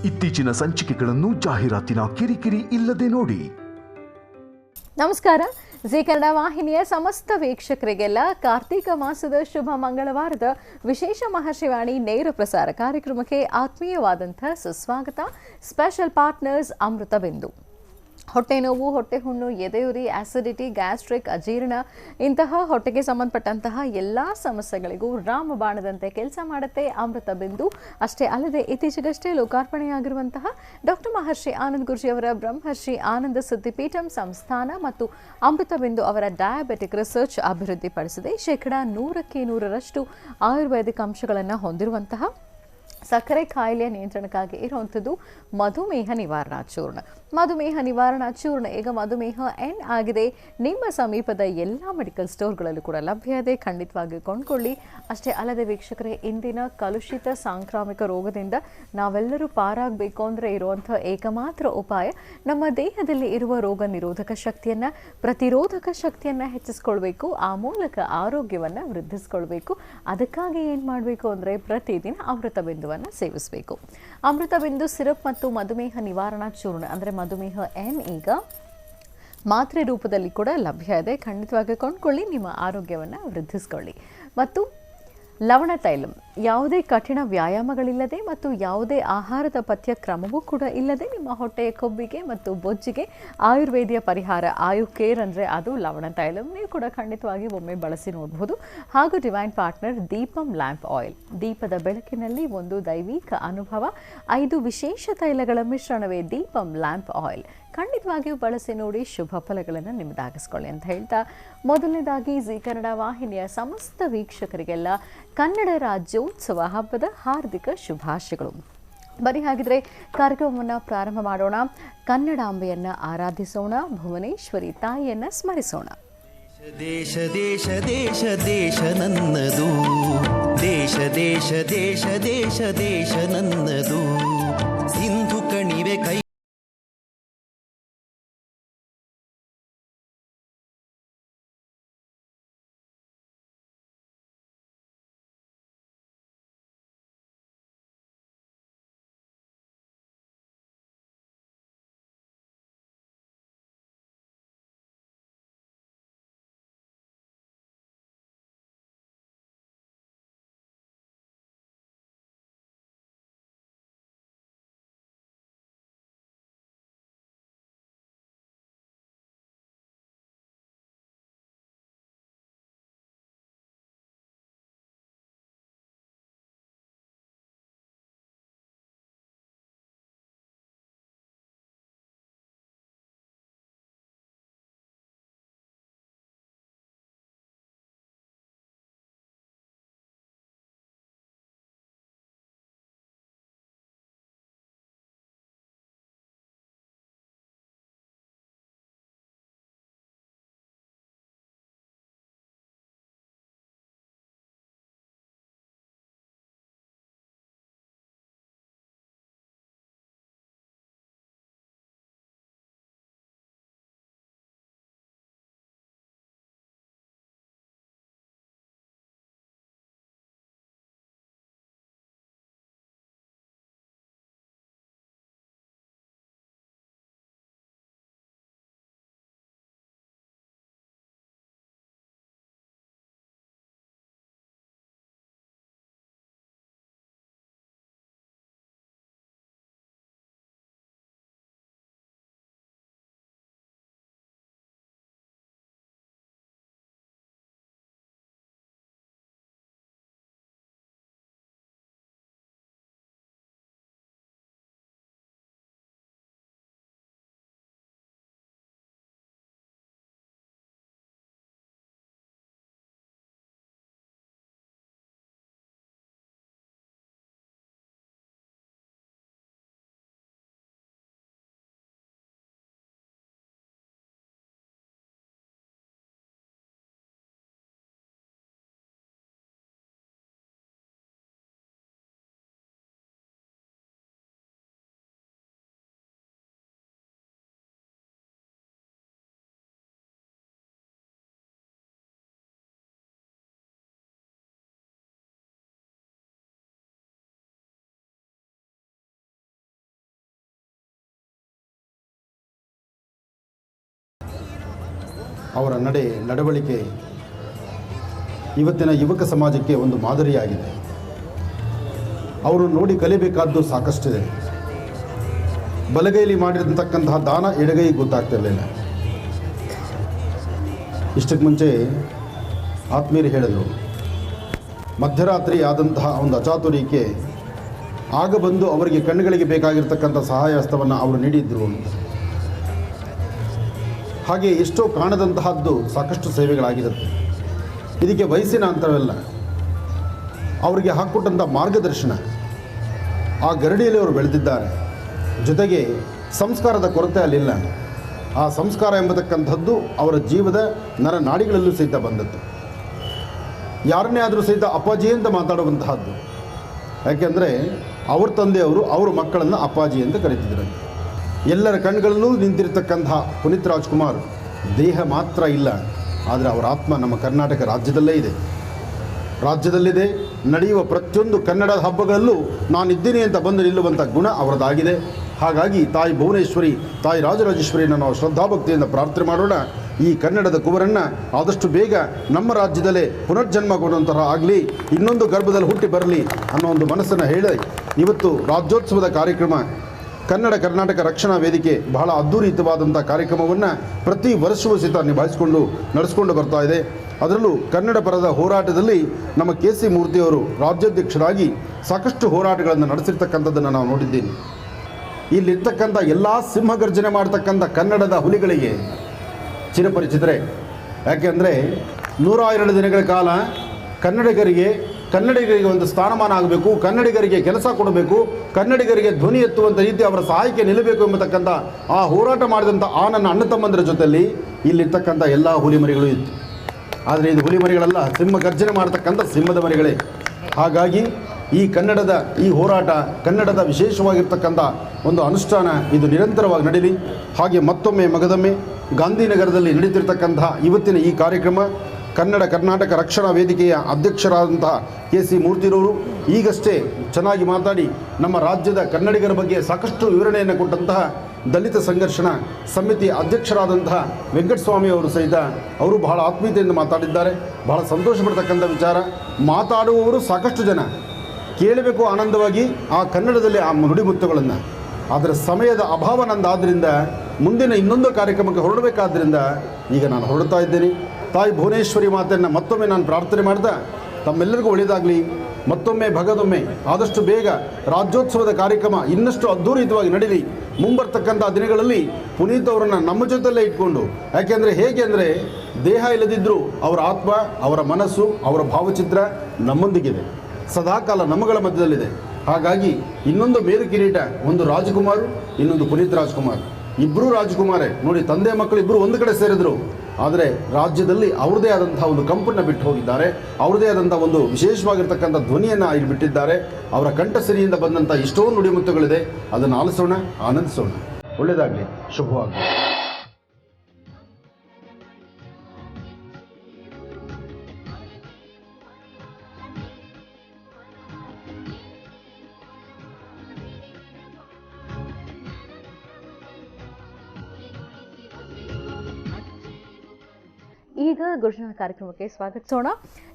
ಇತ್ತೀಚಿನ ಸಂಚಿಕೆಗಳನ್ನು ಜಾಹೀರಾತಿನ ಕಿರಿಕಿರಿ ಇಲ್ಲದೆ ನೋಡಿ. ನಮಸ್ಕಾರ. ಜಿ ಕನ್ನಡ ವಾಹಿನಿಯ ಸಮಸ್ತ ವೀಕ್ಷಕರಿಗೆಲ್ಲ ಕಾರ್ತಿಕ ಮಾಸದ ಶುಭ ಮಂಗಳವಾರದ ವಿಶೇಷ ಮಹಾಶಿವಾಣಿ ನೇರ ಪ್ರಸಾರ ಕಾರ್ಯಕ್ರಮಕ್ಕೆ ಆತ್ಮೀಯವಾದಂಥ ಸುಸ್ವಾಗತ. ಸ್ಪೆಷಲ್ ಪಾರ್ಟ್ನರ್ಸ್ ಅಮೃತ ಬಿಂದು. ಹೊಟ್ಟೆ ನೋವು, ಹೊಟ್ಟೆ ಹುಣ್ಣು, ಎದೆಯುರಿ, ಆಸಿಡಿಟಿ, ಗ್ಯಾಸ್ಟ್ರಿಕ್, ಅಜೀರ್ಣ ಇಂತಹ ಹೊಟ್ಟೆಗೆ ಸಂಬಂಧಪಟ್ಟಂತಹ ಎಲ್ಲ ಸಮಸ್ಯೆಗಳಿಗೂ ರಾಮಬಾಣದಂತೆ ಕೆಲಸ ಮಾಡುತ್ತೆ ಅಮೃತ ಬಿಂದು. ಅಷ್ಟೇ ಅಲ್ಲದೆ ಇತ್ತೀಚೆಗಷ್ಟೇ ಲೋಕಾರ್ಪಣೆಯಾಗಿರುವಂತಹ ಡಾಕ್ಟರ್ ಮಹರ್ಷಿ ಆನಂದ್ ಗುರೂಜಿಯವರ ಬ್ರಹ್ಮರ್ಷಿ ಆನಂದ ಸಿದ್ಧಿಪೀಠಂ ಸಂಸ್ಥಾನ ಮತ್ತು ಅಮೃತ ಬಿಂದು ಅವರ ಡಯಾಬೆಟಿಕ್ ರಿಸರ್ಚ್ ಅಭಿವೃದ್ಧಿಪಡಿಸಿದೆ. 100% ಆಯುರ್ವೇದಿಕ್ ಅಂಶಗಳನ್ನು ಹೊಂದಿರುವಂತಹ ಸಕ್ಕರೆ ಕಾಯಿಲೆಯ ನಿಯಂತ್ರಣಕ್ಕಾಗಿ ಇರುವಂಥದ್ದು ಮಧುಮೇಹ ನಿವಾರಣಾ ಚೂರ್ಣ. ಮಧುಮೇಹ ನಿವಾರಣಾ ಚೂರ್ಣ ಈಗ ಮಧುಮೇಹ ಎನ್ ಆಗಿದೆ. ನಿಮ್ಮ ಸಮೀಪದ ಎಲ್ಲ ಮೆಡಿಕಲ್ ಸ್ಟೋರ್ಗಳಲ್ಲೂ ಕೂಡ ಲಭ್ಯ ಇದೆ. ಖಂಡಿತವಾಗಿ ಕೊಂಡ್ಕೊಳ್ಳಿ. ಅಷ್ಟೇ ಅಲ್ಲದೆ ವೀಕ್ಷಕರೇ, ಇಂದಿನ ಕಲುಷಿತ ಸಾಂಕ್ರಾಮಿಕ ರೋಗದಿಂದ ನಾವೆಲ್ಲರೂ ಪಾರಾಗಬೇಕು ಅಂದರೆ ಇರುವಂಥ ಏಕಮಾತ್ರ ಉಪಾಯ ನಮ್ಮ ದೇಹದಲ್ಲಿ ಇರುವ ರೋಗ ನಿರೋಧಕ ಶಕ್ತಿಯನ್ನು, ಪ್ರತಿರೋಧಕ ಶಕ್ತಿಯನ್ನು ಹೆಚ್ಚಿಸ್ಕೊಳ್ಬೇಕು. ಆ ಮೂಲಕ ಆರೋಗ್ಯವನ್ನು ವೃದ್ಧಿಸ್ಕೊಳ್ಬೇಕು. ಅದಕ್ಕಾಗಿ ಏನು ಮಾಡಬೇಕು ಅಂದರೆ ಪ್ರತಿದಿನ ಅಮೃತ ಬಿಂದುವನ್ನು ಸೇವಿಸಬೇಕು. ಅಮೃತ ಬಿಂದು ಸಿರಪ್ ಮತ್ತು ಮಧುಮೇಹ ನಿವಾರಣಾ ಚೂರ್ಣ ಅಂದರೆ ಮಧುಮೇಹ ಎನ್ ಈಗ ಮಾತ್ರೆ ರೂಪದಲ್ಲಿ ಕೂಡ ಲಭ್ಯ ಇದೆ. ಖಂಡಿತವಾಗಿ ಕೊಂಡ್ಕೊಳ್ಳಿ, ನಿಮ್ಮ ಆರೋಗ್ಯವನ್ನು ವೃದ್ಧಿಸ್ಕೊಳ್ಳಿ. ಮತ್ತು ಲವಣ ತೈಲಂ, ಯಾವುದೇ ಕಠಿಣ ವ್ಯಾಯಾಮಗಳಿಲ್ಲದೆ ಮತ್ತು ಯಾವುದೇ ಆಹಾರದ ಪಥ್ಯ ಕ್ರಮವೂ ಕೂಡ ಇಲ್ಲದೆ ನಿಮ್ಮ ಹೊಟ್ಟೆಯ ಕೊಬ್ಬಿಗೆ ಮತ್ತು ಬೊಜ್ಜಿಗೆ ಆಯುರ್ವೇದಿಯ ಪರಿಹಾರ ಆಯು ಕೇರ್ ಅಂದರೆ ಅದು ಲವಣ ತೈಲಂ. ನೀವು ಕೂಡ ಖಂಡಿತವಾಗಿ ಒಮ್ಮೆ ಬಳಸಿ ನೋಡಬಹುದು. ಹಾಗೂ divine partner Deepam lamp oil, ದೀಪದ ಬೆಳಕಿನಲ್ಲಿ ಒಂದು ದೈವಿಕ ಅನುಭವ. 5 ವಿಶೇಷ ತೈಲಗಳ ಮಿಶ್ರಣವೇ ದೀಪಂ ಲ್ಯಾಂಪ್ ಆಯಿಲ್. ಖಂಡಿತವಾಗಿಯೂ ಬಳಸಿ ನೋಡಿ, ಶುಭ ಫಲಗಳನ್ನು ನಿಮ್ಮದಾಗಿಸ್ಕೊಳ್ಳಿ ಅಂತ ಹೇಳ್ತಾ, ಮೊದಲನೇದಾಗಿ ಜಿ ಕನ್ನಡ ವಾಹಿನಿಯ ಸಮಸ್ತ ವೀಕ್ಷಕರಿಗೆಲ್ಲ ಕನ್ನಡ ರಾಜ್ಯೋತ್ಸವ ಹಬ್ಬದ ಹಾರ್ದಿಕ ಶುಭಾಶಯಗಳು. ಬರೀ ಹಾಗಿದ್ರೆ ಕಾರ್ಯಕ್ರಮವನ್ನು ಪ್ರಾರಂಭ ಮಾಡೋಣ. ಕನ್ನಡಾಂಬೆಯನ್ನು ಆರಾಧಿಸೋಣ, ಭುವನೇಶ್ವರಿ ತಾಯಿಯನ್ನು ಸ್ಮರಿಸೋಣ. ದೇಶ ದೇಶ ದೇಶ ದೇಶ ನನ್ನದು, ದೇಶ ದೇಶ ದೇಶ ದೇಶ ದೇಶ ನನ್ನದು, ಸಿಂಧು ಕಣಿವೆ ಕೈ ಅವರ ನಡವಳಿಕೆ ಇವತ್ತಿನ ಯುವಕ ಸಮಾಜಕ್ಕೆ ಒಂದು ಮಾದರಿಯಾಗಿದೆ. ಅವರು ನೋಡಿ ಕಲಿಬೇಕಾದ್ದು ಸಾಕಷ್ಟಿದೆ. ಬಲಗೈಲಿ ಮಾಡಿರತಕ್ಕಂತಹ ದಾನ ಎಡಗೈಗೆ ಗೊತ್ತಾಗ್ತಿರಲಿಲ್ಲ. ಇಷ್ಟಕ್ಕೆ ಮುಂಚೆ ಆತ್ಮೀಯರು ಹೇಳಿದರು, ಮಧ್ಯರಾತ್ರಿ ಆದಂತಹ ಒಂದು ಅಚಾತುರ್ಯಕ್ಕೆ ಆಗ ಬಂದು ಅವರಿಗೆ ಕಣ್ಣುಗಳಿಗೆ ಬೇಕಾಗಿರ್ತಕ್ಕಂಥ ಸಹಾಯ ಹಸ್ತವನ್ನು ಅವರು ನೀಡಿದ್ರು ಅಂತ. ಹಾಗೆ ಎಷ್ಟೋ ಕಾಣದಂತಹದ್ದು ಸಾಕಷ್ಟು ಸೇವೆಗಳಾಗಿರುತ್ತೆ. ಇದಕ್ಕೆ ವಯಸ್ಸಿನ ಅಂತರವೆಲ್ಲ, ಅವರಿಗೆ ಹಾಕ್ಕೊಟ್ಟಂಥ ಮಾರ್ಗದರ್ಶನ, ಆ ಗರಡಿಯಲ್ಲಿ ಅವರು ಬೆಳೆದಿದ್ದಾರೆ. ಜೊತೆಗೆ ಸಂಸ್ಕಾರದ ಕೊರತೆ ಅಲ್ಲಿಲ್ಲ. ಆ ಸಂಸ್ಕಾರ ಎಂಬತಕ್ಕಂಥದ್ದು ಅವರ ಜೀವದ ನರನಾಡಿಗಳಲ್ಲೂ ಸಹಿತ ಬಂದದ್ದು. ಯಾರನ್ನೇ ಆದರೂ ಸಹಿತ ಅಪ್ಪಾಜಿ ಅಂತ ಮಾತಾಡುವಂತಹದ್ದು. ಯಾಕೆಂದರೆ ಅವ್ರ ತಂದೆಯವರು ಅವ್ರ ಮಕ್ಕಳನ್ನು ಅಪ್ಪಾಜಿ ಅಂತ ಕರೀತಿದ್ರು. ಎಲ್ಲರ ಕಣ್ಗಳಲ್ಲೂ ನಿಂತಿರ್ತಕ್ಕಂತಹ ಪುನೀತ್ ರಾಜ್ಕುಮಾರ್ ದೇಹ ಮಾತ್ರ ಇಲ್ಲ, ಆದರೆ ಅವರ ಆತ್ಮ ನಮ್ಮ ಕರ್ನಾಟಕ ರಾಜ್ಯದಲ್ಲೇ ಇದೆ. ರಾಜ್ಯದಲ್ಲಿದೆ. ನಡೆಯುವ ಪ್ರತಿಯೊಂದು ಕನ್ನಡ ಹಬ್ಬಗಳಲ್ಲೂ ನಾನಿದ್ದೀನಿ ಅಂತ ಬಂದು ನಿಲ್ಲುವಂಥ ಗುಣ ಅವರದಾಗಿದೆ. ಹಾಗಾಗಿ ತಾಯಿ ಭುವನೇಶ್ವರಿ, ತಾಯಿ ರಾಜರಾಜೇಶ್ವರಿಯನ್ನು ನಾವು ಶ್ರದ್ಧಾಭಕ್ತಿಯಿಂದ ಪ್ರಾರ್ಥನೆ ಮಾಡೋಣ. ಈ ಕನ್ನಡದ ಕುವರನ್ನು ಆದಷ್ಟು ಬೇಗ ನಮ್ಮ ರಾಜ್ಯದಲ್ಲೇ ಪುನರ್ಜನ್ಮ ಕೊಡುವಂತಹ ಆಗಲಿ, ಇನ್ನೊಂದು ಗರ್ಭದಲ್ಲಿ ಹುಟ್ಟಿ ಬರಲಿ ಅನ್ನೋ ಒಂದು ಮನಸ್ಸನ್ನು ಹೇಳಿ ಇವತ್ತು ರಾಜ್ಯೋತ್ಸವದ ಕಾರ್ಯಕ್ರಮ ಕರ್ನಾಟಕ ರಕ್ಷಣಾ ವೇದಿಕೆ ಬಹಳ ಅದ್ಧೂರಿತವಾದಂಥ ಕಾರ್ಯಕ್ರಮವನ್ನು ಪ್ರತಿ ವರ್ಷವೂ ಸಹಿತ ನಿಭಾಯಿಸಿಕೊಂಡು ನಡೆಸ್ಕೊಂಡು ಬರ್ತಾ ಇದೆ. ಅದರಲ್ಲೂ ಕನ್ನಡ ಪರದ ಹೋರಾಟದಲ್ಲಿ ನಮ್ಮ ಕೆ.ಸಿ. ಮೂರ್ತಿಯವರು ರಾಜ್ಯಾಧ್ಯಕ್ಷರಾಗಿ ಸಾಕಷ್ಟು ಹೋರಾಟಗಳನ್ನು ನಡೆಸಿರ್ತಕ್ಕಂಥದ್ದನ್ನು ನಾವು ನೋಡಿದ್ದೀನಿ. ಇಲ್ಲಿರ್ತಕ್ಕಂಥ ಎಲ್ಲ ಸಿಂಹಗರ್ಜನೆ ಮಾಡ್ತಕ್ಕಂಥ ಕನ್ನಡದ ಹುಲಿಗಳಿಗೆ ಚಿರಪರಿಚಿತರೆ. ಯಾಕೆಂದರೆ 102 ದಿನಗಳ ಕಾಲ ಕನ್ನಡಿಗರಿಗೆ ಒಂದು ಸ್ಥಾನಮಾನ ಆಗಬೇಕು, ಕನ್ನಡಿಗರಿಗೆ ಕೆಲಸ ಕೊಡಬೇಕು, ಕನ್ನಡಿಗರಿಗೆ ಧ್ವನಿ ಎತ್ತುವಂಥ ರೀತಿ ಅವರ ಸಹಾಯಕ್ಕೆ ನಿಲ್ಲಬೇಕು ಎಂಬತಕ್ಕಂಥ ಆ ಹೋರಾಟ ಮಾಡಿದಂಥ ನನ್ನ ಅಣ್ಣ ತಮ್ಮಂದರ ಜೊತೆಯಲ್ಲಿ ಇಲ್ಲಿರ್ತಕ್ಕಂಥ ಎಲ್ಲ ಹುಲಿಮರಿಗಳು ಇತ್ತು. ಆದರೆ ಇದು ಹುಲಿಮರಿಗಳಲ್ಲ, ಸಿಂಹ ಗರ್ಜನೆ ಮಾಡತಕ್ಕಂಥ ಸಿಂಹದ ಮರಿಗಳೇ. ಹಾಗಾಗಿ ಈ ಕನ್ನಡದ ಈ ಹೋರಾಟ, ಕನ್ನಡದ ವಿಶೇಷವಾಗಿರ್ತಕ್ಕಂಥ ಒಂದು ಅನುಷ್ಠಾನ ಇದು ನಿರಂತರವಾಗಿ ನಡೀಲಿ. ಹಾಗೆ ಮತ್ತೊಮ್ಮೆ ಮಗದೊಮ್ಮೆ ಗಾಂಧಿನಗರದಲ್ಲಿ ನಡೀತಿರ್ತಕ್ಕಂತಹ ಇವತ್ತಿನ ಈ ಕಾರ್ಯಕ್ರಮ ಕರ್ನಾಟಕ ರಕ್ಷಣಾ ವೇದಿಕೆಯ ಅಧ್ಯಕ್ಷರಾದಂತಹ ಕೆ.ಸಿ. ಮೂರ್ತಿರವರು ಈಗಷ್ಟೇ ಚೆನ್ನಾಗಿ ಮಾತಾಡಿ ನಮ್ಮ ರಾಜ್ಯದ ಕನ್ನಡಿಗರ ಬಗ್ಗೆ ಸಾಕಷ್ಟು ವಿವರಣೆಯನ್ನು ಕೊಟ್ಟಂತಹ ದಲಿತ ಸಂಘರ್ಷಣ ಸಮಿತಿ ಅಧ್ಯಕ್ಷರಾದಂತಹ ವೆಂಕಟಸ್ವಾಮಿ ಅವರು ಸಹಿತ ಅವರು ಬಹಳ ಆತ್ಮೀಯತೆಯಿಂದ ಮಾತಾಡಿದ್ದಾರೆ. ಬಹಳ ಸಂತೋಷ ಪಡ್ತಕ್ಕಂಥ ವಿಚಾರ. ಮಾತಾಡುವವರು ಸಾಕಷ್ಟು ಜನ ಕೇಳಬೇಕು ಆನಂದವಾಗಿ ಆ ಕನ್ನಡದಲ್ಲಿ ಆ ನುಡಿಮುತ್ತುಗಳನ್ನು. ಆದರೆ ಸಮಯದ ಅಭಾವ ನಂದಾದ್ದರಿಂದ ಮುಂದಿನ ಇನ್ನೊಂದು ಕಾರ್ಯಕ್ರಮಕ್ಕೆ ಹೊರಡಬೇಕಾದ್ರಿಂದ ಈಗ ನಾನು ಹೊರಡ್ತಾ ಇದ್ದೇನೆ. ತಾಯಿ ಭುವನೇಶ್ವರಿ ಮಾತೆಯನ್ನು ಮತ್ತೊಮ್ಮೆ ನಾನು ಪ್ರಾರ್ಥನೆ ಮಾಡ್ತಾ ತಮ್ಮೆಲ್ಲರಿಗೂ ಒಳ್ಳೆಯದಾಗಲಿ. ಮತ್ತೊಮ್ಮೆ ಭಗದೊಮ್ಮೆ ಆದಷ್ಟು ಬೇಗ ರಾಜ್ಯೋತ್ಸವದ ಕಾರ್ಯಕ್ರಮ ಇನ್ನಷ್ಟು ಅದ್ಧೂರಿತವಾಗಿ ನಡೀಲಿ. ಮುಂಬರ್ತಕ್ಕಂಥ ದಿನಗಳಲ್ಲಿ ಪುನೀತ್ ಅವರನ್ನು ನಮ್ಮ ಜೊತೆಯಲ್ಲೇ ಇಟ್ಕೊಂಡು, ಯಾಕೆಂದರೆ ಹೇಗೆ ಅಂದರೆ ದೇಹ ಇಲ್ಲದಿದ್ದರೂ ಅವರ ಆತ್ಮ, ಅವರ ಮನಸ್ಸು, ಅವರ ಭಾವಚಿತ್ರ ನಮ್ಮೊಂದಿಗಿದೆ, ಸದಾಕಾಲ ನಮ್ಮಗಳ ಮಧ್ಯದಲ್ಲಿದೆ. ಹಾಗಾಗಿ ಇನ್ನೊಂದು ಮೇರು ಕಿರೀಟ, ಒಂದು ರಾಜಕುಮಾರ್, ಇನ್ನೊಂದು ಪುನೀತ್ ರಾಜ್ಕುಮಾರ್, ಇಬ್ಬರೂ ರಾಜಕುಮಾರೇ ನೋಡಿ. ತಂದೆ ಮಕ್ಕಳು ಇಬ್ಬರು ಒಂದು ಕಡೆ ಸೇರಿದ್ರು, ಆದರೆ ರಾಜ್ಯದಲ್ಲಿ ಅವ್ರದೇ ಆದಂತಹ ಒಂದು ಕಂಪನ್ನು ಬಿಟ್ಟು ಹೋಗಿದ್ದಾರೆ. ಅವ್ರದೇ ಆದಂಥ ಒಂದು ವಿಶೇಷವಾಗಿರ್ತಕ್ಕಂಥ ಧ್ವನಿಯನ್ನು ಇಲ್ಲಿ ಬಿಟ್ಟಿದ್ದಾರೆ. ಅವರ ಕಂಠಸಿರಿಯಿಂದ ಬಂದಂಥ ಎಷ್ಟೋ ನುಡಿಮುತ್ತುಗಳಿದೆ, ಅದನ್ನು ಆಲಿಸೋಣ, ಆನಂದಿಸೋಣ. ಒಳ್ಳೆಯದಾಗಲಿ, ಶುಭವಾಗಲಿ. ಈಗ ಗುರುಜನ ಕಾರ್ಯಕ್ರಮಕ್ಕೆ ಸ್ವಾಗತಿಸೋಣ.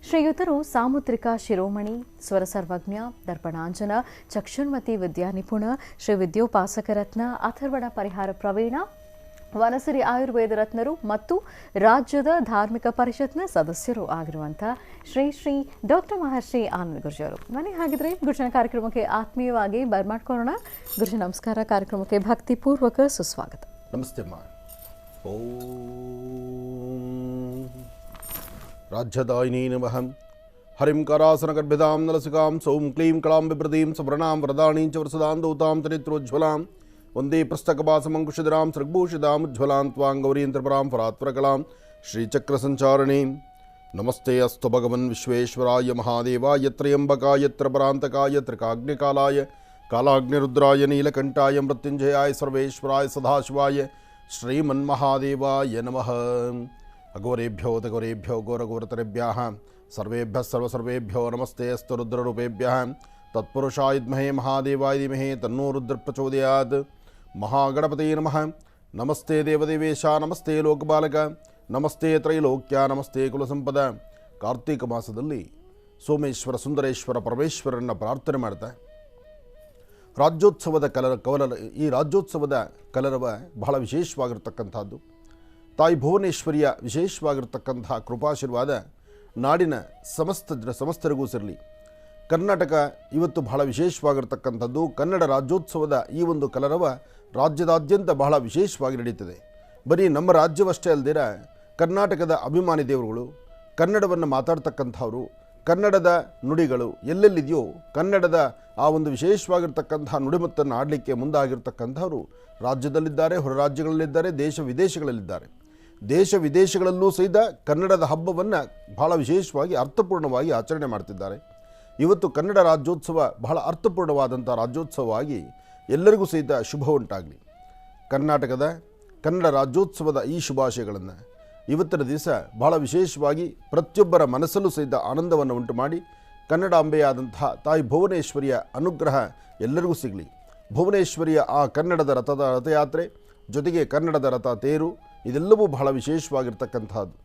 ಶ್ರೀಯುತರು ಸಾಮುದ್ರಿಕ ಶಿರೋಮಣಿ, ಸ್ವರ ಸರ್ವಜ್ಞ, ದರ್ಪಣಾಂಜನ, ಚಕ್ಷುರ್ಮತಿ ವಿದ್ಯಾ ನಿಪುಣ, ಶ್ರೀ ವಿದ್ಯೋಪಾಸಕ ರತ್ನ, ಅಥರ್ವಣ ಪರಿಹಾರ ಪ್ರವೀಣ, ವನಸಿರಿ ಆಯುರ್ವೇದ ರತ್ನರು ಮತ್ತು ರಾಜ್ಯದ ಧಾರ್ಮಿಕ ಪರಿಷತ್ನ ಸದಸ್ಯರು ಆಗಿರುವಂಥ ಶ್ರೀ ಡಾಕ್ಟರ್ ಮಹರ್ಷಿ ಆನಂದ ಗುರುಜಿಯವರು. ಮನೆಗೆ ಹಾಗಿದ್ರೆ ಗುರುಜನ ಕಾರ್ಯಕ್ರಮಕ್ಕೆ ಆತ್ಮೀಯವಾಗಿ ಬರ್ಮಾಡ್ಕೊಳ್ಳೋಣ. ಗುರುಜಿ ನಮಸ್ಕಾರ. ಕಾರ್ಯಕ್ರಮಕ್ಕೆ ಭಕ್ತಿಪೂರ್ವಕ ಸುಸ್ವಾಗತ. ನಮಸ್ತೆ ಅಮ್ಮ. ರಾಜ್ಯದಾಯಿನಿ ನಮಃ. ಹರಿಂ ಕರಾಸನಗರ್ಭಿದಾಂ ನಲಸಿಕಾಂ ಸೌಂ ಕ್ಲೀಂ ಕಳಾಂ ಬಿಭ್ರತೀಂ ಸವರ್ಣಾಂ ವರದಾಣೀಂ ಚ ವರಸದಾಂ ದೌತಾಂ ಚರಿತ್ರೋಜ್ವಲಾಂ ವಂದೇ ಪುಸ್ತಕಪಾಸಮಂಕುಶಿಧರಾಂ ಸೃಗ್ಭೂಷಿತಾಂ ಉಜ್ವಲಾಂ ತ್ವಾಂ ಗೌರೀಂ ತ್ರಿಪುರಾಂ ಪರಾತ್ಪರಕಲಾಂ ಶ್ರೀಚಕ್ರಸಂಚಾರಿಣೀಂ. ನಮಸ್ತೆ ಅಸ್ತು ಭಗವನ್ ವಿಶ್ವೇಶ್ವರಾಯ ಮಹಾದೇವಾಯ ತ್ರಯಂಬಕಾಯ ತ್ರಪರಾಂತಕಾಯ ತ್ರಿಕಾಗ್ನಿಕಾಲಾಯ ಕಾಲಾಗ್ನಿರುದ್ರಾಯ ನೀಲಕಂಠಾಯ ಮೃತ್ಯುಂಜಯಾಯ ಸರ್ವೇಶ್ವರಾಯ ಸದಾಶಿವಾಯ ಶ್ರೀಮನ್ಮಹಾದೇವಾಯ ನಮಃ. ಅಘೋರೇಭ್ಯೋ ತಘೋರೇಭ್ಯೋ ಘೋರಘೋರತರೇಭ್ಯಃ ಸರ್ವೇಭ್ಯಃ ಸರ್ವಸರ್ವೇಭ್ಯೋ ನಮಸ್ತೆ ಅಸ್ತು ರುದ್ರರೂಪೇಭ್ಯಃ ತತ್ಪುರುಷಾಯ ವಿದ್ಮಹೇ ಮಹಾದೇವಾಯ ಧೀಮಹಿ ತನ್ನೋ ರುದ್ರ ಪ್ರಚೋದಯಾತ್. ಮಹಾಗಣಪತಯೇ ನಮಃ. ನಮಸ್ತೆ ದೇವದೇವೇಶ, ನಮಸ್ತೆ ಲೋಕಪಾಲಕ, ನಮಸ್ತೆ ತ್ರೈಲೋಕ್ಯ, ನಮಸ್ತೆ ಕುಲಸಂಪದ. ಕಾರ್ತೀಕ ಮಾಸದಲ್ಲಿ ಸೋಮೇಶ್ವರ ಸುಂದರೇಶ್ವರ ಪರಮೇಶ್ವರನ್ನ ಪ್ರಾರ್ಥನೆ ಮಾಡ್ತಾ ರಾಜ್ಯೋತ್ಸವದ ಈ ರಾಜ್ಯೋತ್ಸವದ ಕಲರವ ಬಹಳ ವಿಶೇಷವಾಗಿರ್ತಕ್ಕಂಥದ್ದು. ತಾಯಿ ಭುವನೇಶ್ವರಿಯ ವಿಶೇಷವಾಗಿರ್ತಕ್ಕಂಥ ಕೃಪಾಶೀರ್ವಾದ ನಾಡಿನ ಸಮಸ್ತರಿಗೂ ಸಿರಲಿ. ಕರ್ನಾಟಕ ಇವತ್ತು ಬಹಳ ವಿಶೇಷವಾಗಿರ್ತಕ್ಕಂಥದ್ದು. ಕನ್ನಡ ರಾಜ್ಯೋತ್ಸವದ ಈ ಒಂದು ಕಲರವ ರಾಜ್ಯದಾದ್ಯಂತ ಬಹಳ ವಿಶೇಷವಾಗಿ ನಡೀತದೆ. ಬರೀ ನಮ್ಮ ರಾಜ್ಯವಷ್ಟೇ ಅಲ್ಲದಿರ ಕರ್ನಾಟಕದ ಅಭಿಮಾನಿ ದೇವರುಗಳು, ಕನ್ನಡವನ್ನು ಮಾತಾಡ್ತಕ್ಕಂಥವರು, ಕನ್ನಡದ ನುಡಿಗಳು ಎಲ್ಲೆಲ್ಲಿದೆಯೋ ಕನ್ನಡದ ಆ ಒಂದು ವಿಶೇಷವಾಗಿರ್ತಕ್ಕಂಥ ನುಡಿಮುತ್ತನ್ನು ಆಡಲಿಕ್ಕೆ ಮುಂದಾಗಿರ್ತಕ್ಕಂಥವರು ರಾಜ್ಯದಲ್ಲಿದ್ದಾರೆ, ಹೊರ ರಾಜ್ಯಗಳಲ್ಲಿದ್ದಾರೆ, ದೇಶ ವಿದೇಶಗಳಲ್ಲಿದ್ದಾರೆ. ದೇಶ ವಿದೇಶಗಳಲ್ಲೂ ಸಹಿತ ಕನ್ನಡದ ಹಬ್ಬವನ್ನು ಬಹಳ ವಿಶೇಷವಾಗಿ ಅರ್ಥಪೂರ್ಣವಾಗಿ ಆಚರಣೆ ಮಾಡ್ತಿದ್ದಾರೆ. ಇವತ್ತು ಕನ್ನಡ ರಾಜ್ಯೋತ್ಸವ ಬಹಳ ಅರ್ಥಪೂರ್ಣವಾದಂಥ ರಾಜ್ಯೋತ್ಸವವಾಗಿ ಎಲ್ಲರಿಗೂ ಸಹಿತ ಶುಭ ಉಂಟಾಗಲಿ. ಕರ್ನಾಟಕದ ಕನ್ನಡ ರಾಜ್ಯೋತ್ಸವದ ಈ ಶುಭಾಶಯಗಳನ್ನು ಇವತ್ತಿನ ದಿವಸ ಬಹಳ ವಿಶೇಷವಾಗಿ ಪ್ರತಿಯೊಬ್ಬರ ಮನಸ್ಸಲ್ಲೂ ಸಹಿತ ಆನಂದವನ್ನು ಉಂಟು ಮಾಡಿ ಕನ್ನಡಾಂಬೆಯಾದಂತಹ ತಾಯಿ ಭುವನೇಶ್ವರಿಯ ಅನುಗ್ರಹ ಎಲ್ಲರಿಗೂ ಸಿಗಲಿ. ಭುವನೇಶ್ವರಿಯ ಆ ಕನ್ನಡದ ರಥಯಾತ್ರೆ ಜೊತೆಗೆ ಕನ್ನಡದ ರಥ ತೇರು ಇದೆಲ್ಲವೂ ಬಹಳ ವಿಶೇಷವಾಗಿರ್ತಕ್ಕಂಥದ್ದು.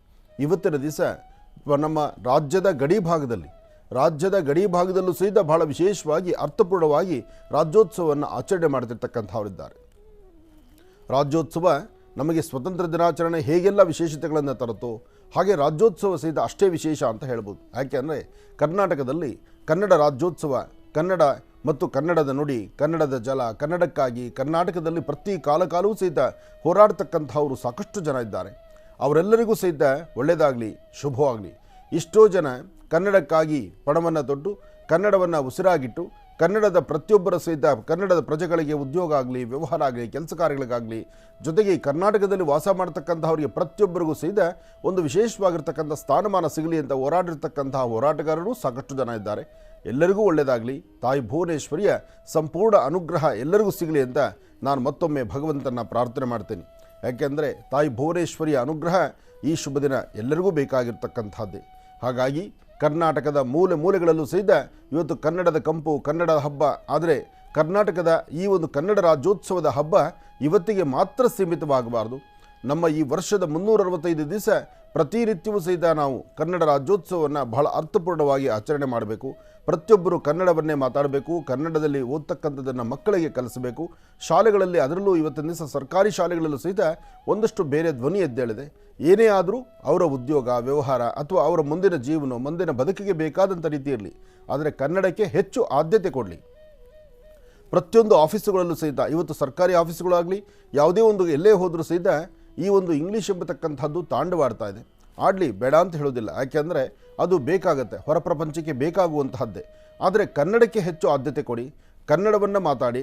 ಇವತ್ತಿನ ದಿವಸ ನಮ್ಮ ರಾಜ್ಯದ ಗಡಿ ಭಾಗದಲ್ಲೂ ಸಹಿತ ಬಹಳ ವಿಶೇಷವಾಗಿ ಅರ್ಥಪೂರ್ಣವಾಗಿ ರಾಜ್ಯೋತ್ಸವವನ್ನು ಆಚರಣೆ ಮಾಡ್ತಿರ್ತಕ್ಕಂಥವರಿದ್ದಾರೆ. ರಾಜ್ಯೋತ್ಸವ ನಮಗೆ ಸ್ವತಂತ್ರ ದಿನಾಚರಣೆ ಹೇಗೆಲ್ಲ ವಿಶೇಷತೆಗಳನ್ನು ತರುತ್ತೋ ಹಾಗೆ ರಾಜ್ಯೋತ್ಸವ ಸಹಿತ ಅಷ್ಟೇ ವಿಶೇಷ ಅಂತ ಹೇಳ್ಬೋದು. ಯಾಕೆಂದರೆ ಕರ್ನಾಟಕದಲ್ಲಿ ಕನ್ನಡ ರಾಜ್ಯೋತ್ಸವ, ಕನ್ನಡ ಮತ್ತು ಕನ್ನಡದ ನುಡಿ, ಕನ್ನಡದ ಜಲ, ಕನ್ನಡಕ್ಕಾಗಿ ಕರ್ನಾಟಕದಲ್ಲಿ ಪ್ರತಿ ಕಾಲವೂ ಸಹಿತ ಹೋರಾಡ್ತಕ್ಕಂಥವರು ಸಾಕಷ್ಟು ಜನ ಇದ್ದಾರೆ. ಅವರೆಲ್ಲರಿಗೂ ಸಹಿತ ಒಳ್ಳೆಯದಾಗಲಿ, ಶುಭವಾಗಲಿ. ಎಷ್ಟೋ ಜನ ಕನ್ನಡಕ್ಕಾಗಿ ಪಣವನ್ನು ತೊಟ್ಟು ಕನ್ನಡವನ್ನು ಉಸಿರಾಗಿಟ್ಟು ಕನ್ನಡದ ಪ್ರತಿಯೊಬ್ಬರ ಸಹಿತ ಕನ್ನಡದ ಪ್ರಜೆಗಳಿಗೆ ಉದ್ಯೋಗ ಆಗಲಿ, ವ್ಯವಹಾರ ಆಗಲಿ, ಕೆಲಸ ಕಾರ್ಯಗಳಿಗಾಗಲಿ, ಜೊತೆಗೆ ಕರ್ನಾಟಕದಲ್ಲಿ ವಾಸ ಮಾಡ್ತಕ್ಕಂಥವರಿಗೆ ಪ್ರತಿಯೊಬ್ಬರಿಗೂ ಸಹಿತ ಒಂದು ವಿಶೇಷವಾಗಿರ್ತಕ್ಕಂಥ ಸ್ಥಾನಮಾನ ಸಿಗಲಿ ಅಂತ ಹೋರಾಡಿರ್ತಕ್ಕಂತಹ ಹೋರಾಟಗಾರರು ಸಾಕಷ್ಟು ಜನ ಇದ್ದಾರೆ. ಎಲ್ಲರಿಗೂ ಒಳ್ಳೆಯದಾಗಲಿ. ತಾಯಿ ಭುವನೇಶ್ವರಿಯ ಸಂಪೂರ್ಣ ಅನುಗ್ರಹ ಎಲ್ಲರಿಗೂ ಸಿಗಲಿ ಅಂತ ನಾನು ಮತ್ತೊಮ್ಮೆ ಭಗವಂತನ ಪ್ರಾರ್ಥನೆ ಮಾಡ್ತೇನೆ. ಯಾಕೆಂದರೆ ತಾಯಿ ಭುವನೇಶ್ವರಿಯ ಅನುಗ್ರಹ ಈ ಶುಭ ದಿನ ಎಲ್ಲರಿಗೂ ಬೇಕಾಗಿರ್ತಕ್ಕಂಥದ್ದೇ. ಹಾಗಾಗಿ ಕರ್ನಾಟಕದ ಮೂಲೆಗಳಲ್ಲೂ ಸಹಿತ ಇವತ್ತು ಕನ್ನಡದ ಕಂಪು, ಕನ್ನಡ ಹಬ್ಬ. ಆದರೆ ಕರ್ನಾಟಕದ ಈ ಒಂದು ಕನ್ನಡ ರಾಜ್ಯೋತ್ಸವದ ಹಬ್ಬ ಇವತ್ತಿಗೆ ಮಾತ್ರ ಸೀಮಿತವಾಗಬಾರ್ದು. ನಮ್ಮ ಈ ವರ್ಷದ 365 ದಿವಸ ಪ್ರತಿನಿತ್ಯವೂ ಸಹಿತ ನಾವು ಕನ್ನಡ ರಾಜ್ಯೋತ್ಸವವನ್ನು ಬಹಳ ಅರ್ಥಪೂರ್ಣವಾಗಿ ಆಚರಣೆ ಮಾಡಬೇಕು. ಪ್ರತಿಯೊಬ್ಬರು ಕನ್ನಡವನ್ನೇ ಮಾತಾಡಬೇಕು, ಕನ್ನಡದಲ್ಲಿ ಓದ್ತಕ್ಕಂಥದ್ದನ್ನು ಮಕ್ಕಳಿಗೆ ಕಲಿಸಬೇಕು. ಶಾಲೆಗಳಲ್ಲಿ, ಅದರಲ್ಲೂ ಇವತ್ತಿನ ದಿವಸ ಸರ್ಕಾರಿ ಶಾಲೆಗಳಲ್ಲೂ ಸಹಿತ ಒಂದಷ್ಟು ಬೇರೆ ಧ್ವನಿ ಎದ್ದೇಳಿದೆ. ಏನೇ ಆದರೂ ಅವರ ಉದ್ಯೋಗ, ವ್ಯವಹಾರ ಅಥವಾ ಅವರ ಮುಂದಿನ ಜೀವನ, ಮುಂದಿನ ಬದುಕಿಗೆ ಬೇಕಾದಂಥ ರೀತಿಯಲ್ಲಿ ಆದರೆ ಕನ್ನಡಕ್ಕೆ ಹೆಚ್ಚು ಆದ್ಯತೆ ಕೊಡಲಿ. ಪ್ರತಿಯೊಂದು ಆಫೀಸುಗಳಲ್ಲೂ ಸಹಿತ ಇವತ್ತು ಸರ್ಕಾರಿ ಆಫೀಸುಗಳಾಗಲಿ ಯಾವುದೇ ಒಂದು ಎಲ್ಲೇ ಹೋದರೂ ಸಹಿತ ಈ ಒಂದು ಇಂಗ್ಲೀಷ್ ಎಂಬತಕ್ಕಂಥದ್ದು ತಾಂಡವಾಡ್ತಾ ಇದೆ. ಆಡಲಿ, ಬೇಡ ಅಂತ ಹೇಳೋದಿಲ್ಲ. ಯಾಕೆಂದರೆ ಅದು ಬೇಕಾಗತ್ತೆ, ಹೊರ ಪ್ರಪಂಚಕ್ಕೆ ಬೇಕಾಗುವಂತಹದ್ದೇ. ಆದರೆ ಕನ್ನಡಕ್ಕೆ ಹೆಚ್ಚು ಆದ್ಯತೆ ಕೊಡಿ, ಕನ್ನಡವನ್ನು ಮಾತಾಡಿ.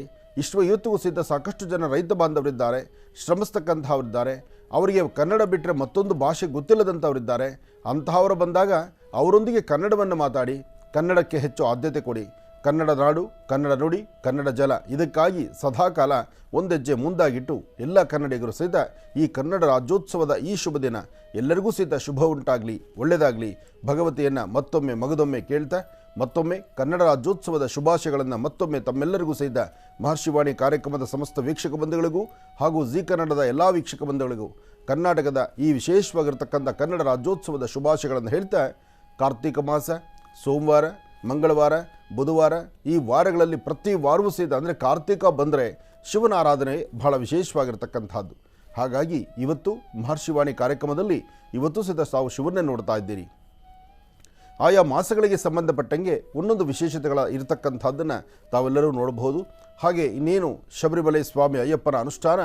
ಇವತ್ತಿಗೂ ಸಹಿತ ಸಾಕಷ್ಟು ಜನ ರೈತ ಬಾಂಧವರಿದ್ದಾರೆ, ಶ್ರಮಿಸ್ತಕ್ಕಂಥವರಿದ್ದಾರೆ. ಅವರಿಗೆ ಕನ್ನಡ ಬಿಟ್ಟರೆ ಮತ್ತೊಂದು ಭಾಷೆ ಗೊತ್ತಿಲ್ಲದಂಥವರಿದ್ದಾರೆ. ಅಂತಹವರು ಬಂದಾಗ ಅವರೊಂದಿಗೆ ಕನ್ನಡವನ್ನು ಮಾತಾಡಿ, ಕನ್ನಡಕ್ಕೆ ಹೆಚ್ಚು ಆದ್ಯತೆ ಕೊಡಿ. ಕನ್ನಡ ನಾಡು, ಕನ್ನಡ ನುಡಿ, ಕನ್ನಡ ಜಲ, ಇದಕ್ಕಾಗಿ ಸದಾಕಾಲ ಒಂದೆಜ್ಜೆ ಮುಂದಾಗಿಟ್ಟು ಎಲ್ಲ ಕನ್ನಡಿಗರು ಸಹಿತ ಈ ಕನ್ನಡ ರಾಜ್ಯೋತ್ಸವದ ಈ ಶುಭ ದಿನ ಎಲ್ಲರಿಗೂ ಸಹಿತ ಶುಭ ಉಂಟಾಗಲಿ, ಒಳ್ಳೆಯದಾಗಲಿ. ಭಗವತಿಯನ್ನು ಮತ್ತೊಮ್ಮೆ ಮಗದೊಮ್ಮೆ ಕೇಳ್ತಾ ಮತ್ತೊಮ್ಮೆ ಕನ್ನಡ ರಾಜ್ಯೋತ್ಸವದ ಶುಭಾಶಯಗಳನ್ನು ಮತ್ತೊಮ್ಮೆ ತಮ್ಮೆಲ್ಲರಿಗೂ ಸಹಿತ ಮಹರ್ಷಿವಾಣಿ ಕಾರ್ಯಕ್ರಮದ ಸಮಸ್ತ ವೀಕ್ಷಕ ಬಂಧುಗಳಿಗೂ ಹಾಗೂ ಜಿ ಕನ್ನಡದ ಎಲ್ಲ ವೀಕ್ಷಕ ಬಂಧುಗಳಿಗೂ ಕರ್ನಾಟಕದ ಈ ವಿಶೇಷವಾಗಿರ್ತಕ್ಕಂಥ ಕನ್ನಡ ರಾಜ್ಯೋತ್ಸವದ ಶುಭಾಶಯಗಳನ್ನು ಹೇಳ್ತಾ, ಕಾರ್ತೀಕ ಮಾಸ ಸೋಮವಾರ, ಮಂಗಳವಾರ, ಬುಧವಾರ ಈ ವಾರಗಳಲ್ಲಿ ಪ್ರತಿ ವಾರವೂ ಸಹಿತ ಅಂದರೆ ಕಾರ್ತೀಕ ಬಂದರೆ ಶಿವನ ಆರಾಧನೆ ಬಹಳ ವಿಶೇಷವಾಗಿರ್ತಕ್ಕಂಥದ್ದು. ಹಾಗಾಗಿ ಇವತ್ತು ಮಹರ್ಷಿವಾಣಿ ಕಾರ್ಯಕ್ರಮದಲ್ಲಿ ಇವತ್ತು ಸಹಿತ ತಾವು ಶಿವನ್ನೇ ನೋಡ್ತಾ ಇದ್ದೀರಿ. ಆಯಾ ಮಾಸಗಳಿಗೆ ಸಂಬಂಧಪಟ್ಟಂಗೆ ಒಂದೊಂದು ವಿಶೇಷತೆಗಳ ಇರತಕ್ಕಂಥದ್ದನ್ನು ತಾವೆಲ್ಲರೂ ನೋಡಬಹುದು. ಹಾಗೆ ಇನ್ನೇನು ಶಬರಿಮಲೆ ಸ್ವಾಮಿ ಅಯ್ಯಪ್ಪನ ಅನುಷ್ಠಾನ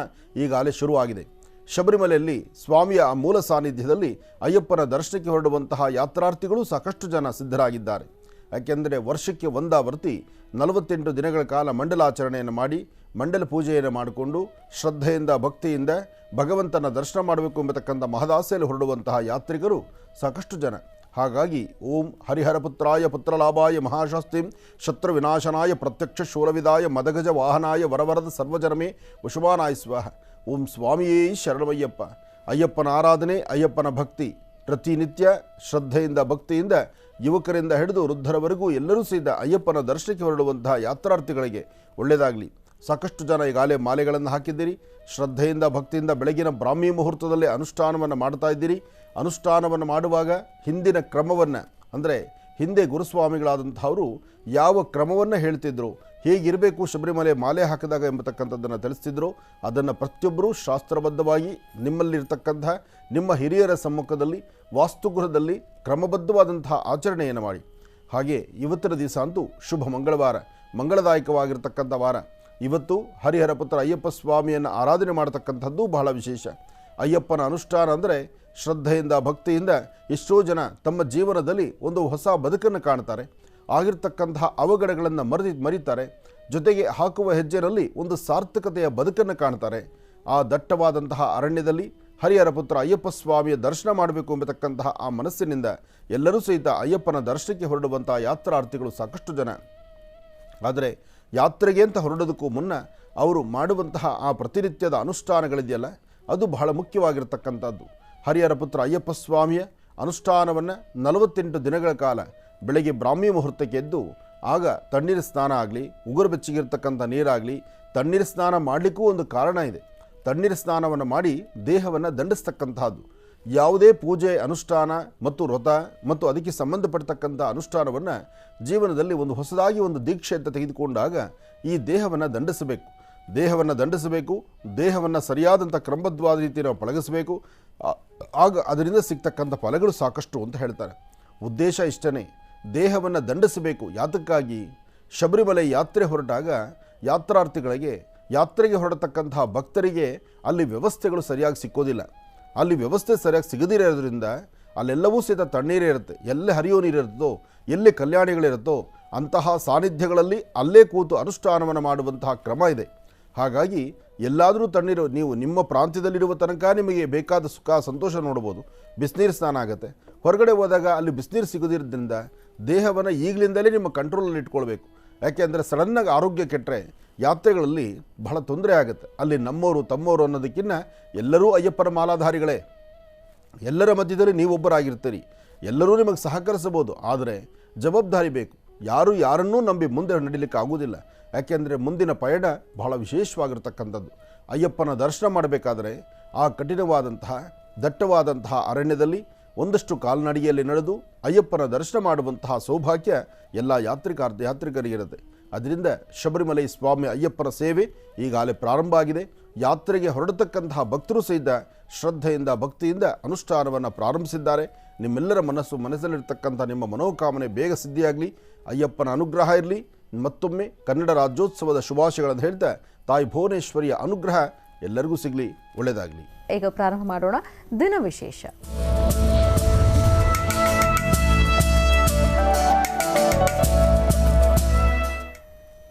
ಈಗಾಗಲೇ ಶುರುವಾಗಿದೆ. ಶಬರಿಮಲೆಯಲ್ಲಿ ಸ್ವಾಮಿಯ ಮೂಲ ಸಾನ್ನಿಧ್ಯದಲ್ಲಿ ಅಯ್ಯಪ್ಪನ ದರ್ಶನಕ್ಕೆ ಹೊರಡುವಂತಹ ಯಾತ್ರಾರ್ಥಿಗಳು ಸಾಕಷ್ಟು ಜನ ಸಿದ್ಧರಾಗಿದ್ದಾರೆ. ಯಾಕೆಂದರೆ ವರ್ಷಕ್ಕೆ ಒಂದಾವರ್ತಿ 48 ದಿನಗಳ ಕಾಲ ಮಂಡಲಾಚರಣೆಯನ್ನು ಮಾಡಿ ಮಂಡಲ ಪೂಜೆಯನ್ನು ಮಾಡಿಕೊಂಡು ಶ್ರದ್ಧೆಯಿಂದ ಭಕ್ತಿಯಿಂದ ಭಗವಂತನ ದರ್ಶನ ಮಾಡಬೇಕು ಎಂಬತಕ್ಕಂಥ ಮಹದಾಸೆಯಲ್ಲಿ ಹೊರಡುವಂತಹ ಯಾತ್ರಿಕರು ಸಾಕಷ್ಟು ಜನ. ಹಾಗಾಗಿ ಓಂ ಹರಿಹರ ಪುತ್ರಾಯ ಪುತ್ರಲಾಭಾಯ ಮಹಾಶಾಸ್ತಿಂ ಶತ್ರು ವಿನಾಶನಾಯ ಪ್ರತ್ಯಕ್ಷ ಶೂಲವಿದಾಯ ಮದಗಜ ವಾಹನಾಯ ವರವರದ ಸರ್ವಜನಮೇ ವಶುಮಾನಾಯ ಸ್ವಾಹ. ಓಂ ಸ್ವಾಮಿಯೇ ಶರಣಮಯ್ಯಪ್ಪ. ಅಯ್ಯಪ್ಪನ ಆರಾಧನೆ, ಅಯ್ಯಪ್ಪನ ಭಕ್ತಿ ಪ್ರತಿನಿತ್ಯ ಶ್ರದ್ಧೆಯಿಂದ ಭಕ್ತಿಯಿಂದ ಯುವಕರಿಂದ ಹಿಡಿದು ವೃದ್ಧರವರೆಗೂ ಎಲ್ಲರೂ ಸಹಿತ ಅಯ್ಯಪ್ಪನ ದರ್ಶನಕ್ಕೆ ಹೊರಡುವಂತಹ ಯಾತ್ರಾರ್ಥಿಗಳಿಗೆ ಒಳ್ಳೆಯದಾಗಲಿ. ಸಾಕಷ್ಟು ಜನ ಈಗಾಗಲೇ ಮಾಲೆಗಳನ್ನು ಹಾಕಿದ್ದೀರಿ. ಶ್ರದ್ಧೆಯಿಂದ ಭಕ್ತಿಯಿಂದ ಬೆಳಗಿನ ಬ್ರಾಹ್ಮಿ ಮುಹೂರ್ತದಲ್ಲಿ ಅನುಷ್ಠಾನವನ್ನು ಮಾಡ್ತಾ ಇದ್ದೀರಿ. ಅನುಷ್ಠಾನವನ್ನು ಮಾಡುವಾಗ ಹಿಂದಿನ ಕ್ರಮವನ್ನು, ಅಂದರೆ ಹಿಂದೆ ಗುರುಸ್ವಾಮಿಗಳಾದಂಥವರು ಯಾವ ಕ್ರಮವನ್ನು ಹೇಳ್ತಿದ್ರು, ಹೇಗಿರಬೇಕು ಶಬರಿಮಲೆ ಮಾಲೆ ಹಾಕಿದಾಗ ಎಂಬತಕ್ಕಂಥದ್ದನ್ನು ತಿಳಿಸ್ತಿದ್ರು, ಅದನ್ನು ಪ್ರತಿಯೊಬ್ಬರೂ ಶಾಸ್ತ್ರಬದ್ಧವಾಗಿ ನಿಮ್ಮಲ್ಲಿರ್ತಕ್ಕಂಥ ನಿಮ್ಮ ಹಿರಿಯರ ಸಮ್ಮುಖದಲ್ಲಿ ವಾಸ್ತುಗೃಹದಲ್ಲಿ ಕ್ರಮಬದ್ಧವಾದಂತಹ ಆಚರಣೆಯನ್ನು ಮಾಡಿ. ಹಾಗೆ ಇವತ್ತಿನ ದಿವಸ ಅಂತೂ ಶುಭ ಮಂಗಳವಾರ, ಮಂಗಳದಾಯಕವಾಗಿರ್ತಕ್ಕಂಥ ವಾರ. ಇವತ್ತು ಹರಿಹರ ಪುತ್ರ ಅಯ್ಯಪ್ಪ ಸ್ವಾಮಿಯನ್ನು ಆರಾಧನೆ ಮಾಡತಕ್ಕಂಥದ್ದು ಬಹಳ ವಿಶೇಷ. ಅಯ್ಯಪ್ಪನ ಅನುಷ್ಠಾನ ಅಂದರೆ ಶ್ರದ್ಧೆಯಿಂದ ಭಕ್ತಿಯಿಂದ ಎಷ್ಟೋ ಜನ ತಮ್ಮ ಜೀವನದಲ್ಲಿ ಒಂದು ಹೊಸ ಬದುಕನ್ನು ಕಾಣ್ತಾರೆ. ಆಗಿರ್ತಕ್ಕಂತಹ ಅವಘಡಗಳನ್ನು ಮರಿತಾರೆ. ಜೊತೆಗೆ ಹಾಕುವ ಹೆಜ್ಜೆಯಲ್ಲಿ ಒಂದು ಸಾರ್ಥಕತೆಯ ಬದುಕನ್ನು ಕಾಣ್ತಾರೆ. ಆ ದಟ್ಟವಾದಂತಹ ಅರಣ್ಯದಲ್ಲಿ ಹರಿಹರ ಪುತ್ರ ಅಯ್ಯಪ್ಪ ಸ್ವಾಮಿಯ ದರ್ಶನ ಮಾಡಬೇಕು ಎಂಬತಕ್ಕಂತಹ ಆ ಮನಸ್ಸಿನಿಂದ ಎಲ್ಲರೂ ಸಹಿತ ಅಯ್ಯಪ್ಪನ ದರ್ಶನಕ್ಕೆ ಹೊರಡುವಂತಹ ಯಾತ್ರಾರ್ಥಿಗಳು ಸಾಕಷ್ಟು ಜನ. ಆದರೆ ಯಾತ್ರೆಗೆ ಅಂತ ಹೊರಡೋದಕ್ಕೂ ಮುನ್ನ ಅವರು ಮಾಡುವಂತಹ ಆ ಪ್ರತಿನಿತ್ಯದ ಅನುಷ್ಠಾನಗಳಿದೆಯಲ್ಲ, ಅದು ಬಹಳ ಮುಖ್ಯವಾಗಿರ್ತಕ್ಕಂಥದ್ದು. ಹರಿಹರ ಪುತ್ರ ಅಯ್ಯಪ್ಪ ಸ್ವಾಮಿಯ ಅನುಷ್ಠಾನವನ್ನು 48 ದಿನಗಳ ಕಾಲ ಬೆಳಗ್ಗೆ ಬ್ರಾಹ್ಮಿ ಮುಹೂರ್ತಕ್ಕೆ ಎದ್ದು, ಆಗ ತಣ್ಣೀರು ಸ್ನಾನ ಆಗಲಿ, ಉಗುರು ಬೆಚ್ಚಗಿರ್ತಕ್ಕಂಥ ನೀರಾಗಲಿ, ತಣ್ಣೀರು ಸ್ನಾನ ಮಾಡಲಿಕ್ಕೂ ಒಂದು ಕಾರಣ ಇದೆ. ತಣ್ಣೀರು ಸ್ನಾನವನ್ನು ಮಾಡಿ ದೇಹವನ್ನು ದಂಡಿಸ್ತಕ್ಕಂಥದ್ದು. ಯಾವುದೇ ಪೂಜೆ ಅನುಷ್ಠಾನ ಮತ್ತು ವ್ರತ ಮತ್ತು ಅದಕ್ಕೆ ಸಂಬಂಧಪಡ್ತಕ್ಕಂಥ ಅನುಷ್ಠಾನವನ್ನು ಜೀವನದಲ್ಲಿ ಒಂದು ಹೊಸದಾಗಿ ಒಂದು ದೀಕ್ಷೆ ಅಂತ ತೆಗೆದುಕೊಂಡಾಗ ಈ ದೇಹವನ್ನು ದಂಡಿಸಬೇಕು. ದೇಹವನ್ನು ಸರಿಯಾದಂಥ ಕ್ರಮಬದ್ಧವಾದ ರೀತಿ ನಾವು ಪಳಗಿಸಬೇಕು. ಆಗ ಅದರಿಂದ ಸಿಗ್ತಕ್ಕಂಥ ಫಲಗಳು ಸಾಕಷ್ಟು ಅಂತ ಹೇಳ್ತಾರೆ. ಉದ್ದೇಶ ಇಷ್ಟೇ, ದೇಹವನ್ನು ದಂಡಿಸಬೇಕು. ಯಾತಕ್ಕಾಗಿ? ಶಬರಿಮಲೆ ಯಾತ್ರೆ ಹೊರಟಾಗ ಯಾತ್ರಾರ್ಥಿಗಳಿಗೆ, ಯಾತ್ರೆಗೆ ಹೊರಡತಕ್ಕಂತಹ ಭಕ್ತರಿಗೆ ಅಲ್ಲಿ ವ್ಯವಸ್ಥೆಗಳು ಸರಿಯಾಗಿ ಸಿಕ್ಕೋದಿಲ್ಲ. ಅಲ್ಲಿ ವ್ಯವಸ್ಥೆ ಸರಿಯಾಗಿ ಸಿಗದಿರೋದ್ರಿಂದ ಅಲ್ಲೆಲ್ಲವೂ ಸಹಿತ ತಣ್ಣೀರೇ ಇರುತ್ತೆ. ಎಲ್ಲಿ ಹರಿಯೋ ನೀರಿರುತ್ತೋ, ಎಲ್ಲಿ ಕಲ್ಯಾಣಿಗಳಿರುತ್ತೋ ಅಂತಹ ಸಾನ್ನಿಧ್ಯಗಳಲ್ಲಿ ಅಲ್ಲೇ ಕೂತು ಅನುಷ್ಠಾನವನ್ನು ಮಾಡುವಂತಹ ಕ್ರಮ ಇದೆ. ಹಾಗಾಗಿ ಎಲ್ಲಾದರೂ ತಣ್ಣೀರು, ನೀವು ನಿಮ್ಮ ಪ್ರಾಂತ್ಯದಲ್ಲಿರುವ ತನಕ ನಿಮಗೆ ಬೇಕಾದ ಸುಖ ಸಂತೋಷ ನೋಡ್ಬೋದು. ಬಿಸಿನೀರು ಸ್ನಾನ ಆಗುತ್ತೆ. ಹೊರಗಡೆ ಹೋದಾಗ ಅಲ್ಲಿ ಬಿಸಿನೀರು ಸಿಗೋದಿರೋದ್ರಿಂದ ದೇಹವನ್ನು ಈಗಲಿಂದಲೇ ನಿಮ್ಮ ಕಂಟ್ರೋಲಲ್ಲಿ ಇಟ್ಕೊಳ್ಬೇಕು. ಯಾಕೆಂದರೆ ಸಡನ್ನಾಗಿ ಆರೋಗ್ಯ ಕೆಟ್ಟರೆ ಯಾತ್ರೆಗಳಲ್ಲಿ ಬಹಳ ತೊಂದರೆ ಆಗುತ್ತೆ. ಅಲ್ಲಿ ನಮ್ಮವರು ತಮ್ಮವರು ಅನ್ನೋದಕ್ಕಿಂತ ಎಲ್ಲರೂ ಅಯ್ಯಪ್ಪನ ಮಾಲಾಧಾರಿಗಳೇ. ಎಲ್ಲರ ಮಧ್ಯದಲ್ಲಿ ನೀವೊಬ್ಬರಾಗಿರ್ತೀರಿ. ಎಲ್ಲರೂ ನಿಮಗೆ ಸಹಕರಿಸಬಹುದು. ಆದರೆ ಜವಾಬ್ದಾರಿ ಬೇಕು. ಯಾರು ಯಾರನ್ನೂ ನಂಬಿ ಮುಂದೆ ನಡೀಲಿಕ್ಕೆ ಆಗೋದಿಲ್ಲ. ಯಾಕೆಂದರೆ ಮುಂದಿನ ಪಯಣ ಬಹಳ ವಿಶೇಷವಾಗಿರ್ತಕ್ಕಂಥದ್ದು. ಅಯ್ಯಪ್ಪನ ದರ್ಶನ ಮಾಡಬೇಕಾದರೆ ಆ ಕಠಿಣವಾದಂತಹ ದಟ್ಟವಾದಂತಹ ಅರಣ್ಯದಲ್ಲಿ ಒಂದಷ್ಟು ಕಾಲ್ನಡಿಗೆಯಲ್ಲಿ ನಡೆದು ಅಯ್ಯಪ್ಪನ ದರ್ಶನ ಮಾಡುವಂತಹ ಸೌಭಾಗ್ಯ ಎಲ್ಲ ಯಾತ್ರಿಕರಿಗಿರುತ್ತೆ. ಅದರಿಂದ ಶಬರಿಮಲೆ ಸ್ವಾಮಿ ಅಯ್ಯಪ್ಪನ ಸೇವೆ ಈಗಾಗಲೇ ಪ್ರಾರಂಭ ಆಗಿದೆ. ಯಾತ್ರೆಗೆ ಹೊರಡತಕ್ಕಂತಹ ಭಕ್ತರು ಸಹಿತ ಶ್ರದ್ಧೆಯಿಂದ ಭಕ್ತಿಯಿಂದ ಅನುಷ್ಠಾನವನ್ನು ಪ್ರಾರಂಭಿಸಿದ್ದಾರೆ. ನಿಮ್ಮೆಲ್ಲರ ಮನಸ್ಸಲ್ಲಿರ್ತಕ್ಕಂಥ ನಿಮ್ಮ ಮನೋಕಾಮನೆ ಬೇಗ ಸಿದ್ಧಿಯಾಗಲಿ. ಅಯ್ಯಪ್ಪನ ಅನುಗ್ರಹ ಇರಲಿ. ಮತ್ತೊಮ್ಮೆ ಕನ್ನಡ ರಾಜ್ಯೋತ್ಸವದ ಶುಭಾಶಯಗಳನ್ನು ಹೇಳ್ತಾ ತಾಯಿ ಭುವನೇಶ್ವರಿಯ ಅನುಗ್ರಹ ಎಲ್ಲರಿಗೂ ಸಿಗಲಿ, ಒಳ್ಳೆಯದಾಗಲಿ. ಈಗ ಪ್ರಾರಂಭ ಮಾಡೋಣ ದಿನ ವಿಶೇಷ.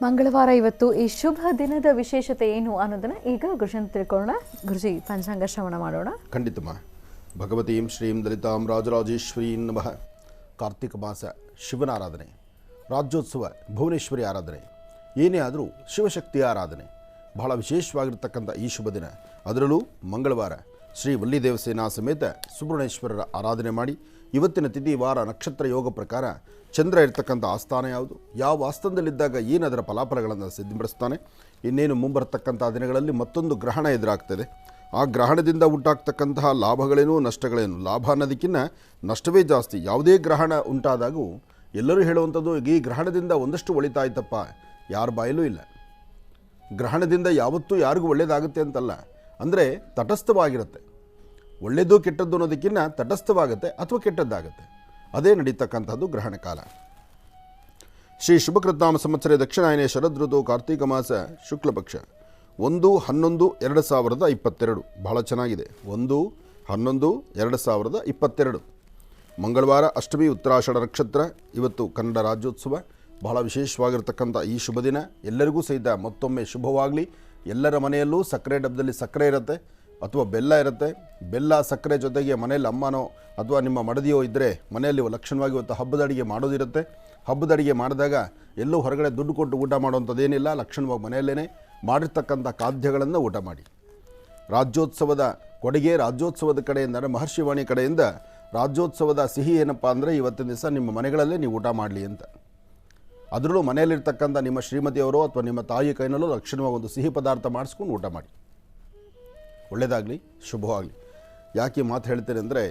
ಮಂಗಳವಾರ ಇವತ್ತು. ಈ ಶುಭ ದಿನದ ವಿಶೇಷತೆ ಏನು ಅನ್ನೋದನ್ನ ಈಗ ಗುರುಜನ್ ತಿಳ್ಕೊಳ್ಳೋಣ. ಗುರುಜಿ, ಪಂಚಾಂಗ ಶ್ರವಣ ಮಾಡೋಣ. ಖಂಡಿತಮ್ಮ. ಭಗವತೀಂ ಶ್ರೀಂ ದಲಿತಾಂ ರಾಜರಾಜೇಶ್ವರೀಂ ನಮಃ. ಕಾರ್ತಿಕ ಮಾಸ ಶಿವನ ಆರಾಧನೆ, ರಾಜ್ಯೋತ್ಸವ ಭುವನೇಶ್ವರಿ ಆರಾಧನೆ, ಏನೇ ಆದರೂ ಶಿವಶಕ್ತಿಯ ಆರಾಧನೆ ಬಹಳ ವಿಶೇಷವಾಗಿರ್ತಕ್ಕಂಥ ಈ ಶುಭ ದಿನ. ಅದರಲ್ಲೂ ಮಂಗಳವಾರ ಶ್ರೀ ವಲ್ಲಿದೇವಸೇನಾ ಸಮೇತ ಸುಬ್ರಹ್ಮಣ್ಯೇಶ್ವರರ ಆರಾಧನೆ ಮಾಡಿ. ಇವತ್ತಿನ ತಿಥಿ, ವಾರ, ನಕ್ಷತ್ರ ಯೋಗ ಪ್ರಕಾರ ಚಂದ್ರ ಇರ್ತಕ್ಕಂಥ ಆಸ್ಥಾನ ಯಾವುದು, ಯಾವ ಆಸ್ಥಾನದಲ್ಲಿದ್ದಾಗ ಏನು ಅದರ ಫಲಾಫಲಗಳನ್ನು ಸಿದ್ಧಪಡಿಸ್ತಾನೆ. ಇನ್ನೇನು ಮುಂಬರತಕ್ಕಂಥ ದಿನಗಳಲ್ಲಿ ಮತ್ತೊಂದು ಗ್ರಹಣ ಎದುರಾಗ್ತದೆ. ಆ ಗ್ರಹಣದಿಂದ ಉಂಟಾಗ್ತಕ್ಕಂತಹ ಲಾಭಗಳೇನು ನಷ್ಟಗಳೇನು. ಲಾಭ ಅನ್ನೋದಕ್ಕಿಂತ ನಷ್ಟವೇ ಜಾಸ್ತಿ. ಯಾವುದೇ ಗ್ರಹಣ ಉಂಟಾದಾಗೂ ಎಲ್ಲರೂ ಹೇಳುವಂಥದ್ದು, ಈ ಗ್ರಹಣದಿಂದ ಒಂದಷ್ಟು ಒಳಿತಾಯ್ತಪ್ಪ, ಯಾರ ಬಾಯಲ್ಲೂ ಇಲ್ಲ. ಗ್ರಹಣದಿಂದ ಯಾವತ್ತೂ ಯಾರಿಗೂ ಒಳ್ಳೆಯದಾಗುತ್ತೆ ಅಂತಲ್ಲ, ಅಂದರೆ ತಟಸ್ಥವಾಗಿರುತ್ತೆ. ಒಳ್ಳೆಯದು ಕೆಟ್ಟದ್ದು ಅನ್ನೋದಕ್ಕಿಂತ ತಟಸ್ಥವಾಗುತ್ತೆ ಅಥವಾ ಕೆಟ್ಟದ್ದಾಗುತ್ತೆ. ಅದೇ ನಡೀತಕ್ಕಂಥದ್ದು ಗ್ರಹಣ ಕಾಲ. ಶ್ರೀ ಶುಭಕೃತ್ನಾಮ ಸಂವತ್ಸರ ದಕ್ಷಿಣಾಯನೇ ಶರದೃತು ಕಾರ್ತಿಕ ಮಾಸ ಶುಕ್ಲ ಪಕ್ಷ 1-11-2022 ಬಹಳ ಚೆನ್ನಾಗಿದೆ. 1-11-2022 ಮಂಗಳವಾರ, ಅಷ್ಟಮಿ, ಉತ್ತರಾಷಾಢ ನಕ್ಷತ್ರ. ಇವತ್ತು ಕನ್ನಡ ರಾಜ್ಯೋತ್ಸವ. ಬಹಳ ವಿಶೇಷವಾಗಿರ್ತಕ್ಕಂಥ ಈ ಶುಭ ದಿನ ಎಲ್ಲರಿಗೂ ಸಹಿತ ಮತ್ತೊಮ್ಮೆ ಶುಭವಾಗಲಿ. ಎಲ್ಲರ ಮನೆಯಲ್ಲೂ ಸಕ್ಕರೆ ಡಬ್ಬದಲ್ಲಿ ಸಕ್ಕರೆ ಇರುತ್ತೆ ಅಥವಾ ಬೆಲ್ಲ ಇರುತ್ತೆ. ಬೆಲ್ಲ ಸಕ್ಕರೆ ಜೊತೆಗೆ ಮನೆಯಲ್ಲಿ ಅಮ್ಮನೋ ಅಥವಾ ನಿಮ್ಮ ಮಡದಿಯೋ ಇದ್ದರೆ ಮನೆಯಲ್ಲಿ ಲಕ್ಷಣವಾಗಿ ಇವತ್ತು ಹಬ್ಬದ ಅಡಿಗೆ ಮಾಡೋದಿರುತ್ತೆ. ಹಬ್ಬದ ಅಡಿಗೆ ಮಾಡಿದಾಗ ಎಲ್ಲೂ ಹೊರಗಡೆ ದುಡ್ಡು ಕೊಟ್ಟು ಊಟ ಮಾಡುವಂಥದ್ದೇನಿಲ್ಲ. ಲಕ್ಷಣವಾಗಿ ಮನೆಯಲ್ಲೇ ಮಾಡಿರ್ತಕ್ಕಂಥ ಖಾದ್ಯಗಳನ್ನು ಊಟ ಮಾಡಿ. ರಾಜ್ಯೋತ್ಸವದ ಕೊಡುಗೆ, ರಾಜ್ಯೋತ್ಸವದ ಕಡೆಯಿಂದ, ಮಹರ್ಷಿವಾಣಿ ಕಡೆಯಿಂದ ರಾಜ್ಯೋತ್ಸವದ ಸಿಹಿ ಏನಪ್ಪ ಅಂದರೆ ಇವತ್ತಿನ ದಿವಸ ನಿಮ್ಮ ಮನೆಗಳಲ್ಲೇ ನೀವು ಊಟ ಮಾಡಲಿ ಅಂತ. ಅದರಲ್ಲೂ ಮನೆಯಲ್ಲಿರ್ತಕ್ಕಂಥ ನಿಮ್ಮ ಶ್ರೀಮತಿಯವರೋ ಅಥವಾ ನಿಮ್ಮ ತಾಯಿ ಕೈನಲ್ಲೋ ಲಕ್ಷಣವಾಗಿ ಒಂದು ಸಿಹಿ ಪದಾರ್ಥ ಮಾಡಿಸ್ಕೊಂಡು ಊಟ ಮಾಡಿ. ಒಳ್ಳೆಯದಾಗಲಿ, ಶುಭವಾಗಲಿ. ಯಾಕೆ ಮಾತು ಹೇಳ್ತೇನೆ ಅಂದರೆ,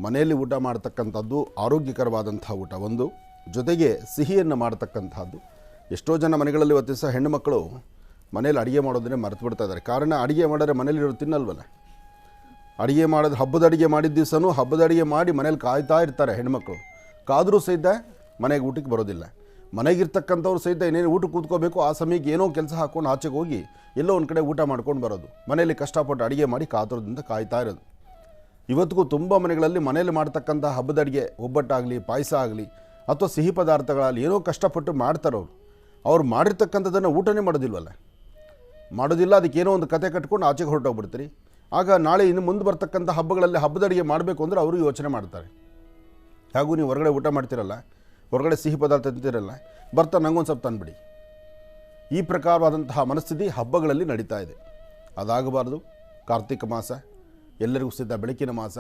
ಮನೆಯಲ್ಲಿ ಊಟ ಮಾಡ್ತಕ್ಕಂಥದ್ದು ಆರೋಗ್ಯಕರವಾದಂಥ ಊಟ ಒಂದು, ಜೊತೆಗೆ ಸಿಹಿಯನ್ನು ಮಾಡ್ತಕ್ಕಂಥದ್ದು. ಎಷ್ಟೋ ಜನ ಮನೆಗಳಲ್ಲಿ ಇವತ್ತು ದಿವಸ ಹೆಣ್ಣು ಮಕ್ಕಳು ಮನೇಲಿ ಅಡುಗೆ ಮಾಡೋದನ್ನೇ ಮರೆತು ಬಿಡ್ತಾ ಇದ್ದಾರೆ. ಕಾರಣ ಅಡುಗೆ ಮಾಡಿದ್ರೆ ಮನೇಲಿರೋ ತಿನ್ನಲ್ವಲ್ಲ. ಅಡುಗೆ ಮಾಡೋದು ಹಬ್ಬದ ಅಡುಗೆ ಮಾಡಿದ ದಿವಸನೂ ಹಬ್ಬದ ಅಡುಗೆ ಮಾಡಿ ಮನೇಲಿ ಕಾಯ್ತಾ ಇರ್ತಾರೆ ಹೆಣ್ಮಕ್ಳು. ಕಾದರೂ ಸಹಿತ ಮನೆಗೆ ಊಟಕ್ಕೆ ಬರೋದಿಲ್ಲ. ಮನೆಗಿರ್ತಕ್ಕಂಥವ್ರು ಸಹಿತ ಏನೇನು ಊಟಕ್ಕೆ ಕೂತ್ಕೋಬೇಕು ಆ ಸಮಯಕ್ಕೆ ಏನೋ ಕೆಲಸ ಹಾಕ್ಕೊಂಡು ಆಚೆಗೆ ಹೋಗಿ ಎಲ್ಲೋ ಒಂದು ಕಡೆ ಊಟ ಮಾಡ್ಕೊಂಡು ಬರೋದು. ಮನೆಯಲ್ಲಿ ಕಷ್ಟಪಟ್ಟು ಅಡುಗೆ ಮಾಡಿ ಕಾತುರದಿಂದ ಕಾಯ್ತಾ ಇರೋದು. ಇವತ್ತಿಗೂ ತುಂಬ ಮನೆಗಳಲ್ಲಿ ಮನೇಲಿ ಮಾಡ್ತಕ್ಕಂಥ ಹಬ್ಬದ ಅಡುಗೆ, ಒಬ್ಬಟ್ಟಾಗಲಿ, ಪಾಯಸ ಆಗಲಿ ಅಥವಾ ಸಿಹಿ ಪದಾರ್ಥಗಳಲ್ಲಿ ಏನೋ ಕಷ್ಟಪಟ್ಟು ಮಾಡ್ತಾರವ್ರು. ಅವ್ರು ಮಾಡಿರ್ತಕ್ಕಂಥದ್ದನ್ನು ಊಟನೇ ಮಾಡೋದಿಲ್ವಲ್ಲ. ಮಾಡೋದಿಲ್ಲ, ಅದಕ್ಕೇನೋ ಒಂದು ಕತೆ ಕಟ್ಕೊಂಡು ಆಚೆಗೆ ಹೊರಟೋಗ್ಬಿಡ್ತೀರಿ. ಆಗ ನಾಳೆ ಇನ್ನು ಮುಂದೆ ಬರ್ತಕ್ಕಂಥ ಹಬ್ಬಗಳಲ್ಲಿ ಹಬ್ಬದ ಅಡುಗೆ ಮಾಡಬೇಕು ಅಂದರೆ ಅವರು ಯೋಚನೆ ಮಾಡ್ತಾರೆ. ಹಾಗೂ ನೀವು ಹೊರಗಡೆ ಊಟ ಮಾಡ್ತಿರಲ್ಲ, ಹೊರಗಡೆ ಸಿಹಿ ಪದಾರ್ಥ ತಿಂತಿರಲ್ಲ, ಬರ್ತಾ ನಂಗೊಂದು ಸ್ವಲ್ಪ ತಂದುಬಿಡಿ. ಈ ಪ್ರಕಾರವಾದಂತಹ ಮನಸ್ಥಿತಿ ಹಬ್ಬಗಳಲ್ಲಿ ನಡೀತಾ ಇದೆ. ಅದಾಗಬಾರ್ದು. ಕಾರ್ತಿಕ ಮಾಸ ಎಲ್ಲರಿಗೂ ಸಿದ್ಧ ಬೆಳಕಿನ ಮಾಸ.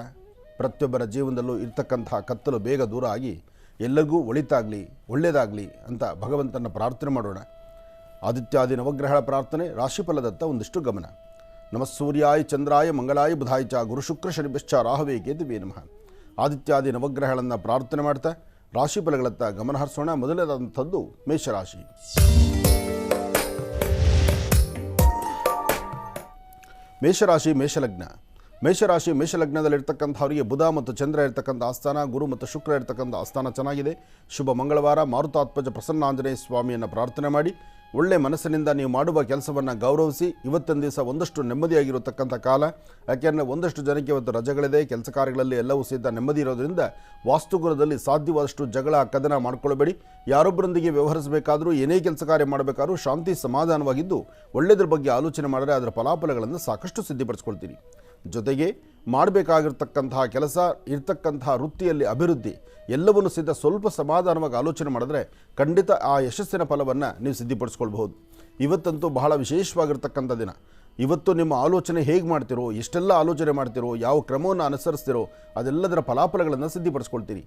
ಪ್ರತಿಯೊಬ್ಬರ ಜೀವನದಲ್ಲೂ ಇರ್ತಕ್ಕಂತಹ ಕತ್ತಲು ಬೇಗ ದೂರ ಆಗಿ ಎಲ್ಲರಿಗೂ ಒಳಿತಾಗಲಿ, ಒಳ್ಳೆಯದಾಗಲಿ ಅಂತ ಭಗವಂತನ ಪ್ರಾರ್ಥನೆ ಮಾಡೋಣ. ಆದಿತ್ಯಾದಿ ನವಗ್ರಹಗಳ ಪ್ರಾರ್ಥನೆ, ರಾಶಿಫಲದತ್ತ ಒಂದಿಷ್ಟು ಗಮನ. ನಮಃ ಸೂರ್ಯಾಯ ಚಂದ್ರಾಯ ಮಂಗಳಾಯ ಬುಧಾಯ ಚ ಗುರು ಶುಕ್ರ ಶನಿಭ್ಯಶ್ಚ ರಾಹವೇ ಕೇತುವೇ ನಮಃ. ಆದಿತ್ಯಾದಿ ನವಗ್ರಹಗಳನ್ನು ಪ್ರಾರ್ಥನೆ ಮಾಡ್ತಾ ರಾಶಿಫಲಗಳತ್ತ ಗಮನ ಹರಿಸೋಣ. ಮೊದಲನೇದಾದಂಥದ್ದು ಮೇಷರಾಶಿ. ಮೇಷರಾಶಿ ಮೇಷಲಗ್ನ. ಮೇಷಲಗ್ನದಲ್ಲಿರ್ತಕ್ಕಂಥವರಿಗೆ ಬುಧ ಮತ್ತು ಚಂದ್ರ ಇರ್ತಕ್ಕಂಥ ಆಸ್ಥಾನ, ಗುರು ಮತ್ತು ಶುಕ್ರ ಇರ್ತಕ್ಕಂಥ ಆಸ್ಥಾನ ಚೆನ್ನಾಗಿದೆ. ಶುಭ ಮಂಗಳವಾರ. ಮಾರುತಾತ್ಮಜ ಪ್ರಸನ್ನಾಂಜನೇಯ ಸ್ವಾಮಿಯನ್ನು ಪ್ರಾರ್ಥನೆ ಮಾಡಿ ಒಳ್ಳೆ ಮನಸ್ಸಿನಿಂದ ನೀವು ಮಾಡುವ ಕೆಲಸವನ್ನು ಗೌರವಿಸಿ ಇವತ್ತಿನ ದಿವಸ ಒಂದಷ್ಟು ನೆಮ್ಮದಿಯಾಗಿರತಕ್ಕಂಥ ಕಾಲ. ಯಾಕೆಂದರೆ ಒಂದಷ್ಟು ಜನಕ್ಕೆ ಇವತ್ತು ರಜೆಗಳಿದೆ, ಕೆಲಸ ಕಾರ್ಯಗಳಲ್ಲಿ ಎಲ್ಲವೂ ಸಹಿತ ನೆಮ್ಮದಿ ಇರೋದರಿಂದ ವಾಸ್ತುಗುಣದಲ್ಲಿ ಸಾಧ್ಯವಾದಷ್ಟು ಜಗಳ ಕದನ ಮಾಡ್ಕೊಳ್ಬೇಡಿ. ಯಾರೊಬ್ಬರೊಂದಿಗೆ ವ್ಯವಹರಿಸಬೇಕಾದ್ರೂ, ಏನೇ ಕೆಲಸ ಕಾರ್ಯ ಮಾಡಬೇಕಾದ್ರೂ ಶಾಂತಿ ಸಮಾಧಾನವಾಗಿದ್ದು ಒಳ್ಳೆಯದ್ರ ಬಗ್ಗೆ ಆಲೋಚನೆ ಮಾಡಿದ್ರೆ ಅದರ ಫಲಾಫಲಗಳನ್ನು ಸಾಕಷ್ಟು ಸಿದ್ಧಿಪಡಿಸ್ಕೊಳ್ತೀರಿ. ಜೊತೆಗೆ ಮಾಡಬೇಕಾಗಿರ್ತಕ್ಕಂತಹ ಕೆಲಸ, ಇರ್ತಕ್ಕಂತಹ ವೃತ್ತಿಯಲ್ಲಿ ಅಭಿವೃದ್ಧಿ ಎಲ್ಲವನ್ನೂ ಸಿದ್ಧ ಸ್ವಲ್ಪ ಸಮಾಧಾನವಾಗಿ ಆಲೋಚನೆ ಮಾಡಿದ್ರೆ ಖಂಡಿತ ಆ ಯಶಸ್ಸಿನ ಫಲವನ್ನು ನೀವು ಸಿದ್ಧಿಪಡಿಸ್ಕೊಳ್ಬಹುದು. ಇವತ್ತಂತೂ ಬಹಳ ವಿಶೇಷವಾಗಿರ್ತಕ್ಕಂಥ ದಿನ. ಇವತ್ತು ನಿಮ್ಮ ಆಲೋಚನೆ ಹೇಗೆ ಮಾಡ್ತಿರೋ, ಎಷ್ಟೆಲ್ಲ ಆಲೋಚನೆ ಮಾಡ್ತಿರೋ, ಯಾವ ಕ್ರಮವನ್ನು ಅನುಸರಿಸ್ತಿರೋ ಅದೆಲ್ಲದರ ಫಲಾಫಲಗಳನ್ನು ಸಿದ್ಧಿಪಡಿಸ್ಕೊಳ್ತೀರಿ.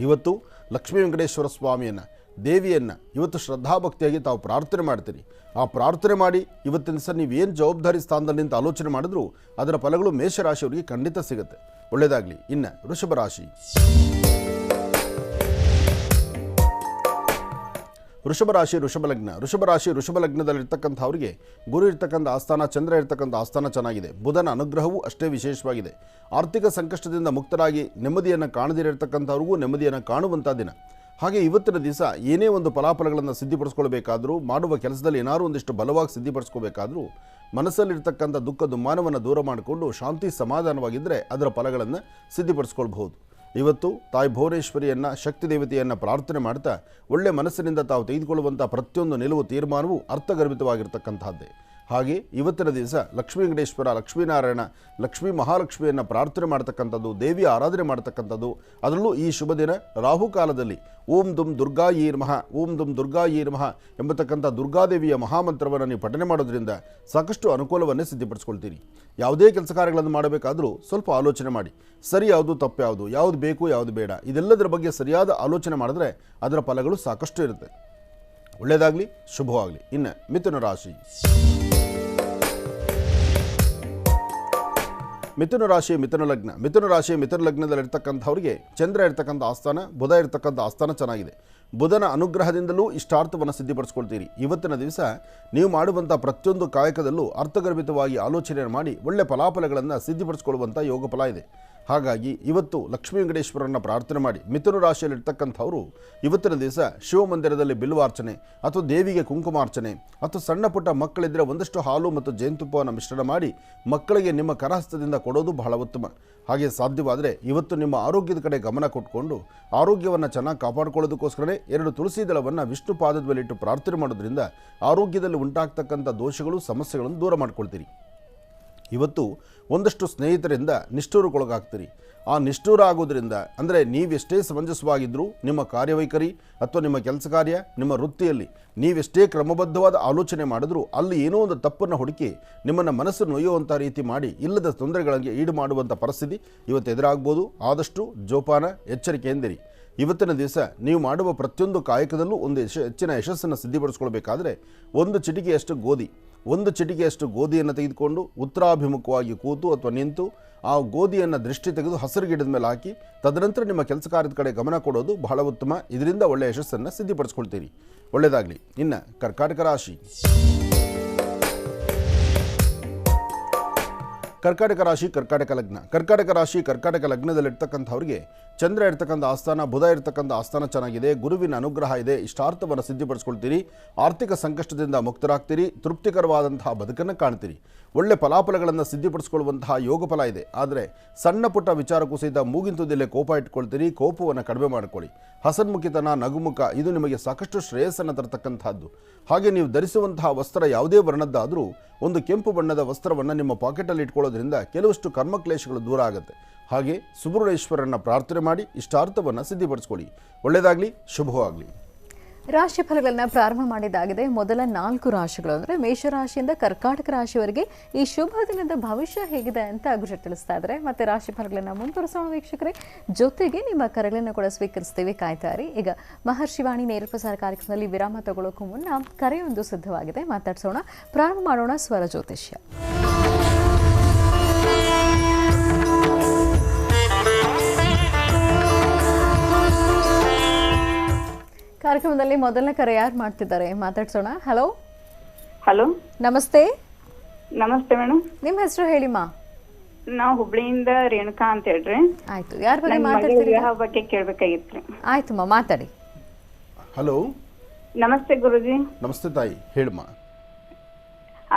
ಇವತ್ತು ಲಕ್ಷ್ಮೀ ವೆಂಕಟೇಶ್ವರ ಸ್ವಾಮಿಯನ್ನು, ದೇವಿಯನ್ನು ಇವತ್ತು ಶ್ರದ್ಧಾಭಕ್ತಿಯಾಗಿ ತಾವು ಪ್ರಾರ್ಥನೆ ಮಾಡ್ತೀರಿ. ಆ ಪ್ರಾರ್ಥನೆ ಮಾಡಿ ಇವತ್ತಿನ ದಿವಸ ನೀವೇನು ಜವಾಬ್ದಾರಿ ಸ್ಥಾನದಲ್ಲಿ ನಿಂತು ಆಲೋಚನೆ ಮಾಡಿದ್ರೂ ಅದರ ಫಲಗಳು ಮೇಷರಾಶಿಯವರಿಗೆ ಖಂಡಿತ ಸಿಗುತ್ತೆ. ಒಳ್ಳೆಯದಾಗಲಿ. ಇನ್ನು ವೃಷಭ ರಾಶಿ. ವೃಷಭ ಲಗ್ನದಲ್ಲಿರ್ತಕ್ಕಂಥವ್ರಿಗೆ ಗುರು ಇರ್ತಕ್ಕಂಥ ಆಸ್ಥಾನ, ಚಂದ್ರ ಇರ್ತಕ್ಕಂಥ ಆಸ್ಥಾನ ಚೆನ್ನಾಗಿದೆ. ಬುಧನ ಅನುಗ್ರಹವೂ ಅಷ್ಟೇ ವಿಶೇಷವಾಗಿದೆ. ಆರ್ಥಿಕ ಸಂಕಷ್ಟದಿಂದ ಮುಕ್ತರಾಗಿ ನೆಮ್ಮದಿಯನ್ನು ಕಾಣದಿರತಕ್ಕಂಥವ್ರಿಗೂ ನೆಮ್ಮದಿಯನ್ನು ಕಾಣುವಂಥ ದಿನ. ಹಾಗೆ ಇವತ್ತಿನ ದಿವಸ ಏನೇ ಒಂದು ಫಲಾಫಲಗಳನ್ನು ಸಿದ್ಧಿಪಡಿಸ್ಕೊಳ್ಬೇಕಾದ್ರೂ, ಮಾಡುವ ಕೆಲಸದಲ್ಲಿ ಏನಾದರೂ ಒಂದಿಷ್ಟು ಬಲವಾಗಿ ಸಿದ್ಧಿಪಡಿಸ್ಕೋಬೇಕಾದ್ರೂ ಮನಸ್ಸಲ್ಲಿರ್ತಕ್ಕಂಥ ದುಃಖ ದುಮ್ಮಾನವನ್ನು ದೂರ ಮಾಡಿಕೊಂಡು ಶಾಂತಿ ಸಮಾಧಾನವಾಗಿದ್ದರೆ ಅದರ ಫಲಗಳನ್ನು ಸಿದ್ಧಿಪಡಿಸ್ಕೊಳ್ಬಹುದು. ಇವತ್ತು ತಾಯಿ ಭುವನೇಶ್ವರಿಯನ್ನು, ಶಕ್ತಿ ದೇವತೆಯನ್ನು ಪ್ರಾರ್ಥನೆ ಮಾಡ್ತಾ ಒಳ್ಳೆ ಮನಸ್ಸಿನಿಂದ ತಾವು ತೆಗೆದುಕೊಳ್ಳುವಂಥ ಪ್ರತಿಯೊಂದು ನಿಲುವು ತೀರ್ಮಾನವೂ ಅರ್ಥಗರ್ಭಿತವಾಗಿರ್ತಕ್ಕಂಥದ್ದೇ. ಹಾಗೆ ಇವತ್ತಿನ ದಿವಸ ಲಕ್ಷ್ಮೀ ವೆಂಕಟೇಶ್ವರ, ಲಕ್ಷ್ಮೀನಾರಾಯಣ, ಲಕ್ಷ್ಮೀ ಮಹಾಲಕ್ಷ್ಮಿಯನ್ನು ಪ್ರಾರ್ಥನೆ ಮಾಡ್ತಕ್ಕಂಥದ್ದು, ದೇವಿಯ ಆರಾಧನೆ ಮಾಡ್ತಕ್ಕಂಥದ್ದು. ಅದರಲ್ಲೂ ಈ ಶುಭ ದಿನ ರಾಹುಕಾಲದಲ್ಲಿ ಓಂ ದುಂ ದುರ್ಗಾಯೇ ನಮಃ, ಓಂ ದುಂ ದುರ್ಗಾಯೇ ನಮಃ ಎಂಬತಕ್ಕಂಥ ದುರ್ಗಾದೇವಿಯ ಮಹಾಮಂತ್ರವನ್ನು ನೀವು ಪಠನೆ ಮಾಡೋದ್ರಿಂದ ಸಾಕಷ್ಟು ಅನುಕೂಲವನ್ನೇ ಸಿದ್ಧಿಪಡಿಸ್ಕೊಳ್ತೀರಿ. ಯಾವುದೇ ಕೆಲಸ ಕಾರ್ಯಗಳನ್ನು ಮಾಡಬೇಕಾದರೂ ಸ್ವಲ್ಪ ಆಲೋಚನೆ ಮಾಡಿ. ಸರಿ ಯಾವುದು, ತಪ್ಪು ಯಾವುದು, ಯಾವುದು ಬೇಕು, ಯಾವುದು ಬೇಡ, ಇದೆಲ್ಲದರ ಬಗ್ಗೆ ಸರಿಯಾದ ಆಲೋಚನೆ ಮಾಡಿದ್ರೆ ಅದರ ಫಲಗಳು ಸಾಕಷ್ಟು ಇರುತ್ತೆ. ಒಳ್ಳೆಯದಾಗಲಿ, ಶುಭವಾಗಲಿ. ಇನ್ನು ಮಿಥುನ ರಾಶಿ. ಮಿಥುನ ರಾಶಿ ಲಗ್ನದಲ್ಲಿರ್ತಕ್ಕಂಥವ್ರಿಗೆ ಚಂದ್ರ ಇರ್ತಕ್ಕಂಥ ಆಸ್ಥಾನ, ಬುಧ ಇರ್ತಕ್ಕಂಥ ಆಸ್ಥಾನ ಚೆನ್ನಾಗಿದೆ. ಬುಧನ ಅನುಗ್ರಹದಿಂದಲೂ ಇಷ್ಟಾರ್ಥವನ್ನು ಸಿದ್ಧಿಪಡಿಸ್ಕೊಳ್ತೀರಿ. ಇವತ್ತಿನ ದಿವಸ ನೀವು ಮಾಡುವಂಥ ಪ್ರತಿಯೊಂದು ಕಾಯಕದಲ್ಲೂ ಅರ್ಥಗರ್ಭಿತವಾಗಿ ಆಲೋಚನೆಯನ್ನು ಮಾಡಿ ಒಳ್ಳೆ ಫಲಾಫಲಗಳನ್ನು ಸಿದ್ಧಿಪಡಿಸ್ಕೊಳ್ಳುವಂಥ ಯೋಗ ಫಲ ಇದೆ. ಹಾಗಾಗಿ ಇವತ್ತು ಲಕ್ಷ್ಮೀ ವೆಂಕಟೇಶ್ವರನ್ನು ಪ್ರಾರ್ಥನೆ ಮಾಡಿ ಮಿಥುನ ರಾಶಿಯಲ್ಲಿರ್ತಕ್ಕಂಥವರು ಇವತ್ತಿನ ದಿವಸ ಶಿವಮಂದಿರದಲ್ಲಿ ಬಿಲ್ವಾರ್ಚನೆ ಅಥವಾ ದೇವಿಗೆ ಕುಂಕುಮಾರ್ಚನೆ ಅಥವಾ ಸಣ್ಣ ಪುಟ್ಟ ಮಕ್ಕಳಿದ್ದರೆ ಒಂದಷ್ಟು ಹಾಲು ಮತ್ತು ಜೇನುತುಪ್ಪವನ್ನು ಮಿಶ್ರಣ ಮಾಡಿ ಮಕ್ಕಳಿಗೆ ನಿಮ್ಮ ಕರಹಸ್ತದಿಂದ ಕೊಡೋದು ಬಹಳ ಉತ್ತಮ. ಹಾಗೆ ಸಾಧ್ಯವಾದರೆ ಇವತ್ತು ನಿಮ್ಮ ಆರೋಗ್ಯದ ಕಡೆ ಗಮನ ಕೊಟ್ಕೊಂಡು ಆರೋಗ್ಯವನ್ನು ಚೆನ್ನಾಗಿ ಕಾಪಾಡಿಕೊಳ್ಳೋದಕ್ಕೋಸ್ಕರನೇ 2 ತುಳಸಿ ದಳವನ್ನು ವಿಷ್ಣು ಪಾದದ ಮೇಲೆ ಇಟ್ಟು ಪ್ರಾರ್ಥನೆ ಮಾಡೋದ್ರಿಂದ ಆರೋಗ್ಯದಲ್ಲಿ ಉಂಟಾಗ್ತಕ್ಕಂಥ ದೋಷಗಳು, ಸಮಸ್ಯೆಗಳನ್ನು ದೂರ ಮಾಡ್ಕೊಳ್ತೀರಿ. ಇವತ್ತು ಒಂದಷ್ಟು ಸ್ನೇಹಿತರಿಂದ ನಿಷ್ಠೂರಕ್ಕೊಳಗಾಗ್ತೀರಿ. ಆ ನಿಷ್ಠೂರ ಆಗೋದ್ರಿಂದ ಅಂದರೆ ನೀವೆಷ್ಟೇ ಸಮಂಜಸವಾಗಿದ್ದರೂ ನಿಮ್ಮ ಕಾರ್ಯವೈಖರಿ ಅಥವಾ ನಿಮ್ಮ ಕೆಲಸ ಕಾರ್ಯ, ನಿಮ್ಮ ವೃತ್ತಿಯಲ್ಲಿ ನೀವೆಷ್ಟೇ ಕ್ರಮಬದ್ಧವಾದ ಆಲೋಚನೆ ಮಾಡಿದ್ರೂ ಅಲ್ಲಿ ಏನೋ ಒಂದು ತಪ್ಪನ್ನು ಹುಡುಕಿ ನಿಮ್ಮನ್ನು ಮನಸ್ಸು ನೋಯುವಂಥ ರೀತಿ ಮಾಡಿ ಇಲ್ಲದ ತೊಂದರೆಗಳಿಗೆ ಈಡು ಮಾಡುವಂಥ ಪರಿಸ್ಥಿತಿ ಇವತ್ತು ಎದುರಾಗ್ಬೋದು. ಆದಷ್ಟು ಜೋಪಾನ, ಎಚ್ಚರಿಕೆಯಿಂದಿರಿ. ಇವತ್ತಿನ ದಿವಸ ನೀವು ಮಾಡುವ ಪ್ರತಿಯೊಂದು ಕಾಯಕದಲ್ಲೂ ಒಂದು ಹೆಚ್ಚಿನ ಯಶಸ್ಸನ್ನು ಸಿದ್ಧಿಪಡಿಸ್ಕೊಳ್ಬೇಕಾದ್ರೆ ಒಂದು ಚಿಟಿಕೆಯಷ್ಟು ಗೋಧಿಯನ್ನು ತೆಗೆದುಕೊಂಡು ಉತ್ತರಾಭಿಮುಖವಾಗಿ ಕೂತು ಅಥವಾ ನಿಂತು ಆ ಗೋಧಿಯನ್ನು ದೃಷ್ಟಿ ತೆಗೆದು ಹಸಿರು ಗಿಡದ ಮೇಲೆ ಹಾಕಿ ತದನಂತರ ನಿಮ್ಮ ಕೆಲಸ ಕಾರ್ಯದ ಕಡೆ ಗಮನ ಕೊಡೋದು ಬಹಳ ಉತ್ತಮ. ಇದರಿಂದ ಒಳ್ಳೆಯ ಯಶಸ್ಸನ್ನು ಸಿದ್ಧಿಪಡಿಸ್ಕೊಳ್ತೀರಿ. ಒಳ್ಳೆಯದಾಗಲಿ. ಇನ್ನು ಕರ್ಕಾಟಕ ರಾಶಿ. ಕರ್ಕಾಟಕ ರಾಶಿ ಕರ್ಕಾಟಕ ಲಗ್ನದಲ್ಲಿರ್ತಕ್ಕಂಥವ್ರಿಗೆ ಚಂದ್ರ ಇರ್ತಕ್ಕಂಥ ಆಸ್ಥಾನ, ಬುಧ ಇರ್ತಕ್ಕಂಥ ಆಸ್ಥಾನ ಚೆನ್ನಾಗಿದೆ, ಗುರುವಿನ ಅನುಗ್ರಹ ಇದೆ, ಇಷ್ಟಾರ್ಥವನ್ನು ಸಿದ್ಧಿಪಡಿಸ್ಕೊಳ್ತೀರಿ, ಆರ್ಥಿಕ ಸಂಕಷ್ಟದಿಂದ ಮುಕ್ತರಾಗ್ತೀರಿ, ತೃಪ್ತಿಕರವಾದಂತಹ ಬದುಕನ್ನು ಕಾಣ್ತೀರಿ, ಒಳ್ಳೆ ಫಲಾಫಲಗಳನ್ನು ಸಿದ್ಧಿಪಡಿಸ್ಕೊಳ್ಳುವಂತಹ ಯೋಗ ಫಲ ಇದೆ. ಆದರೆ ಸಣ್ಣ ಪುಟ್ಟ ವಿಚಾರಕ್ಕೂ ಸಹಿತ ಮೂಗಿಂತುದಲ್ಲೇ ಕೋಪ ಇಟ್ಕೊಳ್ತೀರಿ. ಕೋಪವನ್ನು ಕಡಿಮೆ ಮಾಡಿಕೊಳ್ಳಿ. ಹಸನ್ಮುಖಿತನ, ನಗುಮುಖ ಇದು ನಿಮಗೆ ಸಾಕಷ್ಟು ಶ್ರೇಯಸ್ಸನ್ನು ತರತಕ್ಕಂಥದ್ದು. ಹಾಗೆ ನೀವು ಧರಿಸುವಂತಹ ವಸ್ತ್ರ ಯಾವುದೇ ವರ್ಣದ್ದಾದರೂ ಒಂದು ಕೆಂಪು ಬಣ್ಣದ ವಸ್ತ್ರವನ್ನು ನಿಮ್ಮ ಪಾಕೆಟಲ್ಲಿ ಇಟ್ಕೊಳ್ಳೋದ್ರಿಂದ ಕೆಲವಷ್ಟು ಕರ್ಮಕ್ಲೇಶಗಳು ದೂರ ಆಗುತ್ತೆ. ಹಾಗೆ ಸುಬ್ರಹ್ಮಣ್ಯೇಶ್ವರನ ಪ್ರಾರ್ಥನೆ ಮಾಡಿ ಇಷ್ಟಾರ್ಥವನ್ನು ಸಿದ್ಧಿಪಡಿಸ್ಕೊಳ್ಳಿ. ಒಳ್ಳೆಯದಾಗಲಿ, ಶುಭವಾಗಲಿ. ರಾಶಿ ಫಲಗಳನ್ನು ಪ್ರಾರಂಭ ಮಾಡಿದ್ದಾಗಿದೆ. ಮೊದಲ 4 ರಾಶಿಗಳು ಅಂದರೆ ಮೇಷರಾಶಿಯಿಂದ ಕರ್ಕಾಟಕ ರಾಶಿಯವರೆಗೆ ಈ ಶುಭ ದಿನದ ಭವಿಷ್ಯ ಹೇಗಿದೆ ಅಂತ ಗುರುಜಿ ತಿಳಿಸ್ತಾ ಇದ್ದಾರೆ. ಮತ್ತೆ ರಾಶಿ ಫಲಗಳನ್ನು ಮುಂದುವರಿಸೋಣ ವೀಕ್ಷಕರೇ. ಜೊತೆಗೆ ನಿಮ್ಮ ಕರೆಗಳನ್ನು ಕೂಡ ಸ್ವೀಕರಿಸ್ತೀವಿ, ಕಾಯ್ತಾ ಇರಿ. ಈಗ ಮಹರ್ಷಿವಾಣಿ ನೇರ ಪ್ರಸಾರ ಕಾರ್ಯಕ್ರಮದಲ್ಲಿ ವಿರಾಮ ತಗೊಳ್ಳೋಕ್ಕೂ ಮುನ್ನ ಕರೆಯೊಂದು ಸಿದ್ಧವಾಗಿದೆ, ಮಾತಾಡ್ಸೋಣ. ಪ್ರಾರಂಭ ಮಾಡೋಣ ಸ್ವರ ಜ್ಯೋತಿಷ್ಯ. ಕಾರ್ಯಕ್ರಮದಲ್ಲಿ ಮೊದಲನೇ ಕರೆ ಯಾರು ಮಾಡ್ತಿದ್ದಾರೆ, ಮಾತಾಡ್ಸೋಣ. ಹಲೋ. ನಮಸ್ತೆ. ನಮಸ್ತೆ ಮೇಡಮ್. ನಿಮ್ಮ ಹೆಸರು ಹೇಳಿಮ್ಮ. ನಾವು ಹುಬ್ಳಿಯಿಂದ ರೇಣುಕಾ ಅಂತ ಹೇಳ್ರಿ. ಆಯ್ತು, ಯಾರ ಬಗ್ಗೆ ಮಾತಾಡ್ತೀರಿ? ವಿವಾಹ ಬಗ್ಗೆ ಕೇಳ್ಬೇಕಾಗಿತ್ರಿ. ಆಯ್ತಮ್ಮ, ಮಾತಾಡಿ. ಹಲೋ. ನಮಸ್ತೆ ಗುರುಜಿ. ನಮಸ್ತೆ ತಾಯಿ, ಹೇಳಮ್ಮ.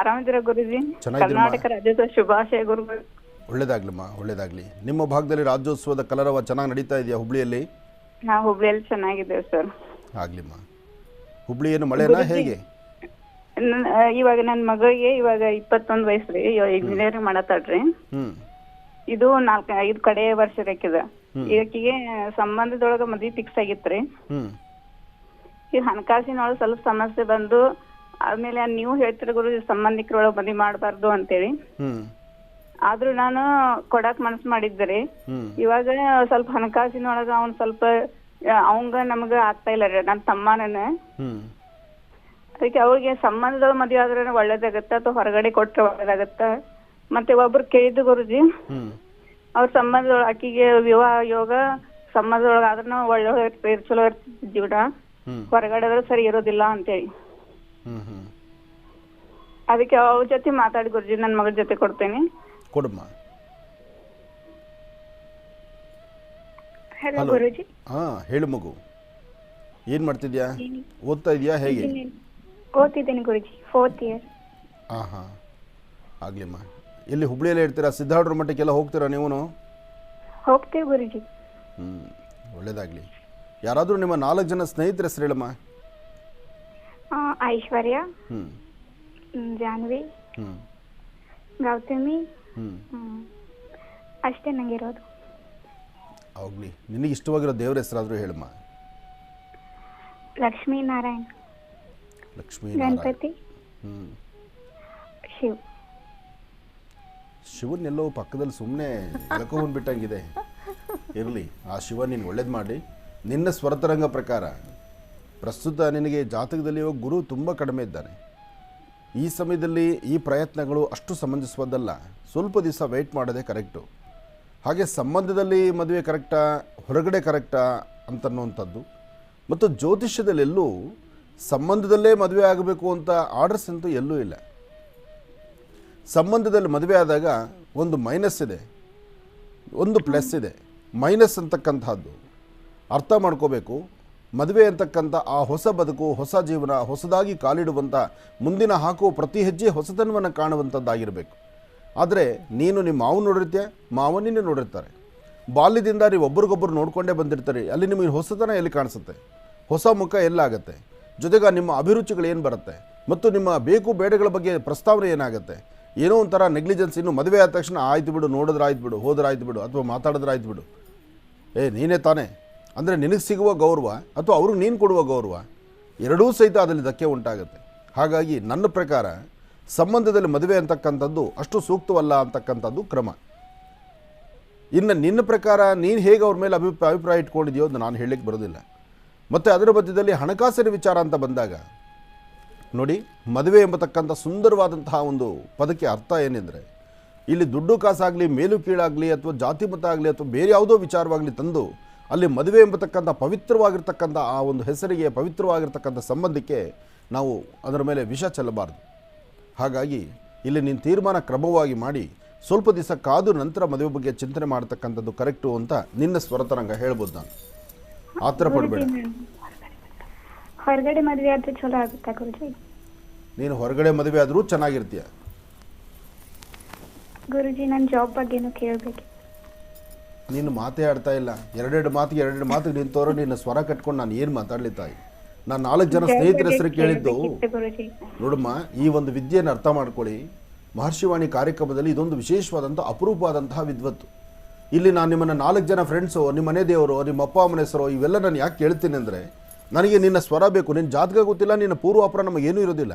ಆರಾಮಿದ್ದೀರಾ ಗುರುಜಿ? ಕರ್ನಾಟಕ ರಾಜ್ಯೋತ್ಸವ ಶುಭಾಶಯ ಗುರುಗಳು. ಒಳ್ಳೇದಾಗ್ಲಮ್ಮ, ಒಳ್ಳೇದಾಗ್ಲಿ. ನಿಮ್ಮ ಭಾಗದಲ್ಲಿ ರಾಜ್ಯೋತ್ಸವದ ಕಲರವ ಚೆನ್ನಾಗಿ ನಡೀತಾ ಇದೆಯಾ ಹುಬ್ಳಿಯಲ್ಲಿ? ನಾವು ಹುಬ್ಳಿಯಲ್ಲಿ ಚೆನ್ನಾಗಿದ್ದೇವೆ ಸರ್. ಆಗ್ಲಿಮ್ಮ. ಹುಬ್ಳಿ ಏನು ಮಳೆನಾ ಹೇಗೆ? ಇವಾಗ ನನ್ನ ಮಗಳಿಗೆ ಇವಾಗ 21 ವಯಸ್ಸು ರೀ. ಇಂಜಿನಿಯರಿಂಗ್ ಮಾಡತ್ತಾಳ್ರಿ. ಇದು 4-5 ಕಡೆ ವರ್ಷ ರೇಕಿದ. ಇದಕ್ಕಿಗೆ ಸಂಬಂಧದೊಳಗ ಮದ್ವಿ ಫಿಕ್ಸ್ ಆಗಿತ್ರಿ. ಈಗ ಹಣಕಾಸಿನೊಳಗೆ ಸ್ವಲ್ಪ ಸಮಸ್ಯೆ ಬಂದು ಆದ್ಮೇಲೆ ನೀವು ಹೇಳ್ತೀರ ಗುರು ಸಂಬಂಧಿಕರೊಳಗೆ ಮದ್ವಿ ಮಾಡಬಾರ್ದು ಅಂತೇಳಿ. ಆದ್ರೂ ನಾನು ಕೊಡಾಕ್ ಮನಸ್ಸು ಮಾಡಿದ್ರಿ. ಇವಾಗ ಸ್ವಲ್ಪ ಹಣಕಾಸಿನೊಳಗ ಅವ್ನ್ ಸ್ವಲ್ಪ ಅವಂಗ ನಮ್ಗ ಆಗ್ತಾ ಇಲ್ಲ ರೀ, ನನ್ನ ತಮ್ಮನ. ಅದಕ್ಕೆ ಅವ್ರಿಗೆ ಸಂಬಂಧದೊಳಗೆ ಮದ್ವೆ ಆದ್ರೆ ಒಳ್ಳೇದಾಗತ್ತ ಅಥವಾ ಹೊರಗಡೆ ಕೊಟ್ರೆ ಒಳ್ಳೇದಾಗತ್ತ? ಮತ್ತೆ ಒಬ್ರು ಕೇಳಿದ್ದು ಗುರುಜಿ, ಅವ್ರ ಸಂಬಂಧದೊಳಗೆ ಆಕಿಗೆ ವಿವಾಹ ಯೋಗ ಸಂಬಂಧದೊಳಗ ಆದ್ರೂ ಒಳ್ಳೆ ಚಲೋ ಇರ್ತೈತಿ ಜೀವನ, ಹೊರಗಡೆ ಆದ್ರೆ ಸರಿ ಇರೋದಿಲ್ಲ ಅಂತೇಳಿ. ಅದಕ್ಕೆ ಅವ್ರ ಜೊತೆ ಮಾತಾಡಿ ಗುರುಜಿ, ನನ್ನ ಮಗಳ ಜೊತೆ ಕೊಡ್ತೇನೆ. ಕೊಡಮ್ಮ. ಹಲೋ ಗುರುಜಿ. ಹೇಳು ಮಗು, ಏನ್ ಮಾಡ್ತಿದ್ಯಾ? ಓದ್ತಾ ಇದೆಯಾ ಹೇಗೆ? ಓದ್ತಿದ್ದೇನೆ ಗುರುಜಿ, 4th ಇಯರ್. ಆಗ್ಲಿಮ್ಮ. ಎಲ್ಲಿ ಹುಬ್ಳಿಯಲ್ಲೇ ಇರ್ತೀರಾ? ಸಿದ್ಧಾರ್ಢರ ಮಠಕ್ಕೆಲ್ಲ ಹೋಗ್ತೀರಾ ನೀವು? ಹೋಗ್ತೀವಿ ಗುರುಜಿ. ಒಳ್ಳೇದಾಗ್ಲಿ. ಯಾರಾದ್ರೂ ನಿಮ್ಮ 4 ಜನ ಸ್ನೇಹಿತರ ಹೆಸರು ಹೇಳಮ್ಮ. ಐಶ್ವರ್ಯ, ಜಾನ್ವಿ, ಗೌತಮಿ, ಅಷ್ಟೇ ನಂಗಿರೋದು. ಆಗ್ಲಿ. ನಿನಗೆ ಇಷ್ಟವಾಗಿರೋ ದೇವರ ಹೆಸರಾದ್ರೂ ಹೇಳಮ್ಮ. ಲಕ್ಷ್ಮೀ ನಾರಾಯಣ, ಗಣಪತಿ, ಶಿವ್. ಶಿವನ್ನೆಲ್ಲೋ ಪಕ್ಕದಲ್ಲಿ ಸುಮ್ಮನೆ ಎಳ್ಕೊಂಡ್ಬಿಟ್ಟಂಗಿದೆ. ಇರಲಿ, ಆ ಶಿವ ನೀನು ಒಳ್ಳೇದು ಮಾಡಿ. ನಿನ್ನ ಸ್ವರತರಂಗ ಪ್ರಕಾರ ಪ್ರಸ್ತುತ ನಿನಗೆ ಜಾತಕದಲ್ಲಿ ಗುರು ತುಂಬ ಕಡಿಮೆ ಇದ್ದಾನೆ. ಈ ಸಮಯದಲ್ಲಿ ಈ ಪ್ರಯತ್ನಗಳು ಅಷ್ಟು ಸಮಂಜಸವಾದಲ್ಲ. ಸ್ವಲ್ಪ ದಿವಸ ವೆಯ್ಟ್ ಮಾಡೋದೇ ಕರೆಕ್ಟು. ಹಾಗೆ ಸಂಬಂಧದಲ್ಲಿ ಮದುವೆ ಕರೆಕ್ಟಾ, ಹೊರಗಡೆ ಕರೆಕ್ಟಾ ಅಂತನ್ನುವಂಥದ್ದು. ಮತ್ತು ಜ್ಯೋತಿಷ್ಯದಲ್ಲೆಲ್ಲೂ ಸಂಬಂಧದಲ್ಲೇ ಮದುವೆ ಆಗಬೇಕು ಅಂತ ಆರ್ಡರ್ಸ್ ಅಂತೂ ಎಲ್ಲೂ ಇಲ್ಲ. ಸಂಬಂಧದಲ್ಲಿ ಮದುವೆ ಆದಾಗ ಒಂದು ಮೈನಸ್ ಇದೆ, ಒಂದು ಪ್ಲಸ್ ಇದೆ. ಮೈನಸ್ ಅಂತಕ್ಕಂಥದ್ದು ಅರ್ಥ ಮಾಡ್ಕೋಬೇಕು. ಮದುವೆ ಅಂತಕ್ಕಂಥ ಆ ಹೊಸ ಬದುಕು, ಹೊಸ ಜೀವನ, ಹೊಸದಾಗಿ ಕಾಲಿಡುವಂಥ, ಮುಂದಿನ ಹಾಕುವ ಪ್ರತಿ ಹೆಜ್ಜೆ ಹೊಸತನವನ್ನು ಕಾಣುವಂಥದ್ದಾಗಿರಬೇಕು. ಆದರೆ ನೀನು ನಿಮ್ಮ ಮಾವನ ನೋಡಿರ್ತೀಯ, ಮಾವನಿನ್ನೇ ನೋಡಿರ್ತಾರೆ. ಬಾಲ್ಯದಿಂದ ನೀವು ಒಬ್ರಿಗೊಬ್ಬರು ನೋಡಿಕೊಂಡೇ ಬಂದಿರ್ತಾರೆ. ಅಲ್ಲಿ ನಿಮಗೆ ಹೊಸತನ ಎಲ್ಲಿ ಕಾಣಿಸುತ್ತೆ? ಹೊಸ ಮುಖ ಎಲ್ಲಾಗತ್ತೆ? ಜೊತೆಗೆ ನಿಮ್ಮ ಅಭಿರುಚಿಗಳು ಏನು ಬರುತ್ತೆ? ಮತ್ತು ನಿಮ್ಮ ಬೇಕು ಬೇಡಗಳ ಬಗ್ಗೆ ಪ್ರಸ್ತಾವನೆ ಏನಾಗುತ್ತೆ? ಏನೋ ಒಂಥರ ನೆಗ್ಲಿಜೆನ್ಸ್. ಇನ್ನು ಮದುವೆ ಆದ ತಕ್ಷಣ ಆಯ್ತು ಬಿಡು, ನೋಡಿದ್ರೆ ಆಯ್ತು ಬಿಡು, ಹೋದ್ರೆ ಆಯ್ತು ಬಿಡು, ಅಥವಾ ಮಾತಾಡಿದ್ರೆ ಆಯ್ತು ಬಿಡು, ನೀನೇ ತಾನೇ ಅಂದರೆ ನಿನಗೆ ಸಿಗುವ ಗೌರವ ಅಥವಾ ಅವ್ರಿಗೆ ನೀನು ಕೊಡುವ ಗೌರವ ಎರಡೂ ಸಹಿತ ಅದರಲ್ಲಿ ಧಕ್ಕೆ ಉಂಟಾಗುತ್ತೆ. ಹಾಗಾಗಿ ನನ್ನ ಪ್ರಕಾರ ಸಂಬಂಧದಲ್ಲಿ ಮದುವೆ ಅಂತಕ್ಕಂಥದ್ದು ಅಷ್ಟು ಸೂಕ್ತವಲ್ಲ ಅಂತಕ್ಕಂಥದ್ದು ಕ್ರಮ. ಇನ್ನು ನಿನ್ನ ಪ್ರಕಾರ ನೀನು ಹೇಗೆ ಅವ್ರ ಮೇಲೆ ಅಭಿಪ್ರಾಯ ಇಟ್ಕೊಂಡಿದೆಯೋ ಅದು ನಾನು ಹೇಳಲಿಕ್ಕೆ ಬರೋದಿಲ್ಲ. ಮತ್ತು ಅದರ ಮಧ್ಯದಲ್ಲಿ ಹಣಕಾಸಿನ ವಿಚಾರ ಅಂತ ಬಂದಾಗ ನೋಡಿ, ಮದುವೆ ಎಂಬತಕ್ಕಂಥ ಸುಂದರವಾದಂತಹ ಒಂದು ಪದಕ್ಕೆ ಅರ್ಥ ಏನೆಂದರೆ, ಇಲ್ಲಿ ದುಡ್ಡು ಕಾಸಾಗಲಿ, ಮೇಲು ಕೀಳಾಗಲಿ, ಅಥವಾ ಜಾತಿ ಮತ ಆಗಲಿ, ಅಥವಾ ಬೇರೆ ಯಾವುದೋ ವಿಚಾರವಾಗಲಿ ತಂದು ಅಲ್ಲಿ ಮದುವೆ ಎಂಬತಕ್ಕಂಥ ಪವಿತ್ರವಾಗಿರ್ತಕ್ಕಂಥ ಆ ಒಂದು ಹೆಸರಿಗೆ, ಪವಿತ್ರವಾಗಿರ್ತಕ್ಕಂಥ ಸಂಬಂಧಕ್ಕೆ ನಾವು ಅದರ ಮೇಲೆ ವಿಷ ಚೆಲ್ಲಬಾರ್ದು. ಹಾಗಾಗಿ ಇಲ್ಲಿ ನೀನು ತೀರ್ಮಾನ ಕ್ರಮವಾಗಿ ಮಾಡಿ ಸ್ವಲ್ಪ ದಿವಸ ಕಾದು ನಂತರ ಮದುವೆ ಬಗ್ಗೆ ಚಿಂತನೆ ಮಾಡ್ತಕ್ಕಂಥದ್ದು ಕರೆಕ್ಟು ಅಂತ ನಿನ್ನ ಸ್ವರತರಂಗ ಹೇಳ್ಬೋದು. ನಾನು ಆ ಥರ ಪಡಬೇಡ. ಹೊರಗಡೆ ಮದುವೆ ಆದ್ರೆ ಚಲೋ ಆಗುತ್ತಾ ಗುರುಜಿ? ನೀನು ಹೊರಗಡೆ ಮದುವೆ ಆದರೂ ಚೆನ್ನಾಗಿರ್ತೀಯ. ಗುರುಜಿ, ನನ್ನ ಜಾಬ್ ಬಗ್ಗೆನೂ ಕೇಳಬೇಕು. ನೀನು ಮಾತೇ ಆಡ್ತಾ ಇಲ್ಲ. ಎರಡೆರಡು ಮಾತಿಗೆ ನೀನು ತೋರೋ ನಿನ್ನ ಸ್ವರ ಕಟ್ಕೊಂಡು ನಾನು ಏನು ಮಾತಾಡಲಿ ತಾಯಿ? ನಾನು 4 ಜನ ಸ್ನೇಹಿತರ ಹೆಸರು ಕೇಳಿದ್ದು. ನೋಡಮ್ಮ, ಈ ಒಂದು ವಿದ್ಯೆಯನ್ನು ಅರ್ಥ ಮಾಡ್ಕೊಳ್ಳಿ. ಮಹರ್ಷಿವಾಣಿ ಕಾರ್ಯಕ್ರಮದಲ್ಲಿ ಇದೊಂದು ವಿಶೇಷವಾದಂಥ ಅಪರೂಪವಾದಂತಹ ವಿದ್ವತ್ತು. ಇಲ್ಲಿ ನಾನು ನಿಮ್ಮನ್ನು 4 ಜನ ಫ್ರೆಂಡ್ಸು, ನಿಮ್ಮ ಮನೆ ದೇವರು, ನಿಮ್ಮ ಅಪ್ಪ ಅಮ್ಮನ ಹೆಸರು ಇವೆಲ್ಲ ನಾನು ಯಾಕೆ ಕೇಳ್ತೀನಿ ಅಂದರೆ, ನನಗೆ ನಿನ್ನ ಸ್ವರ ಬೇಕು. ನಿನ್ನ ಜಾತಕ ಗೊತ್ತಿಲ್ಲ, ನಿನ್ನ ಪೂರ್ವಾಪರ ನಮಗೇನೂ ಇರೋದಿಲ್ಲ.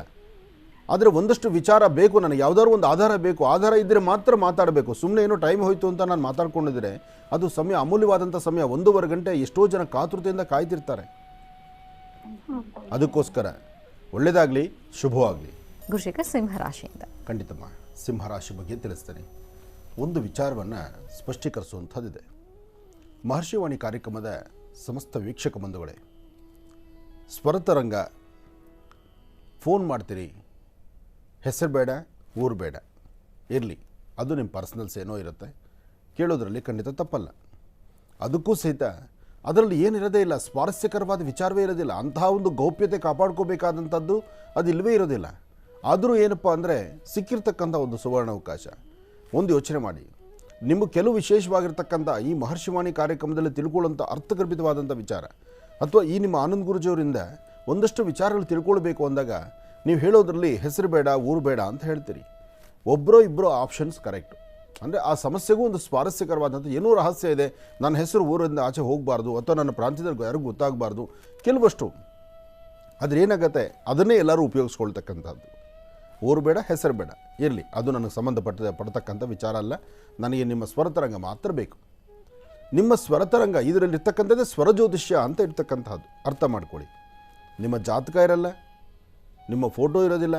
ಆದರೆ ಒಂದಷ್ಟು ವಿಚಾರ ಬೇಕು ನನಗೆ, ಯಾವುದಾದ್ರು ಒಂದು ಆಧಾರ ಬೇಕು. ಆಧಾರ ಇದ್ದರೆ ಮಾತ್ರ ಮಾತಾಡಬೇಕು. ಸುಮ್ಮನೆ ಏನೋ ಟೈಮ್ ಹೋಯಿತು ಅಂತ ನಾನು ಮಾತಾಡ್ಕೊಂಡಿದ್ರೆ ಅದು ಸಮಯ, ಅಮೂಲ್ಯವಾದಂಥ ಸಮಯ. 1.5 ಗಂಟೆ ಎಷ್ಟೋ ಜನ ಕಾತುರತೆಯಿಂದ ಕಾಯ್ತಿರ್ತಾರೆ. ಅದಕ್ಕೋಸ್ಕರ ಒಳ್ಳೆಯದಾಗಲಿ, ಶುಭವಾಗಲಿ. ಗುರುಶೇಖರ್, ಸಿಂಹರಾಶಿಯಿಂದ. ಖಂಡಿತಮ್ಮ, ಸಿಂಹರಾಶಿ ಬಗ್ಗೆ ತಿಳಿಸ್ತೇನೆ. ಒಂದು ವಿಚಾರವನ್ನು ಸ್ಪಷ್ಟೀಕರಿಸುವಂಥದ್ದಿದೆ. ಮಹರ್ಷಿವಾಣಿ ಕಾರ್ಯಕ್ರಮದ ಸಮಸ್ತ ವೀಕ್ಷಕ ಬಂಧುಗಳೇ, ಸ್ವರತರಂಗ ಫೋನ್ ಮಾಡ್ತೀರಿ, ಹೆಸರು ಬೇಡ, ಊರು ಬೇಡ, ಇರಲಿ, ಅದು ನಿಮ್ಮ ಪರ್ಸ್ನಲ್ಸ್ ಏನೋ ಇರುತ್ತೆ, ಕೇಳೋದ್ರಲ್ಲಿ ಖಂಡಿತ ತಪ್ಪಲ್ಲ. ಅದಕ್ಕೂ ಸಹಿತ ಅದರಲ್ಲಿ ಏನಿರೋದೇ ಇಲ್ಲ, ಸ್ವಾರಸ್ಯಕರವಾದ ವಿಚಾರವೇ ಇರೋದಿಲ್ಲ. ಅಂತಹ ಒಂದು ಗೌಪ್ಯತೆ ಕಾಪಾಡ್ಕೋಬೇಕಾದಂಥದ್ದು ಅದು ಇಲ್ಲವೇ ಇರೋದಿಲ್ಲ. ಆದರೂ ಏನಪ್ಪ ಅಂದರೆ, ಸಿಕ್ಕಿರ್ತಕ್ಕಂಥ ಒಂದು ಸುವರ್ಣಾವಕಾಶ. ಒಂದು ಯೋಚನೆ ಮಾಡಿ, ನಿಮಗೆ ಕೆಲವು ವಿಶೇಷವಾಗಿರ್ತಕ್ಕಂಥ ಈ ಮಹರ್ಷಿವಾಣಿ ಕಾರ್ಯಕ್ರಮದಲ್ಲಿ ತಿಳ್ಕೊಳ್ಳೋಂಥ ಅರ್ಥಗರ್ಭಿತವಾದಂಥ ವಿಚಾರ, ಅಥವಾ ಈ ನಿಮ್ಮ ಆನಂದ್ ಗುರುಜಿಯವರಿಂದ ಒಂದಷ್ಟು ವಿಚಾರಗಳು ತಿಳ್ಕೊಳ್ಬೇಕು ಅಂದಾಗ ನೀವು ಹೇಳೋದ್ರಲ್ಲಿ ಹೆಸರು ಬೇಡ, ಊರು ಬೇಡ ಅಂತ ಹೇಳ್ತೀರಿ. ಒಬ್ಬರೋ ಇಬ್ಬರೋ ಆಪ್ಷನ್ಸ್ ಕರೆಕ್ಟು. ಅಂದರೆ ಆ ಸಮಸ್ಯೆಗೂ ಒಂದು ಸ್ವಾರಸ್ಯಕರವಾದಂಥ ಏನೋ ರಹಸ್ಯ ಇದೆ. ನನ್ನ ಹೆಸರು ಊರಿಂದ ಆಚೆ ಹೋಗಬಾರ್ದು, ಅಥವಾ ನನ್ನ ಪ್ರಾಂತ್ಯದಲ್ಲಿ ಯಾರಿಗೂ ಗೊತ್ತಾಗಬಾರ್ದು, ಕೆಲವಷ್ಟು. ಆದರೆ ಏನಾಗತ್ತೆ, ಅದನ್ನೇ ಎಲ್ಲರೂ ಉಪಯೋಗಿಸ್ಕೊಳ್ತಕ್ಕಂಥದ್ದು. ಊರು ಬೇಡ, ಹೆಸರು ಬೇಡ, ಇರಲಿ, ಅದು ನನಗೆ ಪಡ್ತಕ್ಕಂಥ ವಿಚಾರ ಅಲ್ಲ. ನನಗೆ ನಿಮ್ಮ ಸ್ವರತರಂಗ ಮಾತ್ರ ಬೇಕು. ನಿಮ್ಮ ಸ್ವರತರಂಗ ಇದರಲ್ಲಿರ್ತಕ್ಕಂಥದ್ದೇ ಸ್ವರಜ್ಯೋತಿಷ್ಯ ಅಂತ ಇರ್ತಕ್ಕಂಥದ್ದು. ಅರ್ಥ ಮಾಡ್ಕೊಳ್ಳಿ. ನಿಮ್ಮ ಜಾತಕ ಇರಲ್ಲ, ನಿಮ್ಮ ಫೋಟೋ ಇರೋದಿಲ್ಲ,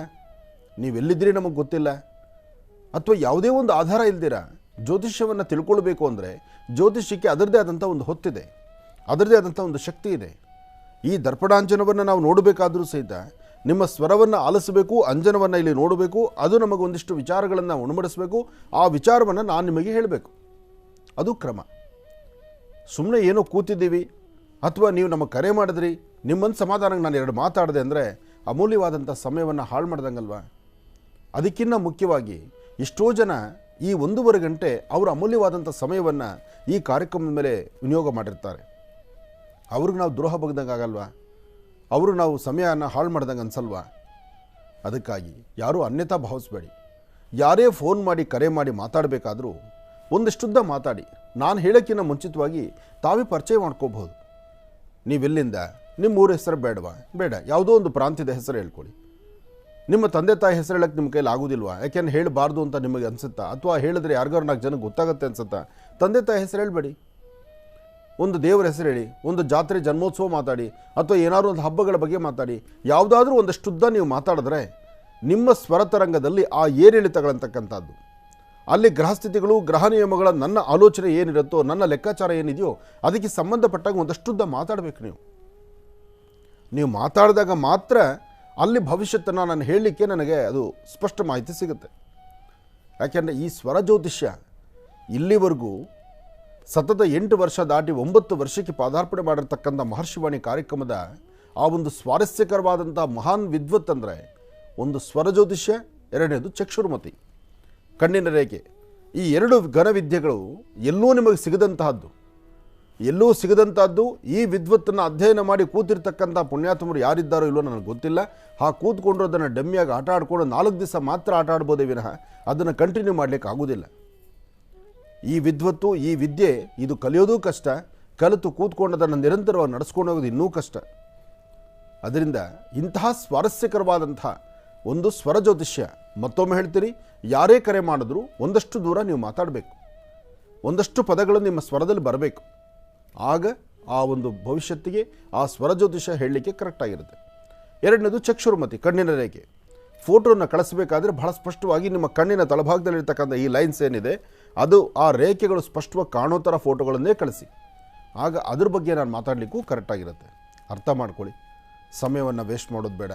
ನೀವೆಲ್ಲಿದ್ದೀರಿ ನಮಗೆ ಗೊತ್ತಿಲ್ಲ, ಅಥವಾ ಯಾವುದೇ ಒಂದು ಆಧಾರ ಇಲ್ದಿರ ಜ್ಯೋತಿಷ್ಯವನ್ನು ತಿಳ್ಕೊಳ್ಬೇಕು ಅಂದರೆ ಜ್ಯೋತಿಷ್ಯಕ್ಕೆ ಅದರದೇ ಆದಂಥ ಒಂದು ಹೊತ್ತಿದೆ, ಅದರದೇ ಆದಂಥ ಒಂದು ಶಕ್ತಿ ಇದೆ. ಈ ದರ್ಪಣಾಂಜನವನ್ನು ನಾವು ನೋಡಬೇಕಾದರೂ ಸಹಿತ ನಿಮ್ಮ ಸ್ವರವನ್ನು ಆಲಿಸಬೇಕು, ಅಂಜನವನ್ನು ಇಲ್ಲಿ ನೋಡಬೇಕು. ಅದು ನಮಗೊಂದಿಷ್ಟು ವಿಚಾರಗಳನ್ನು ಉಣಬಡಿಸಬೇಕು. ಆ ವಿಚಾರವನ್ನು ನಾನು ನಿಮಗೆ ಹೇಳಬೇಕು. ಅದು ಕ್ರಮ. ಸುಮ್ಮನೆ ಏನೋ ಕೂತಿದ್ದೀವಿ, ಅಥವಾ ನೀವು ನಮಗೆ ಕರೆ ಮಾಡಿದ್ರಿ, ನಿಮ್ಮನ್ನು ಸಮಾಧಾನಕ್ಕೆ ನಾನು 2 ಮಾತಾಡಿದೆ ಅಂದರೆ ಅಮೂಲ್ಯವಾದಂಥ ಸಮಯವನ್ನು ಹಾಳು ಮಾಡ್ದಂಗಲ್ವಾ? ಅದಕ್ಕಿಂತ ಮುಖ್ಯವಾಗಿ ಎಷ್ಟೋ ಜನ ಈ 1.5 ಗಂಟೆ ಅವರ ಅಮೂಲ್ಯವಾದಂಥ ಸಮಯವನ್ನು ಈ ಕಾರ್ಯಕ್ರಮದ ಮೇಲೆ ವಿನಿಯೋಗ ಮಾಡಿರ್ತಾರೆ. ಅವ್ರಿಗೆ ನಾವು ದ್ರೋಹ ಬಗ್ದಂಗೆ ಆಗಲ್ವಾ? ಅವರು ನಾವು ಸಮಯನ ಹಾಳು ಮಾಡ್ದಂಗೆ ಅನ್ಸಲ್ವಾ? ಅದಕ್ಕಾಗಿ ಯಾರೂ ಅನ್ಯತಾ ಭಾವಿಸ್ಬೇಡಿ. ಯಾರೇ ಫೋನ್ ಮಾಡಿ ಕರೆ ಮಾಡಿ ಮಾತಾಡಬೇಕಾದ್ರೂ ಒಂದಷ್ಟುದ್ದ ಮಾತಾಡಿ. ನಾನು ಹೇಳೋಕ್ಕಿಂತ ಮುಂಚಿತವಾಗಿ ತಾವೇ ಪರಿಚಯ ಮಾಡ್ಕೋಬಹುದು. ನೀವೆಲ್ಲಿಂದ, ನಿಮ್ಮ ಊರ ಹೆಸರು ಬೇಡವಾ? ಬೇಡ, ಯಾವುದೋ ಒಂದು ಪ್ರಾಂತ್ಯದ ಹೆಸರು ಹೇಳ್ಕೊಳ್ಳಿ. ನಿಮ್ಮ ತಂದೆ ತಾಯಿ ಹೆಸರು ಹೇಳಕ್ಕೆ ನಿಮ್ಮ ಕೈಲಿ ಆಗೋದಿಲ್ವಾ? ಯಾಕೆಂದ್ರೆ ಹೇಳಬಾರ್ದು ಅಂತ ನಿಮಗೆ ಅನಿಸುತ್ತಾ? ಅಥವಾ ಹೇಳಿದ್ರೆ ಯಾರಿಗಾರು 4 ಜನಕ್ಕೆ ಗೊತ್ತಾಗುತ್ತೆ ಅನ್ಸುತ್ತಾ? ತಂದೆ ತಾಯಿ ಹೆಸರು ಹೇಳಬೇಡಿ, ಒಂದು ದೇವರ ಹೆಸರು ಹೇಳಿ, ಒಂದು ಜಾತ್ರೆ ಜನ್ಮೋತ್ಸವ ಮಾತಾಡಿ, ಅಥವಾ ಏನಾದರೂ ಒಂದು ಹಬ್ಬಗಳ ಬಗ್ಗೆ ಮಾತಾಡಿ. ಯಾವುದಾದ್ರೂ ಒಂದಷ್ಟುದ್ದ ನೀವು ಮಾತಾಡಿದ್ರೆ ನಿಮ್ಮ ಸ್ವರತರಂಗದಲ್ಲಿ ಆ ಏರಿಳಿತಗಳಂತಕ್ಕಂಥದ್ದು, ಅಲ್ಲಿ ಗ್ರಹಸ್ಥಿತಿಗಳು, ಗ್ರಹ ನಿಯಮಗಳ ನನ್ನ ಆಲೋಚನೆ ಏನಿರುತ್ತೋ, ನನ್ನ ಲೆಕ್ಕಾಚಾರ ಏನಿದೆಯೋ ಅದಕ್ಕೆ ಸಂಬಂಧಪಟ್ಟಾಗ ಒಂದಷ್ಟುದ್ದ ಮಾತಾಡಬೇಕು. ನೀವು ಮಾತಾಡಿದಾಗ ಮಾತ್ರ ಅಲ್ಲಿ ಭವಿಷ್ಯತ್ತನ್ನು ನಾನು ಹೇಳಲಿಕ್ಕೆ ನನಗೆ ಅದು ಸ್ಪಷ್ಟ ಮಾಹಿತಿ ಸಿಗುತ್ತೆ. ಯಾಕೆಂದರೆ ಈ ಸ್ವರ ಜ್ಯೋತಿಷ್ಯ ಇಲ್ಲಿವರೆಗೂ ಸತತ 8 ವರ್ಷ ದಾಟಿ 9 ವರ್ಷಕ್ಕೆ ಪಾದಾರ್ಪಣೆ ಮಾಡಿರ್ತಕ್ಕಂಥ ಮಹರ್ಷಿವಾಣಿ ಕಾರ್ಯಕ್ರಮದ ಆ ಒಂದು ಸ್ವಾರಸ್ಯಕರವಾದಂಥ ಮಹಾನ್ ವಿದ್ವತ್ ಅಂದರೆ ಒಂದು ಸ್ವರ ಜ್ಯೋತಿಷ್ಯ, ಎರಡನೇದು ಚಕ್ಷುರ್ಮತಿ, ಕಣ್ಣಿನ ರೇಖೆ. ಈ 2 ಘನವಿದ್ಯೆಗಳು ಎಲ್ಲೂ ನಿಮಗೆ ಸಿಗದಂತಹದ್ದು, ಎಲ್ಲೂ ಸಿಗದಂಥದ್ದು. ಈ ವಿದ್ವತ್ತನ್ನು ಅಧ್ಯಯನ ಮಾಡಿ ಕೂತಿರ್ತಕ್ಕಂಥ ಪುಣ್ಯಾತ್ಮರು ಯಾರಿದ್ದಾರೋ ಇಲ್ಲೋ ನನಗೆ ಗೊತ್ತಿಲ್ಲ. ಕೂತ್ಕೊಂಡ್ರು ಅದನ್ನು ಡಮ್ಮಿಯಾಗಿ ಆಟ ಆಡ್ಕೊಂಡು 4 ದಿವಸ ಮಾತ್ರ ಆಟ ಆಡ್ಬೋದೇ ವಿನಃ ಅದನ್ನು ಕಂಟಿನ್ಯೂ ಮಾಡಲಿಕ್ಕೆ ಆಗೋದಿಲ್ಲ. ಈ ವಿದ್ವತ್ತು, ಈ ವಿದ್ಯೆ, ಇದು ಕಲಿಯೋದು ಕಷ್ಟ, ಕಲಿತು ಕೂತ್ಕೊಂಡು ಅದನ್ನು ನಿರಂತರವಾಗಿ ನಡೆಸ್ಕೊಂಡು ಹೋಗೋದು ಇನ್ನೂ ಕಷ್ಟ. ಅದರಿಂದ ಇಂತಹ ಸ್ವಾರಸ್ಯಕರವಾದಂಥ ಒಂದು ಸ್ವರ ಜ್ಯೋತಿಷ್ಯ, ಮತ್ತೊಮ್ಮೆ ಹೇಳ್ತೀರಿ, ಯಾರೇ ಕರೆ ಮಾಡಿದ್ರು ಒಂದಷ್ಟು ದೂರ ನೀವು ಮಾತಾಡಬೇಕು. ಒಂದಷ್ಟು ಪದಗಳು ನಿಮ್ಮ ಸ್ವರದಲ್ಲಿ ಬರಬೇಕು. ಆಗ ಆ ಒಂದು ಭವಿಷ್ಯತ್ತಿಗೆ ಆ ಸ್ವರ ಜ್ಯೋತಿಷ ಹೇಳಲಿಕ್ಕೆ ಕರೆಕ್ಟಾಗಿರುತ್ತೆ. ಎರಡನೇದು ಚಕ್ಷುರುಮತಿ, ಕಣ್ಣಿನ ರೇಖೆ. ಫೋಟೋನ ಕಳಿಸಬೇಕಾದ್ರೆ ಬಹಳ ಸ್ಪಷ್ಟವಾಗಿ ನಿಮ್ಮ ಕಣ್ಣಿನ ತಳಭಾಗದಲ್ಲಿರ್ತಕ್ಕಂಥ ಈ ಲೈನ್ಸ್ ಏನಿದೆ ಅದು ಆ ರೇಖೆಗಳು ಸ್ಪಷ್ಟವಾಗಿ ಕಾಣೋ ಥರ ಫೋಟೋಗಳನ್ನೇ ಕಳಿಸಿ. ಆಗ ಅದ್ರ ಬಗ್ಗೆ ನಾನು ಮಾತಾಡಲಿಕ್ಕೂ ಕರೆಕ್ಟಾಗಿರುತ್ತೆ. ಅರ್ಥ ಮಾಡ್ಕೊಳ್ಳಿ, ಸಮಯವನ್ನು ವೇಸ್ಟ್ ಮಾಡೋದು ಬೇಡ.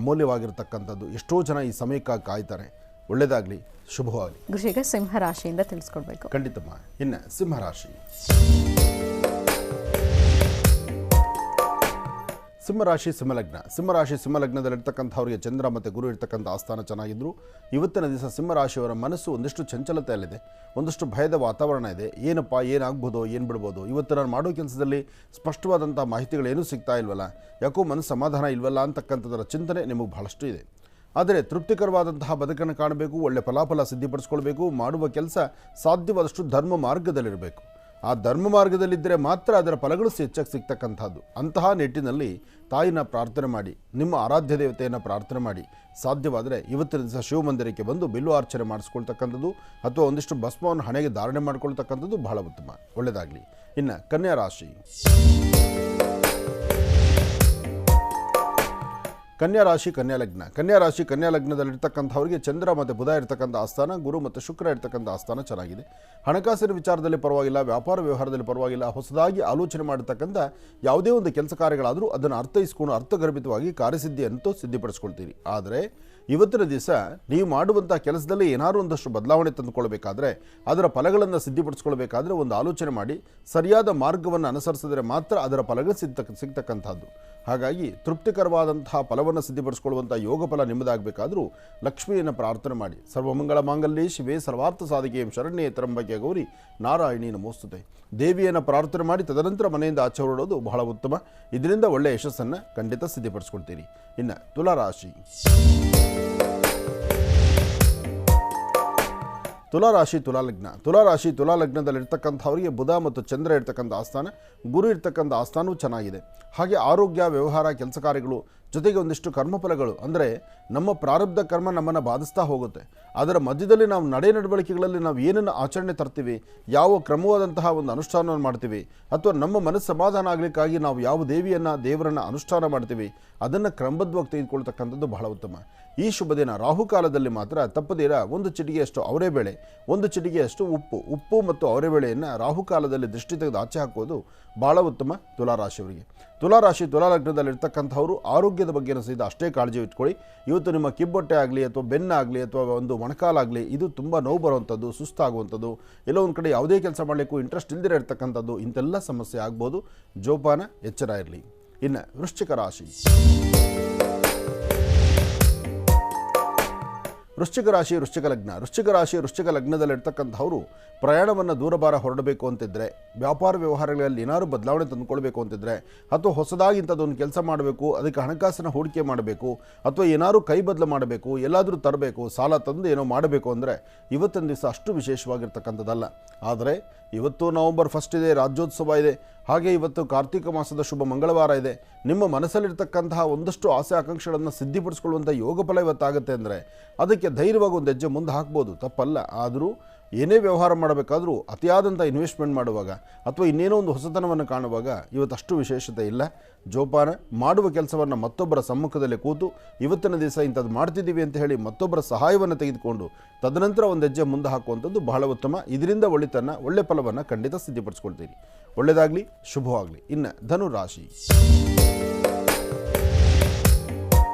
ಅಮೂಲ್ಯವಾಗಿರ್ತಕ್ಕಂಥದ್ದು. ಎಷ್ಟೋ ಜನ ಈ ಸಮಯಕ್ಕಾಗಿ ಕಾಯ್ತಾರೆ. ಒಳ್ಳೆಯದಾಗಲಿ, ಶುಭವಾಗಲಿ. ಗುರುಜೀಗ ಸಿಂಹರಾಶಿಯಿಂದ ತಿಳಿಸ್ಕೊಡ್ಬೇಕು. ಖಂಡಿತಮ್ಮ. ಇನ್ನು ಸಿಂಹರಾಶಿ. ಸಿಂಹರಾಶಿ ಸಿಂಹಲಗ್ನ. ಸಿಂಹರಾಶಿ ಸಿಂಹಲಗ್ನದಲ್ಲಿರ್ತಕ್ಕಂಥವ್ರಿಗೆ ಚಂದ್ರ ಮತ್ತು ಗುರು ಇರ್ತಕ್ಕಂಥ ಆಸ್ಥಾನ ಚೆನ್ನಾಗಿದ್ದರು. ಇವತ್ತಿನ ದಿವಸ ಸಿಂಹರಾಶಿಯವರ ಮನಸ್ಸು ಒಂದಿಷ್ಟು ಚಂಚಲತೆಯಲ್ಲಿದೆ, ಒಂದಷ್ಟು ಭಯದ ವಾತಾವರಣ ಇದೆ. ಏನಪ್ಪ, ಏನಾಗ್ಬೋದೋ, ಏನು ಬಿಡ್ಬೋದು, ಇವತ್ತು ನಾನು ಮಾಡೋ ಕೆಲಸದಲ್ಲಿ ಸ್ಪಷ್ಟವಾದಂಥ ಮಾಹಿತಿಗಳೇನೂ ಸಿಗ್ತಾ ಇಲ್ವಲ್ಲ, ಯಾಕೋ ಮನಸ್ಸು ಸಮಾಧಾನ ಇಲ್ವಲ್ಲ ಅಂತಕ್ಕಂಥದ್ದರ ಚಿಂತನೆ ನಿಮಗೆ ಬಹಳಷ್ಟು ಇದೆ. ಆದರೆ ತೃಪ್ತಿಕರವಾದಂತಹ ಬದುಕನ್ನು ಕಾಣಬೇಕು, ಒಳ್ಳೆ ಫಲಾಫಲ ಸಿದ್ಧಿಪಡಿಸ್ಕೊಳ್ಬೇಕು. ಮಾಡುವ ಕೆಲಸ ಸಾಧ್ಯವಾದಷ್ಟು ಧರ್ಮ ಮಾರ್ಗದಲ್ಲಿರಬೇಕು. ಆ ಧರ್ಮ ಮಾರ್ಗದಲ್ಲಿದ್ದರೆ ಮಾತ್ರ ಅದರ ಫಲಗಳು ಹೆಚ್ಚಾಗಿ ಸಿಗ್ತಕ್ಕಂಥದ್ದು. ಅಂತಹ ನಿಟ್ಟಿನಲ್ಲಿ ತಾಯಿನ ಪ್ರಾರ್ಥನೆ ಮಾಡಿ, ನಿಮ್ಮ ಆರಾಧ್ಯ ದೇವತೆಯನ್ನು ಪ್ರಾರ್ಥನೆ ಮಾಡಿ, ಸಾಧ್ಯವಾದರೆ ಇವತ್ತಿನ ದಿವಸ ಶಿವಮಂದಿರಕ್ಕೆ ಬಂದು ಬಿಲ್ಲು ಅರ್ಚನೆ ಮಾಡಿಸ್ಕೊಳ್ತಕ್ಕಂಥದ್ದು ಅಥವಾ ಒಂದಿಷ್ಟು ಭಸ್ಮವನ್ನು ಹಣೆಗೆ ಧಾರಣೆ ಮಾಡ್ಕೊಳ್ತಕ್ಕಂಥದ್ದು ಬಹಳ ಉತ್ತಮ. ಒಳ್ಳೆಯದಾಗಲಿ. ಇನ್ನು ಕನ್ಯಾ ರಾಶಿ. ಕನ್ಯಾರಾಶಿ ಕನ್ಯಾಲಗ್ನ. ಕನ್ಯಾರಾಶಿ ಕನ್ಯಾಲಗ್ನದಲ್ಲಿರ್ತಕ್ಕಂಥವ್ರಿಗೆ ಚಂದ್ರ ಮತ್ತು ಬುಧ ಇರ್ತಕ್ಕಂಥ ಆಸ್ಥಾನ, ಗುರು ಮತ್ತು ಶುಕ್ರ ಇರ್ತಕ್ಕಂಥ ಆಸ್ಥಾನ ಚೆನ್ನಾಗಿದೆ. ಹಣಕಾಸಿನ ವಿಚಾರದಲ್ಲಿ ಪರವಾಗಿಲ್ಲ, ವ್ಯಾಪಾರ ವ್ಯವಹಾರದಲ್ಲಿ ಪರವಾಗಿಲ್ಲ. ಹೊಸದಾಗಿ ಆಲೋಚನೆ ಮಾಡತಕ್ಕಂಥ ಯಾವುದೇ ಒಂದು ಕೆಲಸ ಕಾರ್ಯಗಳಾದರೂ ಅದನ್ನು ಅರ್ಥೈಸ್ಕೊಂಡು ಅರ್ಥಗರ್ಭಿತವಾಗಿ ಕಾರ್ಯಸಿದ್ಧಿಯಂತೂ ಸಿದ್ಧಿಪಡಿಸ್ಕೊಳ್ತೀರಿ. ಆದರೆ ಇವತ್ತಿನ ದಿವಸ ನೀವು ಮಾಡುವಂಥ ಕೆಲಸದಲ್ಲಿ ಏನಾದರೂ ಒಂದಷ್ಟು ಬದಲಾವಣೆ ತಂದುಕೊಳ್ಬೇಕಾದ್ರೆ, ಅದರ ಫಲಗಳನ್ನು ಸಿದ್ಧಿಪಡಿಸ್ಕೊಳ್ಬೇಕಾದ್ರೆ ಒಂದು ಆಲೋಚನೆ ಮಾಡಿ ಸರಿಯಾದ ಮಾರ್ಗವನ್ನು ಅನುಸರಿಸಿದರೆ ಮಾತ್ರ ಅದರ ಫಲಗಳು ಸಿಗ್ತಕ್ಕಂಥದ್ದು. ಹಾಗಾಗಿ ತೃಪ್ತಿಕರವಾದಂತಹ ಫಲವನ್ನು ಸಿದ್ಧಿಪಡಿಸ್ಕೊಳ್ಳುವಂಥ ಯೋಗ ಫಲ ನಿಮ್ಮದಾಗಬೇಕಾದ್ರೂ ಲಕ್ಷ್ಮಿಯನ್ನು ಪ್ರಾರ್ಥನೆ ಮಾಡಿ. ಸರ್ವಮಂಗಳ ಮಾಂಗಲ್ಯೇ ಶಿವೆ ಸರ್ವಾರ್ಥ ಸಾಧಿಕೆ ಶರಣ್ಯೇ ತ್ರಂಬಕೆ ಗೌರಿ ನಾರಾಯಣಿ ನಮೋಸ್ತುತೆ. ದೇವಿಯನ್ನು ಪ್ರಾರ್ಥನೆ ಮಾಡಿ ತದನಂತರ ಮನೆಯಿಂದ ಆಚೆ ಹೊರಡೋದು ಬಹಳ ಉತ್ತಮ. ಇದರಿಂದ ಒಳ್ಳೆಯ ಯಶಸ್ಸನ್ನು ಖಂಡಿತ ಸಿದ್ಧಿಪಡಿಸ್ಕೊಳ್ತೀರಿ. ಇನ್ನು ತುಲಾರಾಶಿ. ತುಲಾಲಗ್ನದಲ್ಲಿರ್ತಕ್ಕಂಥವರಿಗೆ ಬುಧ ಮತ್ತು ಚಂದ್ರ ಇರ್ತಕ್ಕಂಥ ಆಸ್ಥಾನ, ಗುರು ಇರ್ತಕ್ಕಂಥ ಆಸ್ಥಾನವೂ ಚೆನ್ನಾಗಿದೆ. ಹಾಗೆ ಆರೋಗ್ಯ, ವ್ಯವಹಾರ, ಕೆಲಸ ಕಾರ್ಯಗಳು ಜೊತೆಗೆ ಒಂದಿಷ್ಟು ಕರ್ಮಫಲಗಳು, ಅಂದರೆ ನಮ್ಮ ಪ್ರಾರಬ್ಧ ಕರ್ಮ ನಮ್ಮನ್ನು ಬಾಧಿಸ್ತಾ ಹೋಗುತ್ತೆ. ಅದರ ಮಧ್ಯದಲ್ಲಿ ನಾವು ನಡವಳಿಕೆಗಳಲ್ಲಿ ನಾವು ಏನನ್ನು ಆಚರಣೆ ತರ್ತೀವಿ, ಯಾವ ಕ್ರಮವಾದಂತಹ ಒಂದು ಅನುಷ್ಠಾನವನ್ನು ಮಾಡ್ತೀವಿ, ಅಥವಾ ನಮ್ಮ ಮನಸ್ಸು ಸಮಾಧಾನ ಆಗಲಿಕ್ಕಾಗಿ ನಾವು ಯಾವ ದೇವರನ್ನು ಅನುಷ್ಠಾನ ಮಾಡ್ತೀವಿ, ಅದನ್ನು ಕ್ರಮಬದ್ಧವಾಗಿ ತೆಗೆದುಕೊಳ್ತಕ್ಕಂಥದ್ದು ಬಹಳ ಉತ್ತಮ. ಈ ಶುಭ ದಿನ ರಾಹುಕಾಲದಲ್ಲಿ ಮಾತ್ರ ತಪ್ಪದಿರ ಒಂದು ಚಿಟಿಗೆಯಷ್ಟು ಅವರೆಬೇಳೆ, ಒಂದು ಚಿಟಿಗೆಯಷ್ಟು ಉಪ್ಪು ಮತ್ತು ಅವರೆಬೇಳೆಯನ್ನು ರಾಹುಕಾಲದಲ್ಲಿ ದೃಷ್ಟಿ ತೆಗೆದು ಆಚೆ ಹಾಕೋದು ಬಹಳ ಉತ್ತಮ ತುಲಾರಾಶಿಯವರಿಗೆ. ತುಲಾಲಗ್ನದಲ್ಲಿರ್ತಕ್ಕಂಥವರು ಆರೋಗ್ಯದ ಬಗ್ಗೆ ಸಹಿತ ಅಷ್ಟೇ ಕಾಳಜಿ ಇಟ್ಕೊಳ್ಳಿ. ಇವತ್ತು ನಿಮ್ಮ ಕಿಬ್ಬೊಟ್ಟೆ ಆಗಲಿ ಅಥವಾ ಬೆನ್ನಾಗಲಿ ಅಥವಾ ಒಂದು ಮೊಣಕಾಲಾಗಲಿ ಇದು ತುಂಬ ನೋವು ಬರುವಂಥದ್ದು, ಸುಸ್ತಾಗುವಂಥದ್ದು, ಎಲ್ಲೋ ಒಂದು ಕಡೆ ಯಾವುದೇ ಕೆಲಸ ಮಾಡಲಿಕ್ಕೂ ಇಂಟ್ರೆಸ್ಟ್ ಇಲ್ಲದಿರ ಇರ್ತಕ್ಕಂಥದ್ದು, ಇಂಥೆಲ್ಲ ಸಮಸ್ಯೆ ಆಗ್ಬೋದು. ಜೋಪಾನ, ಎಚ್ಚರ ಇರಲಿ. ಇನ್ನು ವೃಶ್ಚಿಕ ರಾಶಿ. ವೃಶ್ಚಿಕ ಲಗ್ನದಲ್ಲಿರ್ತಕ್ಕಂಥವರು ಪ್ರಯಾಣವನ್ನು ದೂರಭಾರ ಹೊರಡಬೇಕು ಅಂತಿದ್ದರೆ, ವ್ಯಾಪಾರ ವ್ಯವಹಾರಗಳಲ್ಲಿ ಏನಾದರೂ ಬದಲಾವಣೆ ತಂದುಕೊಳ್ಬೇಕು ಅಂತಿದ್ದರೆ, ಅಥವಾ ಹೊಸದಾಗಿ ಇಂಥದ್ದೊಂದು ಕೆಲಸ ಮಾಡಬೇಕು, ಅದಕ್ಕೆ ಹಣಕಾಸಿನ ಹೂಡಿಕೆ ಮಾಡಬೇಕು, ಅಥವಾ ಏನಾದರೂ ಕೈ ಬದಲು ಮಾಡಬೇಕು, ಎಲ್ಲಾದರೂ ತರಬೇಕು, ಸಾಲ ತಂದು ಏನೋ ಮಾಡಬೇಕು ಅಂದರೆ ಇವತ್ತಿನ ದಿವಸ ಅಷ್ಟು ವಿಶೇಷವಾಗಿರ್ತಕ್ಕಂಥದ್ದಲ್ಲ. ಆದರೆ ಇವತ್ತು ನವೆಂಬರ್ 1 ಇದೆ, ರಾಜ್ಯೋತ್ಸವ ಇದೆ. ಹಾಗೆ ಇವತ್ತು ಕಾರ್ತಿಕ ಮಾಸದ ಶುಭ ಮಂಗಳವಾರ ಇದೆ. ನಿಮ್ಮ ಮನಸ್ಸಲ್ಲಿರ್ತಕ್ಕಂತಹ ಒಂದಷ್ಟು ಆಸೆ ಆಕಾಂಕ್ಷೆಗಳನ್ನು ಸಿದ್ಧಿಪಡಿಸ್ಕೊಳ್ಳುವಂಥ ಯೋಗ ಫಲ ಇವತ್ತಾಗುತ್ತೆ ಅಂದರೆ ಅದಕ್ಕೆ ಧೈರ್ಯವಾಗಿ ಒಂದು ಹೆಜ್ಜೆ ಮುಂದೆ ಹಾಕ್ಬೋದು, ತಪ್ಪಲ್ಲ. ಆದರೂ ಏನೇ ವ್ಯವಹಾರ ಮಾಡಬೇಕಾದ್ರೂ ಅತಿಯಾದಂಥ ಇನ್ವೆಸ್ಟ್ಮೆಂಟ್ ಮಾಡುವಾಗ ಅಥವಾ ಇನ್ನೇನೋ ಒಂದು ಹೊಸತನವನ್ನು ಕಾಣುವಾಗ ಇವತ್ತಷ್ಟು ವಿಶೇಷತೆ ಇಲ್ಲ. ಜೋಪಾನ, ಮಾಡುವ ಕೆಲಸವನ್ನು ಮತ್ತೊಬ್ಬರ ಸಮ್ಮುಖದಲ್ಲಿ ಕೂತು ಇವತ್ತಿನ ದಿವಸ ಇಂಥದ್ದು ಮಾಡ್ತಿದ್ದೀವಿ ಅಂತ ಹೇಳಿ ಮತ್ತೊಬ್ಬರ ಸಹಾಯವನ್ನು ತೆಗೆದುಕೊಂಡು ತದನಂತರ ಒಂದು ಹೆಜ್ಜೆ ಮುಂದೆ ಹಾಕುವಂಥದ್ದು ಬಹಳ ಉತ್ತಮ. ಇದರಿಂದ ಒಳ್ಳೆ ಫಲವನ್ನು ಖಂಡಿತ ಸಿದ್ಧಿಪಡಿಸ್ಕೊಳ್ತೀರಿ. ಒಳ್ಳೆಯದಾಗಲಿ, ಶುಭವಾಗಲಿ. ಇನ್ನು ಧನುರಾಶಿ.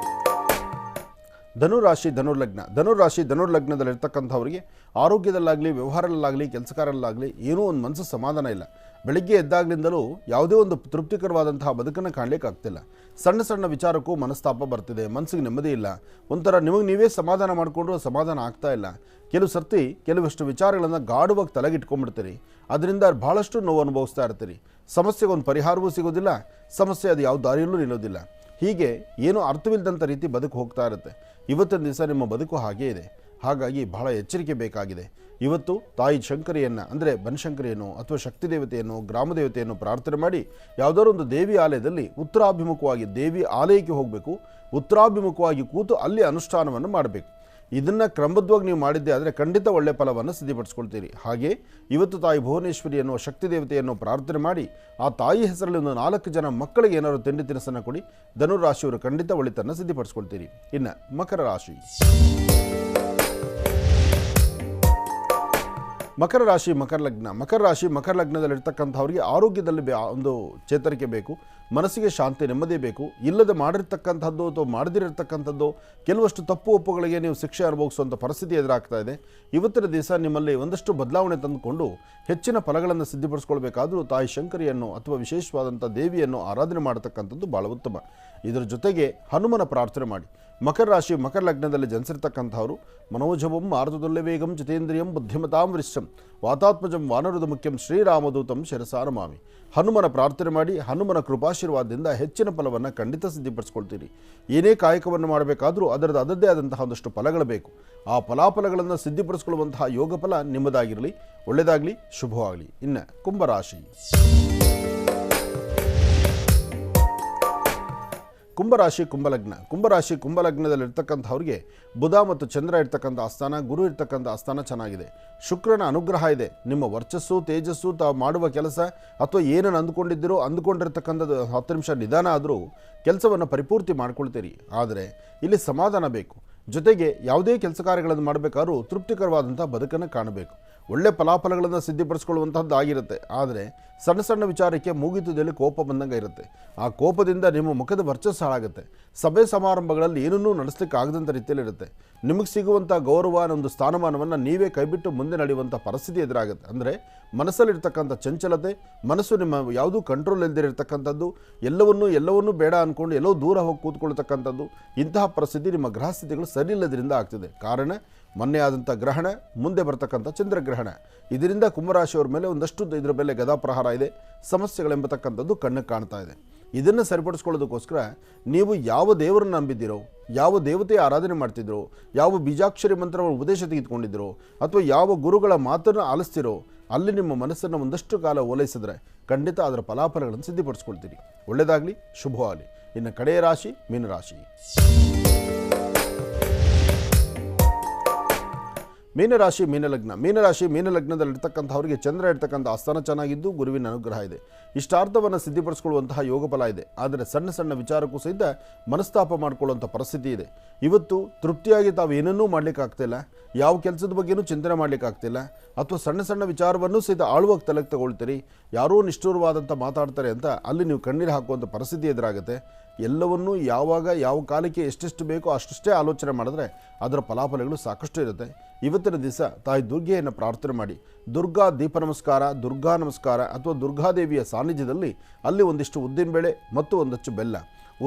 ಧನುರ್ಲಗ್ನದಲ್ಲಿರ್ತಕ್ಕಂಥವರಿಗೆ ಆರೋಗ್ಯದಲ್ಲಾಗಲಿ, ವ್ಯವಹಾರದಲ್ಲಾಗಲಿ, ಕೆಲಸ ಕಾರ್ಯದಲ್ಲಾಗಲಿ ಏನೂ ಒಂದು ಮನಸ್ಸು ಸಮಾಧಾನ ಇಲ್ಲ. ಬೆಳಗ್ಗೆ ಎದ್ದಾಗಲಿಂದಲೂ ಯಾವುದೇ ಒಂದು ತೃಪ್ತಿಕರವಾದಂತಹ ಬದುಕನ್ನು ಕಾಣಲಿಕ್ಕೆ ಆಗ್ತಿಲ್ಲ. ಸಣ್ಣ ಸಣ್ಣ ವಿಚಾರಕ್ಕೂ ಮನಸ್ತಾಪ ಬರ್ತಿದೆ, ಮನಸ್ಸಿಗೆ ನೆಮ್ಮದಿ ಇಲ್ಲ. ಒಂಥರ ನಿಮಗೆ ನೀವೇ ಸಮಾಧಾನ ಮಾಡಿಕೊಂಡ್ರೂ ಸಮಾಧಾನ ಆಗ್ತಾ ಇಲ್ಲ. ಕೆಲವಷ್ಟು ವಿಚಾರಗಳನ್ನು ಗಾಢವಾಗಿ ತಲೆಗಿಟ್ಕೊಂಡ್ಬಿಡ್ತೀರಿ. ಅದರಿಂದ ಭಾಳಷ್ಟು ನೋವು ಅನುಭವಿಸ್ತಾ ಇರ್ತೀರಿ. ಸಮಸ್ಯೆಗೆ ಒಂದು ಪರಿಹಾರವೂ ಸಿಗೋದಿಲ್ಲ, ಸಮಸ್ಯೆ ಅದು ಯಾವ ದಾರಿಯಲ್ಲೂ ನಿಲ್ಲೋದಿಲ್ಲ. ಹೀಗೆ ಏನೋ ಅರ್ಥವಿಲ್ಲದಂಥ ರೀತಿ ಬದುಕು ಹೋಗ್ತಾ ಇರುತ್ತೆ. ಇವತ್ತಿನ ದಿವಸ ನಿಮ್ಮ ಬದುಕು ಹಾಗೇ ಇದೆ. ಹಾಗಾಗಿ ಬಹಳ ಎಚ್ಚರಿಕೆ ಬೇಕಾಗಿದೆ. ಇವತ್ತು ತಾಯಿ ಶಂಕರಿಯನ್ನು, ಅಂದರೆ ಬನಶಂಕರಿಯನ್ನು ಅಥವಾ ಶಕ್ತಿ ದೇವತೆಯನ್ನು, ಗ್ರಾಮ ದೇವತೆಯನ್ನು ಪ್ರಾರ್ಥನೆ ಮಾಡಿ ಯಾವುದಾದ್ರು ಒಂದು ದೇವಿ ಆಲಯದಲ್ಲಿ ಉತ್ತರಾಭಿಮುಖವಾಗಿ ದೇವಿ ಆಲಯಕ್ಕೆ ಹೋಗಬೇಕು. ಉತ್ತರಾಭಿಮುಖವಾಗಿ ಕೂತು ಅಲ್ಲಿ ಅನುಷ್ಠಾನವನ್ನು ಮಾಡಬೇಕು. ಇದನ್ನು ಕ್ರಮಬದ್ಧವಾಗಿ ನೀವು ಮಾಡಿದ್ದೆ ಆದರೆ ಖಂಡಿತ ಒಳ್ಳೆಯ ಫಲವನ್ನು ಸಿದ್ಧಿಪಡಿಸ್ಕೊಳ್ತೀರಿ. ಹಾಗೆ ಇವತ್ತು ತಾಯಿ ಭುವನೇಶ್ವರಿ ಅನ್ನುವ ಶಕ್ತಿ ದೇವತೆಯನ್ನು ಪ್ರಾರ್ಥನೆ ಮಾಡಿ ಆ ತಾಯಿ ಹೆಸರಲ್ಲಿ ಒಂದು 4 ಜನ ಮಕ್ಕಳಿಗೆ ಏನಾದರೂ ತಿಂಡಿ ತಿನಿಸನ್ನು ಕೊಡಿ. ಧನುರಾಶಿಯವರು ಖಂಡಿತ ಒಳಿತನ್ನು ಸಿದ್ಧಿಪಡಿಸ್ಕೊಳ್ತೀರಿ. ಇನ್ನು ಮಕರ ರಾಶಿ. ಮಕರ ರಾಶಿ ಮಕರ ಲಗ್ನ. ಮಕರ ರಾಶಿ ಮಕರ ಲಗ್ನದಲ್ಲಿರ್ತಕ್ಕಂಥವ್ರಿಗೆ ಆರೋಗ್ಯದಲ್ಲಿ ಒಂದು ಚೇತರಿಕೆ ಬೇಕು, ಮನಸ್ಸಿಗೆ ಶಾಂತಿ ನೆಮ್ಮದಿ ಬೇಕು. ಇಲ್ಲದೆ ಮಾಡಿರ್ತಕ್ಕಂಥದ್ದು ಅಥವಾ ಮಾಡದಿರತಕ್ಕಂಥದ್ದು ಕೆಲವಷ್ಟು ತಪ್ಪು ಒಪ್ಪುಗಳಿಗೆ ನೀವು ಶಿಕ್ಷೆ ಅನುಭವಿಸುವಂಥ ಪರಿಸ್ಥಿತಿ ಎದುರಾಗ್ತಾ ಇದೆ. ಇವತ್ತಿನ ದಿವಸ ನಿಮ್ಮಲ್ಲಿ ಒಂದಷ್ಟು ಬದಲಾವಣೆ ತಂದುಕೊಂಡು ಹೆಚ್ಚಿನ ಫಲಗಳನ್ನು ಸಿದ್ಧಪಡಿಸ್ಕೊಳ್ಬೇಕಾದರೂ ತಾಯಿ ಶಂಕರಿಯನ್ನು ಅಥವಾ ವಿಶೇಷವಾದಂಥ ದೇವಿಯನ್ನು ಆರಾಧನೆ ಮಾಡತಕ್ಕಂಥದ್ದು ಭಾಳ ಉತ್ತಮ. ಇದರ ಜೊತೆಗೆ ಹನುಮನ ಪ್ರಾರ್ಥನೆ ಮಾಡಿ. ಮಕರ ರಾಶಿ ಮಕರ ಲಗ್ನದಲ್ಲಿ ಜನಿಸಿರ್ತಕ್ಕಂಥವರು ಮನೋಜವಂ ಮಾರುತುಲ್ಯ ವೇಗಂ ಜಿತೇಂದ್ರಿಯಂ ಬುದ್ಧಿಮತಾಂ ವರಿಷ್ಠಂ ವಾತಾತ್ಮಜಂ ವಾನರದ ಮುಖ್ಯಂ ಶ್ರೀರಾಮದೂತಂ ಶಿರಸಾರಮಾಮಿ. ಹನುಮನ ಪ್ರಾರ್ಥನೆ ಮಾಡಿ ಹನುಮನ ಕೃಪಾಶೀರ್ವಾದದಿಂದ ಹೆಚ್ಚಿನ ಫಲವನ್ನು ಖಂಡಿತ ಸಿದ್ಧಪಡಿಸ್ಕೊಳ್ತೀರಿ. ಏನೇ ಕಾಯಕವನ್ನು ಮಾಡಬೇಕಾದರೂ ಅದರದ್ದೇ ಆದಂತಹ ಒಂದಷ್ಟು ಫಲಗಳು ಬೇಕು. ಆ ಫಲಾಫಲಗಳನ್ನು ಸಿದ್ಧಪಡಿಸ್ಕೊಳ್ಳುವಂತಹ ಯೋಗ ಫಲ ನಿಮ್ಮದಾಗಿರಲಿ, ಒಳ್ಳೆಯದಾಗಲಿ, ಶುಭವಾಗಲಿ. ಇನ್ನು ಕುಂಭರಾಶಿ. ಕುಂಭರಾಶಿ ಕುಂಭಲಗ್ನ. ಕುಂಭರಾಶಿ ಕುಂಭಲಗ್ನದಲ್ಲಿರ್ತಕ್ಕಂಥವ್ರಿಗೆ ಬುಧ ಮತ್ತು ಚಂದ್ರ ಇರ್ತಕ್ಕಂಥ ಆಸ್ಥಾನ, ಗುರು ಇರ್ತಕ್ಕಂಥ ಆಸ್ಥಾನ ಚೆನ್ನಾಗಿದೆ. ಶುಕ್ರನ ಅನುಗ್ರಹ ಇದೆ. ನಿಮ್ಮ ವರ್ಚಸ್ಸು ತೇಜಸ್ಸು ತಾವು ಮಾಡುವ ಕೆಲಸ ಅಥವಾ ಏನನ್ನು ಅಂದುಕೊಂಡಿರ್ತಕ್ಕಂಥದ್ದು 10 ನಿಮಿಷ ನಿಧಾನ ಆದರೂ ಕೆಲಸವನ್ನು ಪರಿಪೂರ್ತಿ ಮಾಡ್ಕೊಳ್ತೀರಿ. ಆದರೆ ಇಲ್ಲಿ ಸಮಾಧಾನ ಬೇಕು. ಜೊತೆಗೆ ಯಾವುದೇ ಕೆಲಸ ಕಾರ್ಯಗಳನ್ನು ಮಾಡಬೇಕಾದ್ರೂ ತೃಪ್ತಿಕರವಾದಂಥ ಬದುಕನ್ನು ಕಾಣಬೇಕು. ಒಳ್ಳೆ ಫಲಾಫಲಗಳನ್ನು ಸಿದ್ಧಪಡಿಸ್ಕೊಳ್ಳುವಂಥದ್ದು ಆಗಿರುತ್ತೆ. ಆದರೆ ಸಣ್ಣ ಸಣ್ಣ ವಿಚಾರಕ್ಕೆ ಮೂಗಿತುದಲ್ಲಿ ಕೋಪ ಬಂದಂಗೆ ಇರುತ್ತೆ. ಆ ಕೋಪದಿಂದ ನಿಮ್ಮ ಮುಖದ ವರ್ಚಸ್ಸು ಹಾಳಾಗುತ್ತೆ. ಸಭೆ ಸಮಾರಂಭಗಳಲ್ಲಿ ಏನನ್ನೂ ನಡೆಸಲಿಕ್ಕೆ ಆಗದಂಥ ರೀತಿಯಲ್ಲಿರುತ್ತೆ. ನಿಮಗೆ ಸಿಗುವಂಥ ಗೌರವ ಒಂದು ಸ್ಥಾನಮಾನವನ್ನು ನೀವೇ ಕೈಬಿಟ್ಟು ಮುಂದೆ ನಡೆಯುವಂಥ ಪರಿಸ್ಥಿತಿ ಎದುರಾಗುತ್ತೆ. ಅಂದರೆ ಮನಸ್ಸಲ್ಲಿರ್ತಕ್ಕಂಥ ಚಂಚಲತೆ, ಮನಸ್ಸು ನಿಮ್ಮ ಯಾವುದೂ ಕಂಟ್ರೋಲ್ ಇಲ್ಲದಿರತಕ್ಕಂಥದ್ದು, ಎಲ್ಲವನ್ನೂ ಬೇಡ ಅಂದ್ಕೊಂಡು ಎಲ್ಲೋ ದೂರ ಹೋಗಿ ಕೂತ್ಕೊಳ್ತಕ್ಕಂಥದ್ದು, ಇಂತಹ ಪರಿಸ್ಥಿತಿ ನಿಮ್ಮ ಗ್ರಹಸ್ಥಿತಿಗಳು ಸರಿ ಇಲ್ಲದ್ರಿಂದ ಆಗ್ತಿದೆ. ಕಾರಣ ಮೊನ್ನೆ ಆದಂಥ ಗ್ರಹಣ, ಮುಂದೆ ಬರ್ತಕ್ಕಂಥ ಚಂದ್ರಗ್ರಹಣ. ಇದರಿಂದ ಕುಂಭರಾಶಿಯವರ ಮೇಲೆ ಒಂದಷ್ಟು ಇದರ ಮೇಲೆ ಗದಾಪ್ರಹಾರ ಇದೆ. ಸಮಸ್ಯೆಗಳೆಂಬತಕ್ಕಂಥದ್ದು ಕಣ್ಣಿಗೆ ಕಾಣ್ತಾ ಇದೆ. ಇದನ್ನು ಸರಿಪಡಿಸ್ಕೊಳ್ಳೋದಕ್ಕೋಸ್ಕರ ನೀವು ಯಾವ ದೇವರನ್ನು ನಂಬಿದ್ದೀರೋ, ಯಾವ ದೇವತೆಯ ಆರಾಧನೆ ಮಾಡ್ತಿದ್ರೋ, ಯಾವ ಬೀಜಾಕ್ಷರಿ ಮಂತ್ರವನ್ನು ಉಪದೇಶ ತೆಗೆದುಕೊಂಡಿದ್ರೋ ಅಥವಾ ಯಾವ ಗುರುಗಳ ಮಾತನ್ನು ಆಲಿಸ್ತಿರೋ ಅಲ್ಲಿ ನಿಮ್ಮ ಮನಸ್ಸನ್ನು ಒಂದಷ್ಟು ಕಾಲ ಓಲೈಸಿದ್ರೆ ಖಂಡಿತ ಅದರ ಫಲಾಫಲಗಳನ್ನು ಸಿದ್ಧಪಡಿಸ್ಕೊಳ್ತೀರಿ. ಒಳ್ಳೆಯದಾಗಲಿ, ಶುಭವಾಗಲಿ. ಇನ್ನು ಕಡೆಯ ರಾಶಿ ಮೀನರಾಶಿ. ಮೀನರಾಶಿ ಮೀನಲಗ್ನ. ಮೀನಲಗ್ನದಲ್ಲಿರ್ತಕ್ಕಂಥವ್ರಿಗೆ ಚಂದ್ರ ಇರ್ತಕ್ಕಂಥ ಆಸ್ಥಾನ ಚೆನ್ನಾಗಿದ್ದು ಗುರುವಿನ ಅನುಗ್ರಹ ಇದೆ. ಇಷ್ಟಾರ್ಥವನ್ನು ಸಿದ್ಧಪಡಿಸ್ಕೊಳ್ಳುವಂತಹ ಯೋಗ ಫಲ ಇದೆ. ಆದರೆ ಸಣ್ಣ ಸಣ್ಣ ವಿಚಾರಕ್ಕೂ ಸಹಿತ ಮನಸ್ತಾಪ ಮಾಡಿಕೊಳ್ಳುವಂಥ ಪರಿಸ್ಥಿತಿ ಇದೆ. ಇವತ್ತು ತೃಪ್ತಿಯಾಗಿ ತಾವು ಏನನ್ನೂ ಮಾಡಲಿಕ್ಕಾಗ್ತಿಲ್ಲ, ಯಾವ ಕೆಲಸದ ಬಗ್ಗೆನೂ ಚಿಂತನೆ ಮಾಡಲಿಕ್ಕಾಗ್ತಿಲ್ಲ, ಅಥವಾ ಸಣ್ಣ ಸಣ್ಣ ವಿಚಾರವನ್ನು ಸಹಿತ ಆಳುವಾಗಿ ತಲೆಗೆ ತಗೊಳ್ತೀರಿ. ಯಾರೋ ನಿಷ್ಠುರವಾದಂಥ ಮಾತಾಡ್ತಾರೆ ಅಂತ ಅಲ್ಲಿ ನೀವು ಕಣ್ಣೀರು ಹಾಕುವಂಥ ಪರಿಸ್ಥಿತಿ ಎದುರಾಗುತ್ತೆ. ಎಲ್ಲವನ್ನೂ ಯಾವಾಗ ಯಾವ ಕಾಲಕ್ಕೆ ಎಷ್ಟೆಷ್ಟು ಬೇಕೋ ಅಷ್ಟಷ್ಟೇ ಆಲೋಚನೆ ಮಾಡಿದ್ರೆ ಅದರ ಫಲಾಫಲಗಳು ಸಾಕಷ್ಟು ಇರುತ್ತೆ. ಇವತ್ತಿನ ದಿವಸ ತಾಯಿ ದುರ್ಗೆಯನ್ನು ಪ್ರಾರ್ಥನೆ ಮಾಡಿ ದುರ್ಗಾ ದೀಪ ನಮಸ್ಕಾರ, ದುರ್ಗಾ ನಮಸ್ಕಾರ ಅಥವಾ ದುರ್ಗಾದೇವಿಯ ಸಾನ್ನಿಧ್ಯದಲ್ಲಿ ಅಲ್ಲಿ ಒಂದಿಷ್ಟು ಉದ್ದಿನಬೇಳೆ ಮತ್ತು ಒಂದಷ್ಟು ಬೆಲ್ಲ,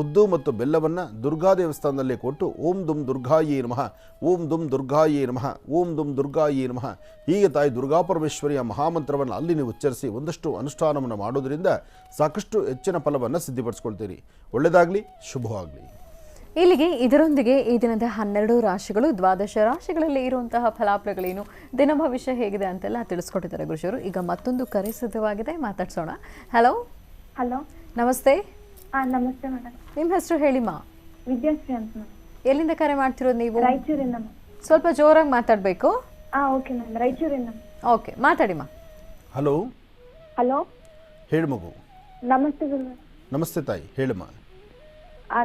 ಉದ್ದು ಮತ್ತು ಬೆಲ್ಲವನ್ನು ದುರ್ಗಾ ದೇವಸ್ಥಾನದಲ್ಲಿ ಕೊಟ್ಟು ಓಂ ದುಂ ದುರ್ಗಾಯೇ ನಮಃ, ಓಂ ದುಂ ದುರ್ಗಾಯೇ ನಮಃ, ಓಂ ದುಂ ದುರ್ಗಾಯೇ ನಮಃ ಹೀಗೆ ತಾಯಿ ದುರ್ಗಾಪರಮೇಶ್ವರಿಯ ಮಹಾಮಂತ್ರವನ್ನು ಅಲ್ಲಿ ನೀವು ಉಚ್ಚರಿಸಿ ಒಂದಷ್ಟು ಅನುಷ್ಠಾನವನ್ನು ಮಾಡೋದರಿಂದ ಸಾಕಷ್ಟು ಹೆಚ್ಚಿನ ಫಲವನ್ನು ಸಿದ್ಧಪಡಿಸ್ಕೊಳ್ತೀರಿ. ಒಳ್ಳೆಯದಾಗಲಿ, ಶುಭವಾಗಲಿ. ಇಲ್ಲಿಗೆ ಇದರೊಂದಿಗೆ ಈ ದಿನದ 12 ರಾಶಿಗಳು, ದ್ವಾದಶ ರಾಶಿಗಳಲ್ಲಿ ಇರುವಂತಹ ಫಲಾಫಲಗಳೇನು, ದಿನ ಭವಿಷ್ಯ ಹೇಗಿದೆ ಅಂತೆಲ್ಲ ತಿಳಿಸ್ಕೊಟ್ಟಿದ್ದಾರೆ ಗುರುಜಿಯವರು. ಈಗ ಮತ್ತೊಂದು ಕರೆ ಸಿದ್ಧವಾಗಿದೆ, ಮಾತಾಡ್ಸೋಣ. ಹಲೋ. ಹಲೋ, ನಮಸ್ತೆ. ನಮಸ್ತೆ ಮೇಡಮ್. ನಿಮ್ಮ ಹೆಸರು ಹೇಳಿಮ್ಮ? ವಿದ್ಯಾಶ್ರೀ ಅಂತ ಮೇಡಮ್. ಎಲ್ಲಿಂದ ಕರೆ ಮಾಡ್ತಿರೋದು ನೀವು? ರಾಯಚೂರಿಂದ. ಸ್ವಲ್ಪ ಜೋರಾಗಿ ಮಾತಾಡಬೇಕು. ಓಕೆ ಮ್ಯಾಮ್, ರಾಯಚೂರಿಂದ. ಓಕೆ, ಮಾತಾಡಿಮ್ಮ. ಹಲೋ. ಹಲೋ, ಹೇಳಿ ಮಗು. ನಮಸ್ತೆ ಗುರು. ನಮಸ್ತೆ ತಾಯಿ, ಹೇಳಿಮ್ಮ.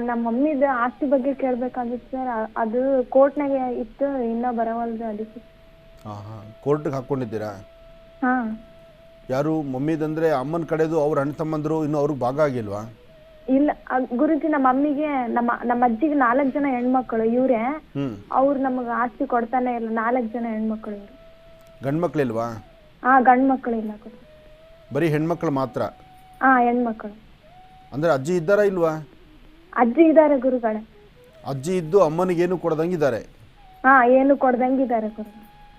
ನಮ್ಮ ಮಮ್ಮಿದ ಆಸ್ತಿ ಬಗ್ಗೆ ಕೇಳಬೇಕಾಗಿತ್ತು ಸರ್. ಅದು ಕೋರ್ಟ್ನಾಗೆ ಇತ್ತು, ಇನ್ನೂ ಬರವಲ್ದು, ಅದಕ್ಕೆ. ಕೋರ್ಟ್ಗೆ ಹಾಕ್ಕೊಂಡಿದ್ದೀರಾ? ಹಾಂ. ಯಾರು ಮಮ್ಮಿದಂದ್ರೆ ಅಮ್ಮನ ಕಡೆದು ಅವ್ರ ಅಣ್ಣ ತಮ್ಮಂದರು ಇನ್ನೂ ಅವ್ರಿಗೆ ಭಾಗ ಆಗಿಲ್ವಾ? ಇಲ್ಲ ಗುರುಜಿ, ನಮ್ಮ ಮಮ್ಮಿಗೆ ನಮ್ಮ ಅಜ್ಜಿಗೆ 4 ಜನ ಹೆಣ್ಮಕ್ಳು ಇವರೇ. ಅವ್ರು ನಮಗೆ ಆಸ್ತಿ ಕೊಡ್ತಾನೆ ಇಲ್ಲ. 4 ಜನ ಹೆಣ್ಮಕ್ಳು ಇವರು. ಗಂಡು ಮಕ್ಳಿಲ್ವಾ? ಗಂಡು ಮಕ್ಕಳು ಇಲ್ಲ. ಬರೀ ಹೆಣ್ಮಕ್ಳು ಮಾತ್ರ? ಹೆಣ್ಮಕ್ಳು. ಅಂದ್ರೆ ಅಜ್ಜಿ ಇದ್ದಾರಾ ಇಲ್ವಾ? ಅಜ್ಜಿ ಇದ್ದಾರೆ ಗುರುಗಳೇ. ಅಜ್ಜಿ ಇದ್ದು ಅಮ್ಮನಿಗೇನು ಕೊಡದಂಗಿದ್ದಾರೆ? ಏನು ಕೊಡ್ದಂಗಿದ್ದಾರೆ ಗುರು.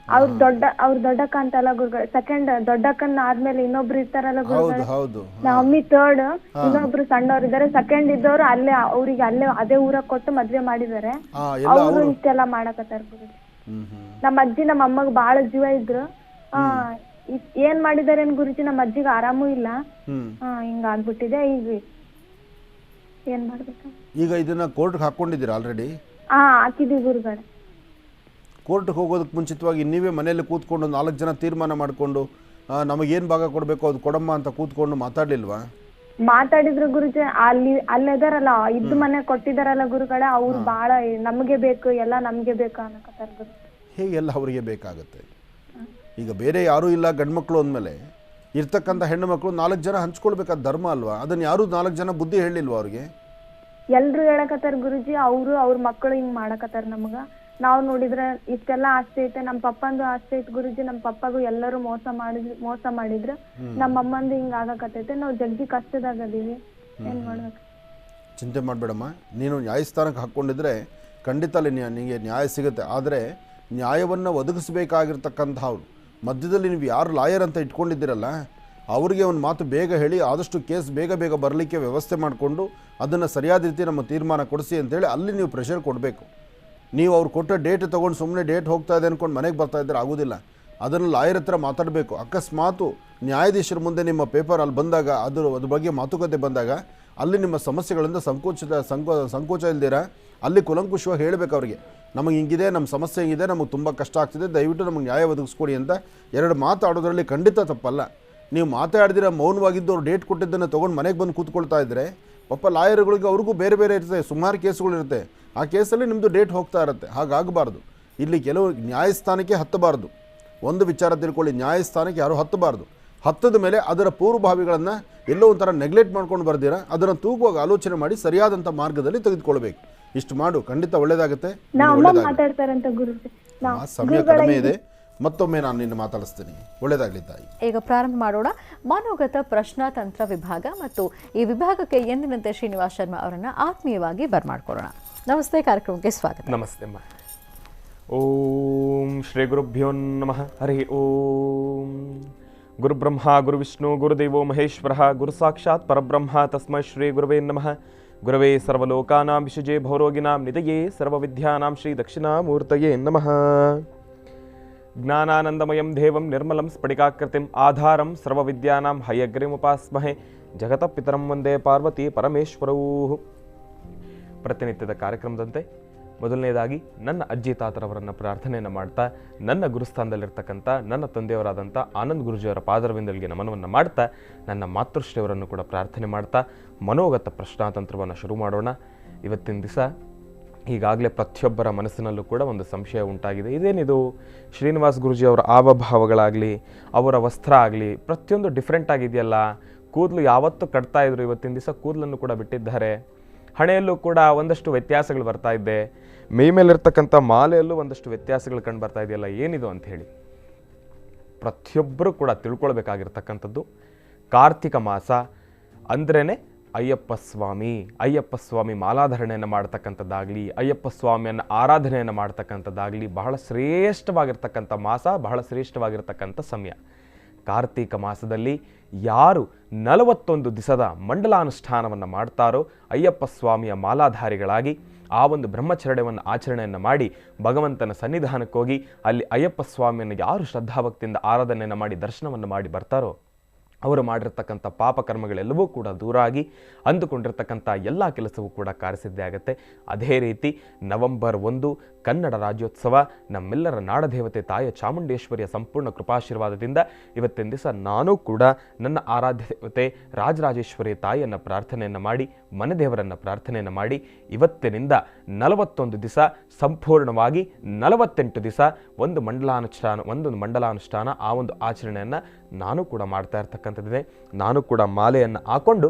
ಅವ್ರ ದೊಡ್ಡಕ್ಕ ಅಂತಲ್ಲ ಗುರುಗಳು. ಸೆಕೆಂಡ್ ದೊಡ್ಡಕ್ಕನ ಆದ್ಮೇಲೆ ಇನ್ನೊಬ್ರು ಇರ್ತಾರಲ್ಲ ಗುರುಗಳು. ನಮ್ಮ ಮಮ್ಮಿ ಥರ್ಡ್, ಇನ್ನೊಬ್ರು ಸಣ್ಣವ್ರು ಇದಾರೆ. ಸೆಕೆಂಡ್ ಇದ್ದವ್ರು ಅಲ್ಲೇ ಅವ್ರಿಗೆ ಅಲ್ಲೇ ಅದೇ ಊರಾಗ ಕೊಟ್ಟು ಮದ್ವೆ ಮಾಡಿದಾರೆ. ಅವರು ಇಷ್ಟೆಲ್ಲ ಮಾಡಕತ್ತಾರ ಗುರುಜಿ. ನಮ್ಮ ಅಜ್ಜಿ ನಮ್ಮ ಅಮ್ಮಗ್ ಬಾಳ ಜೀವ ಇದ್ರು. ಏನ್ ಮಾಡಿದಾರೆ ಗುರುಜಿ, ನಮ್ಮ ಅಜ್ಜಿಗೆ ಆರಾಮೂ ಇಲ್ಲ. ಹಿಂಗ ಆಗ್ಬಿಟ್ಟಿದೆ. ಈಗ ಏನ್ ಮಾಡ್ಬೇಕು? ಈಗ ಇದನ್ನ ಕೋರ್ಟ್ಗೆ ಹಾಕೊಂಡಿದ್ದೀರಾ ಆಲ್ರೆಡಿ? ಹಾಕಿದೀವಿ ಗುರುಗಳೇ. ಕೋರ್ಟ್ಗೆ ಹೋಗೋದಕ್ಕೆ ಮುಂಚಿತವಾಗಿ ನೀವೇ ಮನೆಯಲ್ಲಿ ಕೂತ್ಕೊಂಡು 4 ಜನ ತೀರ್ಮಾನ ಮಾಡಿಕೊಂಡು ನಮಗೇನು ಭಾಗ ಕೊಡಬೇಕು ಅದು ಕೊಡಮ್ಮ ಅಂತ ಕೂತ್ಕೊಂಡು ಮಾತಾಡಲಿಲ್ವಾ? ಮಾತಾಡಿದ್ರು ಗುರುಜಿ, ಅಲ್ಲಿದಾರಲ್ಲ ಇದ್ದು ಮನೆ ಕೊಟ್ಟಿದಾರಲ್ಲ ಗುರುಗಳೇ, ಅವ್ರು ಬಾಳ ನಮ್ಗೆ ಬೇಕು ಎಲ್ಲ ನಮ್ಗೆ ಬೇಕು ಅನ್ನಕತ್ತಾರ ಗುರು. ಹೇಗೆಲ್ಲ ಅವರಿಗೆ ಬೇಕಾಗುತ್ತೆ? ಈಗ ಬೇರೆ ಯಾರೂ ಇಲ್ಲ ಗಂಡ್ಮಕ್ಳು ಅಂದಮೇಲೆ ಇರ್ತಕ್ಕಂಥ ಹೆಣ್ಣು ಮಕ್ಕಳು 4 ಜನ ಹಂಚ್ಕೊಳ್ಬೇಕಾದ ಧರ್ಮ ಅಲ್ವಾ? ಅದನ್ನು ಯಾರೂ 4 ಜನ ಬುದ್ಧಿ ಹೇಳಿಲ್ವಾ ಅವ್ರಿಗೆ? ಎಲ್ರು ಹೇಳಕತ್ತಾರ ಗುರುಜಿ, ಅವ್ರ ಮಕ್ಕಳು ಹಿಂಗ್ ಮಾಡಕತ್ತಾರ ನಮಗ. ನಾವ್ ನೋಡಿದ್ರೆ ಇಷ್ಟೆಲ್ಲಾ ಆಸ್ತಿ ಐತೆ, ನಮ್ ಪಪ್ಪಂದು ಆಸ್ತಿ ಐತೆ ಗುರುಜಿ, ನಮ್ ಪಪ್ಪಗೂ ಎಲ್ಲರೂ ಮೋಸ ಮಾಡಿದ್ರು, ನಮ್ಮ ಅಮ್ಮಂದು ಹಿಂಗ ಆಗಕತ್ತೈತೆ, ನಾವು ಜಗ್ಗಿ ಕಷ್ಟದಾಗ ಅದೀವಿ, ಏನ್ ಮಾಡ್ಬೇಕು? ಚಿಂತೆ ಮಾಡಬೇಡಮ್ಮ, ನೀನು ನ್ಯಾಯಸ್ಥಾನಕ್ಕೆ ಹಾಕ್ಕೊಂಡಿದ್ರೆ ಖಂಡಿತ ಅಲ್ಲಿ ನಿನಗೆ ನ್ಯಾಯ ಸಿಗುತ್ತೆ. ಆದರೆ ನ್ಯಾಯವನ್ನು ಒದಗಿಸಬೇಕಾಗಿರ್ತಕ್ಕಂಥವ್ರು ಮಧ್ಯದಲ್ಲಿ ನೀವು ಯಾರು ಲಾಯರ್ ಅಂತ ಇಟ್ಕೊಂಡಿದ್ದೀರಲ್ಲ ಅವರಿಗೆ ಒಂದು ಮಾತು ಬೇಗ ಹೇಳಿ ಆದಷ್ಟು ಕೇಸ್ ಬೇಗ ಬರಲಿಕ್ಕೆ ವ್ಯವಸ್ಥೆ ಮಾಡಿಕೊಂಡು ಅದನ್ನು ಸರಿಯಾದ ರೀತಿ ನಮ್ಮ ತೀರ್ಮಾನ ಕೊಡಿಸಿ ಅಂತೇಳಿ ಅಲ್ಲಿ ನೀವು ಪ್ರೆಷರ್ ಕೊಡಬೇಕು. ನೀವು ಅವ್ರು ಕೊಟ್ಟ ಡೇಟ್ ತೊಗೊಂಡು ಸುಮ್ಮನೆ ಡೇಟ್ ಹೋಗ್ತಾ ಇದೆ ಅಂದ್ಕೊಂಡು ಮನೆಗೆ ಬರ್ತಾ ಇದ್ದರೆ ಆಗೋದಿಲ್ಲ. ಅದನ್ನು ಲಾಯರ್ ಹತ್ರ ಮಾತಾಡಬೇಕು. ಅಕಸ್ಮಾತು ನ್ಯಾಯಾಧೀಶರ ಮುಂದೆ ನಿಮ್ಮ ಪೇಪರ್ ಅಲ್ಲಿ ಬಂದಾಗ ಅದ್ರ ಬಗ್ಗೆ ಮಾತುಕತೆ ಬಂದಾಗ ಅಲ್ಲಿ ನಿಮ್ಮ ಸಮಸ್ಯೆಗಳಿಂದ ಸಂಕೋಚ ಇಲ್ದಿರ ಅಲ್ಲಿ ಕುಲಂಕುಷವಾಗಿ ಹೇಳಬೇಕು ಅವರಿಗೆ, ನಮಗೆ ಹಿಂಗಿದೆ, ನಮ್ಮ ಸಮಸ್ಯೆ ಹಿಂಗಿದೆ, ನಮಗೆ ತುಂಬ ಕಷ್ಟ ಆಗ್ತಿದೆ, ದಯವಿಟ್ಟು ನಮಗೆ ನ್ಯಾಯ ಒದಗಿಸ್ಕೊಡಿ ಅಂತ 2 ಮಾತಾಡೋದ್ರಲ್ಲಿ ಖಂಡಿತ ತಪ್ಪಲ್ಲ. ನೀವು ಮಾತಾಡಿದಿರ ಮೌನವಾಗಿದ್ದು ಅವ್ರು ಡೇಟ್ ಕೊಟ್ಟಿದ್ದನ್ನು ತೊಗೊಂಡು ಮನೆಗೆ ಬಂದು ಕೂತ್ಕೊಳ್ತಾ ಇದ್ದರೆ ಪಾಪ ಲಾಯರ್ಗಳಿಗೆ ಅವ್ರಿಗೂ ಬೇರೆ ಇರ್ತದೆ, ಸುಮಾರು ಕೇಸುಗಳಿರುತ್ತೆ. ಆ ಕೇಸಲ್ಲಿ ನಿಮ್ಮದು ಡೇಟ್ ಹೋಗ್ತಾ ಇರುತ್ತೆ. ಹಾಗಾಗಬಾರ್ದು. ಇಲ್ಲಿ ಕೆಲವು ನ್ಯಾಯಸ್ಥಾನಕ್ಕೆ ಹತ್ತಬಾರ್ದು. ಒಂದು ವಿಚಾರ ತಿಳ್ಕೊಳ್ಳಿ, ನ್ಯಾಯಸ್ಥಾನಕ್ಕೆ ಯಾರೂ ಹತ್ತಬಾರ್ದು. ಹತ್ತದ ಮೇಲೆ ಅದರ ಪೂರ್ವಭಾವಿಗಳನ್ನು ಎಲ್ಲೋ ಒಂಥರ ನೆಗ್ಲೆಕ್ಟ್ ಮಾಡ್ಕೊಂಡು ಬರ್ದಿರ ಅದನ್ನು ತೂಗುವಾಗ ಆಲೋಚನೆ ಮಾಡಿ ಸರಿಯಾದಂಥ ಮಾರ್ಗದಲ್ಲಿ ತೆಗೆದುಕೊಳ್ಬೇಕು. ಇಷ್ಟು ಮಾಡು, ಖಂಡಿತ ಒಳ್ಳೇದಾಗುತ್ತೆ. ಸಮಯ ಕಡಿಮೆ ಇದೆ, ಮತ್ತೊಮ್ಮೆ ನಾನು ನಿನ್ನ ಮಾತಾಡಿಸ್ತೀನಿ. ಒಳ್ಳೇದಾಗಲಿ ತಾಯಿ. ಈಗ ಪ್ರಾರಂಭ ಮಾಡೋಣ ಮನೋಗತ ಪ್ರಶ್ನಾತಂತ್ರ ವಿಭಾಗ, ಮತ್ತು ಈ ವಿಭಾಗಕ್ಕೆ ಎಂದಿನಂತೆ ಶ್ರೀನಿವಾಸ್ ಶರ್ಮಾ ಅವರನ್ನು ಆತ್ಮೀಯವಾಗಿ ಬರ್ಮಾಡ್ಕೊಳ್ಳೋಣ. ನಮಸ್ತೆ, ಕಾರ್ಯಕ್ರಮಕ್ಕೆ ಸ್ವಾಗತ. ನಮಸ್ತೆ ಅಮ್ಮ. ಓಂ ಶ್ರೀ ಗುರುಭ್ಯೋ ನಮಃ. ಹರಿ ಓಂ. ಗುರುಬ್ರಹ್ಮ ಗುರುವಿಷ್ಣು ಗುರುದೇವೋ ಮಹೇಶ್ವರ ಗುರು ಸಾಕ್ಷಾತ್ ಪರಬ್ರಹ್ಮ ತಸ್ಮೈ ಶ್ರೀ ಗುರುವೇ ನಮಃ. ಗುರವೇ ಸರ್ವಲೋಕಾನಾಂ ವಿಷಜೇ ಭವರೋಗಿನಾಂ ನಿಧಯೇ ಸರ್ವವಿದ್ಯಾನಾಂ ಶ್ರೀ ದಕ್ಷಿಣಾಮೂರ್ತಯೇ ನಮಃ. ಜ್ಞಾನಾನಂದಮಯಂ ದೇವಂ ನಿರ್ಮಲಂ ಸ್ಫಟಿಕಾಕೃತಿಂ ಆಧಾರಂ ಸರ್ವವಿದ್ಯಾನಾಂ ಹಯಗ್ರೀಮುಪಾಸ್ಮಹೇ ಜಗತಃ ಪಿತರಂ ವಂದೇ ಪಾರ್ವತಿ ಪರಮೇಶ್ವರೌ. ಪ್ರತಿನಿತ್ಯದ ಕಾರ್ಯಕ್ರಮದಂತೆ ಮೊದಲನೇದಾಗಿ ನನ್ನ ಅಜ್ಜಿ ತಾತರವರನ್ನು ಪ್ರಾರ್ಥನೆಯನ್ನು ಮಾಡ್ತಾ, ನನ್ನ ಗುರುಸ್ಥಾನದಲ್ಲಿರ್ತಕ್ಕಂಥ ನನ್ನ ತಂದೆಯವರಾದಂಥ ಆನಂದ್ ಗುರುಜಿಯವರ ಪಾದರವಿಂದಲಿಗೆ ನಮನವನ್ನು ಮಾಡ್ತಾ, ನನ್ನ ಮಾತೃಶ್ರೀಯವರನ್ನು ಕೂಡ ಪ್ರಾರ್ಥನೆ ಮಾಡ್ತಾ ಮನೋಗತ ಪ್ರಶ್ನಾತಂತ್ರವನ್ನು ಶುರು ಮಾಡೋಣ. ಇವತ್ತಿನ ದಿವಸ ಈಗಾಗಲೇ ಪ್ರತಿಯೊಬ್ಬರ ಮನಸ್ಸಿನಲ್ಲೂ ಕೂಡ ಒಂದು ಸಂಶಯ ಉಂಟಾಗಿದೆ. ಇದೇನಿದು ಶ್ರೀನಿವಾಸ್ ಗುರುಜಿಯವರ ಹಾವಭಾವಗಳಾಗಲಿ ಅವರ ವಸ್ತ್ರ ಆಗಲಿ ಪ್ರತಿಯೊಂದು ಡಿಫ್ರೆಂಟ್ ಆಗಿದೆಯಲ್ಲ, ಕೂದಲು ಯಾವತ್ತೂ ಕಟ್ತಾ ಇದ್ರು, ಇವತ್ತಿನ ದಿವಸ ಕೂದಲನ್ನು ಕೂಡ ಬಿಟ್ಟಿದ್ದಾರೆ, ಹಣೆಯಲ್ಲೂ ಕೂಡ ಒಂದಷ್ಟು ವ್ಯತ್ಯಾಸಗಳು ಬರ್ತಾ ಇದ್ದೆ, ಮೈ ಮೇಲಿರ್ತಕ್ಕಂಥ ಮಾಲೆಯಲ್ಲೂ ಒಂದಷ್ಟು ವ್ಯತ್ಯಾಸಗಳು ಕಂಡು ಬರ್ತಾ ಇದೆಯಲ್ಲ, ಏನಿದು ಅಂತ ಹೇಳಿ ಪ್ರತಿಯೊಬ್ಬರೂ ಕೂಡ ತಿಳ್ಕೊಳ್ಬೇಕಾಗಿರ್ತಕ್ಕಂಥದ್ದು. ಕಾರ್ತಿಕ ಮಾಸ ಅಂದ್ರೇ ಅಯ್ಯಪ್ಪ ಸ್ವಾಮಿ ಮಾಲಾಧರಣೆಯನ್ನು ಮಾಡ್ತಕ್ಕಂಥದ್ದಾಗಲಿ, ಅಯ್ಯಪ್ಪ ಸ್ವಾಮಿಯನ್ನು ಆರಾಧನೆಯನ್ನು ಮಾಡ್ತಕ್ಕಂಥದ್ದಾಗಲಿ ಬಹಳ ಶ್ರೇಷ್ಠವಾಗಿರ್ತಕ್ಕಂಥ ಮಾಸ, ಬಹಳ ಶ್ರೇಷ್ಠವಾಗಿರ್ತಕ್ಕಂಥ ಸಮಯ. ಕಾರ್ತಿಕ ಮಾಸದಲ್ಲಿ ಯಾರು 41 ದಿವಸದ ಮಂಡಲಾನುಷ್ಠಾನವನ್ನು ಮಾಡ್ತಾರೋ ಅಯ್ಯಪ್ಪ ಸ್ವಾಮಿಯ ಮಾಲಾಧಾರಿಗಳಾಗಿ ಆ ಒಂದು ಬ್ರಹ್ಮಚರ್ಯವನ್ನು ಆಚರಣೆಯನ್ನು ಮಾಡಿ ಭಗವಂತನ ಸನ್ನಿಧಾನಕ್ಕೆ ಹೋಗಿ ಅಲ್ಲಿ ಅಯ್ಯಪ್ಪ ಸ್ವಾಮಿಯನ್ನು ಯಾರು ಶ್ರದ್ಧಾಭಕ್ತಿಯಿಂದ ಆರಾಧನೆಯನ್ನು ಮಾಡಿ ದರ್ಶನವನ್ನು ಮಾಡಿ ಬರ್ತಾರೋ ಅವರು ಮಾಡಿರ್ತಕ್ಕಂಥ ಪಾಪಕರ್ಮಗಳೆಲ್ಲವೂ ಕೂಡ ದೂರ ಆಗಿ ಅಂದುಕೊಂಡಿರ್ತಕ್ಕಂಥ ಎಲ್ಲ ಕೆಲಸವೂ ಕೂಡ ಕಾರ್ಯಸಿದ್ಧಿ ಆಗುತ್ತೆ. ಅದೇ ರೀತಿ November 1 ಕನ್ನಡ ರಾಜ್ಯೋತ್ಸವ, ನಮ್ಮೆಲ್ಲರ ನಾಡದೇವತೆ ತಾಯ ಚಾಮುಂಡೇಶ್ವರಿಯ ಸಂಪೂರ್ಣ ಕೃಪಾಶೀರ್ವಾದದಿಂದ ಇವತ್ತಿನ ದಿವಸ ನಾನು ಕೂಡ ನನ್ನ ಆರಾಧ್ಯ ದೇವತೆ ರಾಜರಾಜೇಶ್ವರಿ ತಾಯಿಯನ್ನು ಪ್ರಾರ್ಥನೆಯನ್ನು ಮಾಡಿ, ಮನೆದೇವರನ್ನು ಪ್ರಾರ್ಥನೆಯನ್ನು ಮಾಡಿ ಇವತ್ತಿನಿಂದ 41 ದಿವಸ ಸಂಪೂರ್ಣವಾಗಿ 48 ದಿವಸ ಒಂದು ಮಂಡಲಾನುಷ್ಠಾನ ಆ ಒಂದು ಆಚರಣೆಯನ್ನು ನಾನು ಕೂಡ ಮಾಡ್ತಾ ಇರ್ತಕ್ಕಂಥದ್ದಿದೆ. ನಾನು ಕೂಡ ಮಾಲೆಯನ್ನು ಹಾಕ್ಕೊಂಡು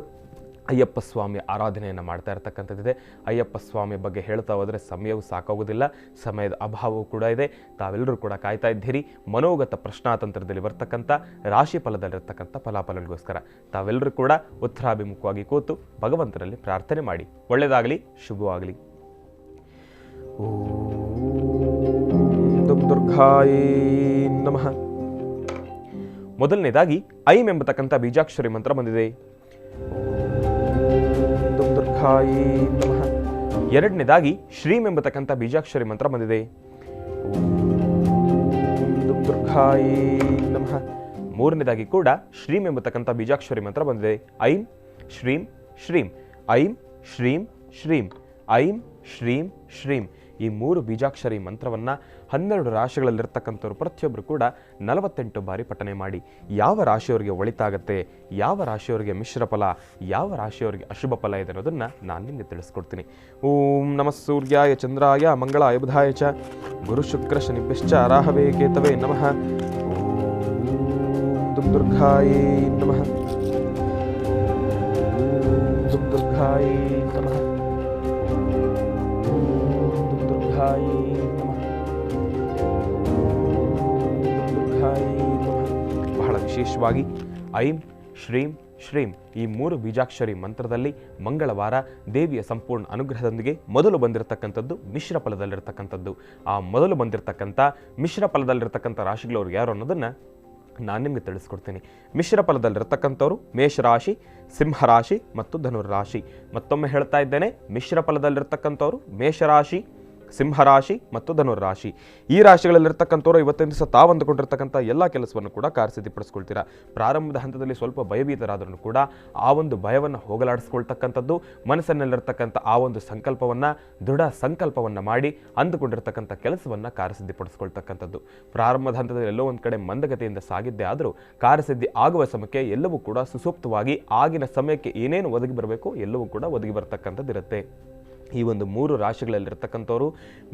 ಅಯ್ಯಪ್ಪ ಸ್ವಾಮಿಯ ಆರಾಧನೆಯನ್ನು ಮಾಡ್ತಾ ಇರ್ತಕ್ಕಂಥದ್ದಿದೆ. ಅಯ್ಯಪ್ಪ ಸ್ವಾಮಿಯ ಬಗ್ಗೆ ಹೇಳ್ತಾ ಹೋದರೆ ಸಮಯವೂ ಸಾಕಾಗೋದಿಲ್ಲ, ಸಮಯದ ಅಭಾವವೂ ಕೂಡ ಇದೆ. ತಾವೆಲ್ಲರೂ ಕೂಡ ಕಾಯ್ತಾ ಇದ್ದೀರಿ ಮನೋಗತ ಪ್ರಶ್ನಾತಂತ್ರದಲ್ಲಿ ಬರ್ತಕ್ಕಂಥ ರಾಶಿ ಫಲದಲ್ಲಿರ್ತಕ್ಕಂಥ ಫಲಾಫಲಗಳಿಗೋಸ್ಕರ. ತಾವೆಲ್ಲರೂ ಕೂಡ ಉತ್ತರಾಭಿಮುಖವಾಗಿ ಕೂತು ಭಗವಂತನಲ್ಲಿ ಪ್ರಾರ್ಥನೆ ಮಾಡಿ. ಒಳ್ಳೆಯದಾಗಲಿ, ಶುಭವಾಗಲಿ. ಓಂ ದುರ್ಗಾಯೇ ನಮಃ. ಮೊದಲನೇದಾಗಿ ಐಂ ಎಂಬತಕ್ಕಂಥ ಬೀಜಾಕ್ಷರಿ ಮಂತ್ರ ಬಂದಿದೆ. ದುರ್ಗಾಯೇ ನಮಃ. ಎರಡನೇದಾಗಿ ಶ್ರೀಂ ಎಂಬತಕ್ಕಂಥ ಬೀಜಾಕ್ಷರಿ ಮಂತ್ರ ಬಂದಿದೆ. ದುರ್ಗಾಯೇ ನಮಃ. ಮೂರನೇದಾಗಿ ಕೂಡ ಶ್ರೀಂ ಎಂಬತಕ್ಕಂಥ ಬೀಜಾಕ್ಷರಿ ಮಂತ್ರ ಬಂದಿದೆ. ಐಂ ಶ್ರೀಂ ಶ್ರೀಂ, ಐಂ ಶ್ರೀಂ ಶ್ರೀಂ, ಐಂ ಶ್ರೀಂ ಶ್ರೀಂ. ಈ 3 ಬೀಜಾಕ್ಷರಿ ಮಂತ್ರವನ್ನು 12 ರಾಶಿಗಳಲ್ಲಿರ್ತಕ್ಕಂಥವ್ರು ಪ್ರತಿಯೊಬ್ಬರು ಕೂಡ 48 ಬಾರಿ ಪಠನೆ ಮಾಡಿ. ಯಾವ ರಾಶಿಯವರಿಗೆ ಒಳಿತಾಗತ್ತೆ, ಯಾವ ರಾಶಿಯವರಿಗೆ ಮಿಶ್ರ ಫಲ, ಯಾವ ರಾಶಿಯವರಿಗೆ ಅಶುಭ ಫಲ ಇದೆ ಅನ್ನೋದನ್ನು ನಾನು ನಿಮಗೆ ತಿಳಿಸ್ಕೊಡ್ತೀನಿ. ಓಂ ನಮಃ ಸೂರ್ಯಾಯ ಚಂದ್ರಾಯ ಮಂಗಳಾಯ ಬುಧಾಯ ಚ ಗುರು ಶುಕ್ರ ಶನಿಭ್ಯಶ್ಚ ರಾಹವೇ ಕೇತವೇ ನಮಃ. ಓಂ ದುರ್ಗಾಯೇ ನಮಃ. ಓಂ ದುರ್ಗಾಯೇ ನಮಃ. ಓಂ ದುರ್ಗಾಯೇ ನಮಃ. ದುರ್ಗಾಯೇ ನಮಃ. ಬಹಳ ವಿಶೇಷವಾಗಿ ಐಂ ಶ್ರೀಂ ಶ್ರೀಂ ಈ 3 ಬೀಜಾಕ್ಷರಿ ಮಂತ್ರದಲ್ಲಿ ಮಂಗಳವಾರ ದೇವಿಯ ಸಂಪೂರ್ಣ ಅನುಗ್ರಹದೊಂದಿಗೆ ಮೊದಲು ಬಂದಿರತಕ್ಕಂಥದ್ದು ಮಿಶ್ರ ಫಲದಲ್ಲಿರ್ತಕ್ಕಂಥದ್ದು. ಆ ಮೊದಲು ಬಂದಿರತಕ್ಕಂಥ ಮಿಶ್ರ ಫಲದಲ್ಲಿರ್ತಕ್ಕಂಥ ರಾಶಿಗಳವ್ರು ಯಾರು ಅನ್ನೋದನ್ನು ನಾನು ನಿಮಗೆ ತಿಳಿಸ್ಕೊಡ್ತೀನಿ. ಮಿಶ್ರ ಫಲದಲ್ಲಿರ್ತಕ್ಕಂಥವ್ರು ಮೇಷರಾಶಿ, ಸಿಂಹರಾಶಿ ಮತ್ತು ಧನುರ್ರಾಶಿ. ಮತ್ತೊಮ್ಮೆ ಹೇಳ್ತಾ ಇದ್ದೇನೆ, ಮಿಶ್ರ ಫಲದಲ್ಲಿರ್ತಕ್ಕಂಥವ್ರು ಮೇಷರಾಶಿ, ಸಿಂಹರಾಶಿ ಮತ್ತು ಧನುರ್ರಾಶಿ. ಈ ರಾಶಿಗಳಲ್ಲಿರ್ತಕ್ಕಂಥವ್ರು ಇವತ್ತಿನ ದಿವಸ ತಾವು ಅಂದುಕೊಂಡಿರ್ತಕ್ಕಂಥ ಎಲ್ಲ ಕೆಲಸವನ್ನು ಕೂಡ ಕಾರ್ಯಸಿದ್ಧಿಪಡಿಸ್ಕೊಳ್ತೀರಾ. ಪ್ರಾರಂಭದ ಹಂತದಲ್ಲಿ ಸ್ವಲ್ಪ ಭಯಭೀತರಾದ್ರೂ ಕೂಡ ಆ ಒಂದು ಭಯವನ್ನು ಹೋಗಲಾಡಿಸ್ಕೊಳ್ತಕ್ಕಂಥದ್ದು, ಮನಸ್ಸನ್ನಲ್ಲಿರ್ತಕ್ಕಂಥ ಆ ಒಂದು ಸಂಕಲ್ಪವನ್ನು ದೃಢ ಸಂಕಲ್ಪವನ್ನು ಮಾಡಿ ಅಂದುಕೊಂಡಿರ್ತಕ್ಕಂಥ ಕೆಲಸವನ್ನು ಕಾರ್ಯಸಿದ್ಧಿಪಡಿಸ್ಕೊಳ್ತಕ್ಕಂಥದ್ದು. ಪ್ರಾರಂಭದ ಹಂತದಲ್ಲಿ ಎಲ್ಲೋ ಒಂದು ಕಡೆ ಮಂದಗತಿಯಿಂದ ಸಾಗಿದ್ದೇ ಆದರೂ ಕಾರ್ಯಸಿದ್ಧಿ ಆಗುವ ಸಮಯಕ್ಕೆ ಎಲ್ಲವೂ ಕೂಡ ಸುಸೂಕ್ತವಾಗಿ ಆಗಿನ ಸಮಯಕ್ಕೆ ಏನೇನು ಒದಗಿ ಬರಬೇಕು ಎಲ್ಲವೂ ಕೂಡ ಒದಗಿ ಬರತಕ್ಕಂಥದ್ದು ಇರುತ್ತೆ. ಈ ಒಂದು 3 ರಾಶಿಗಳಲ್ಲಿರ್ತಕ್ಕಂಥವ್ರು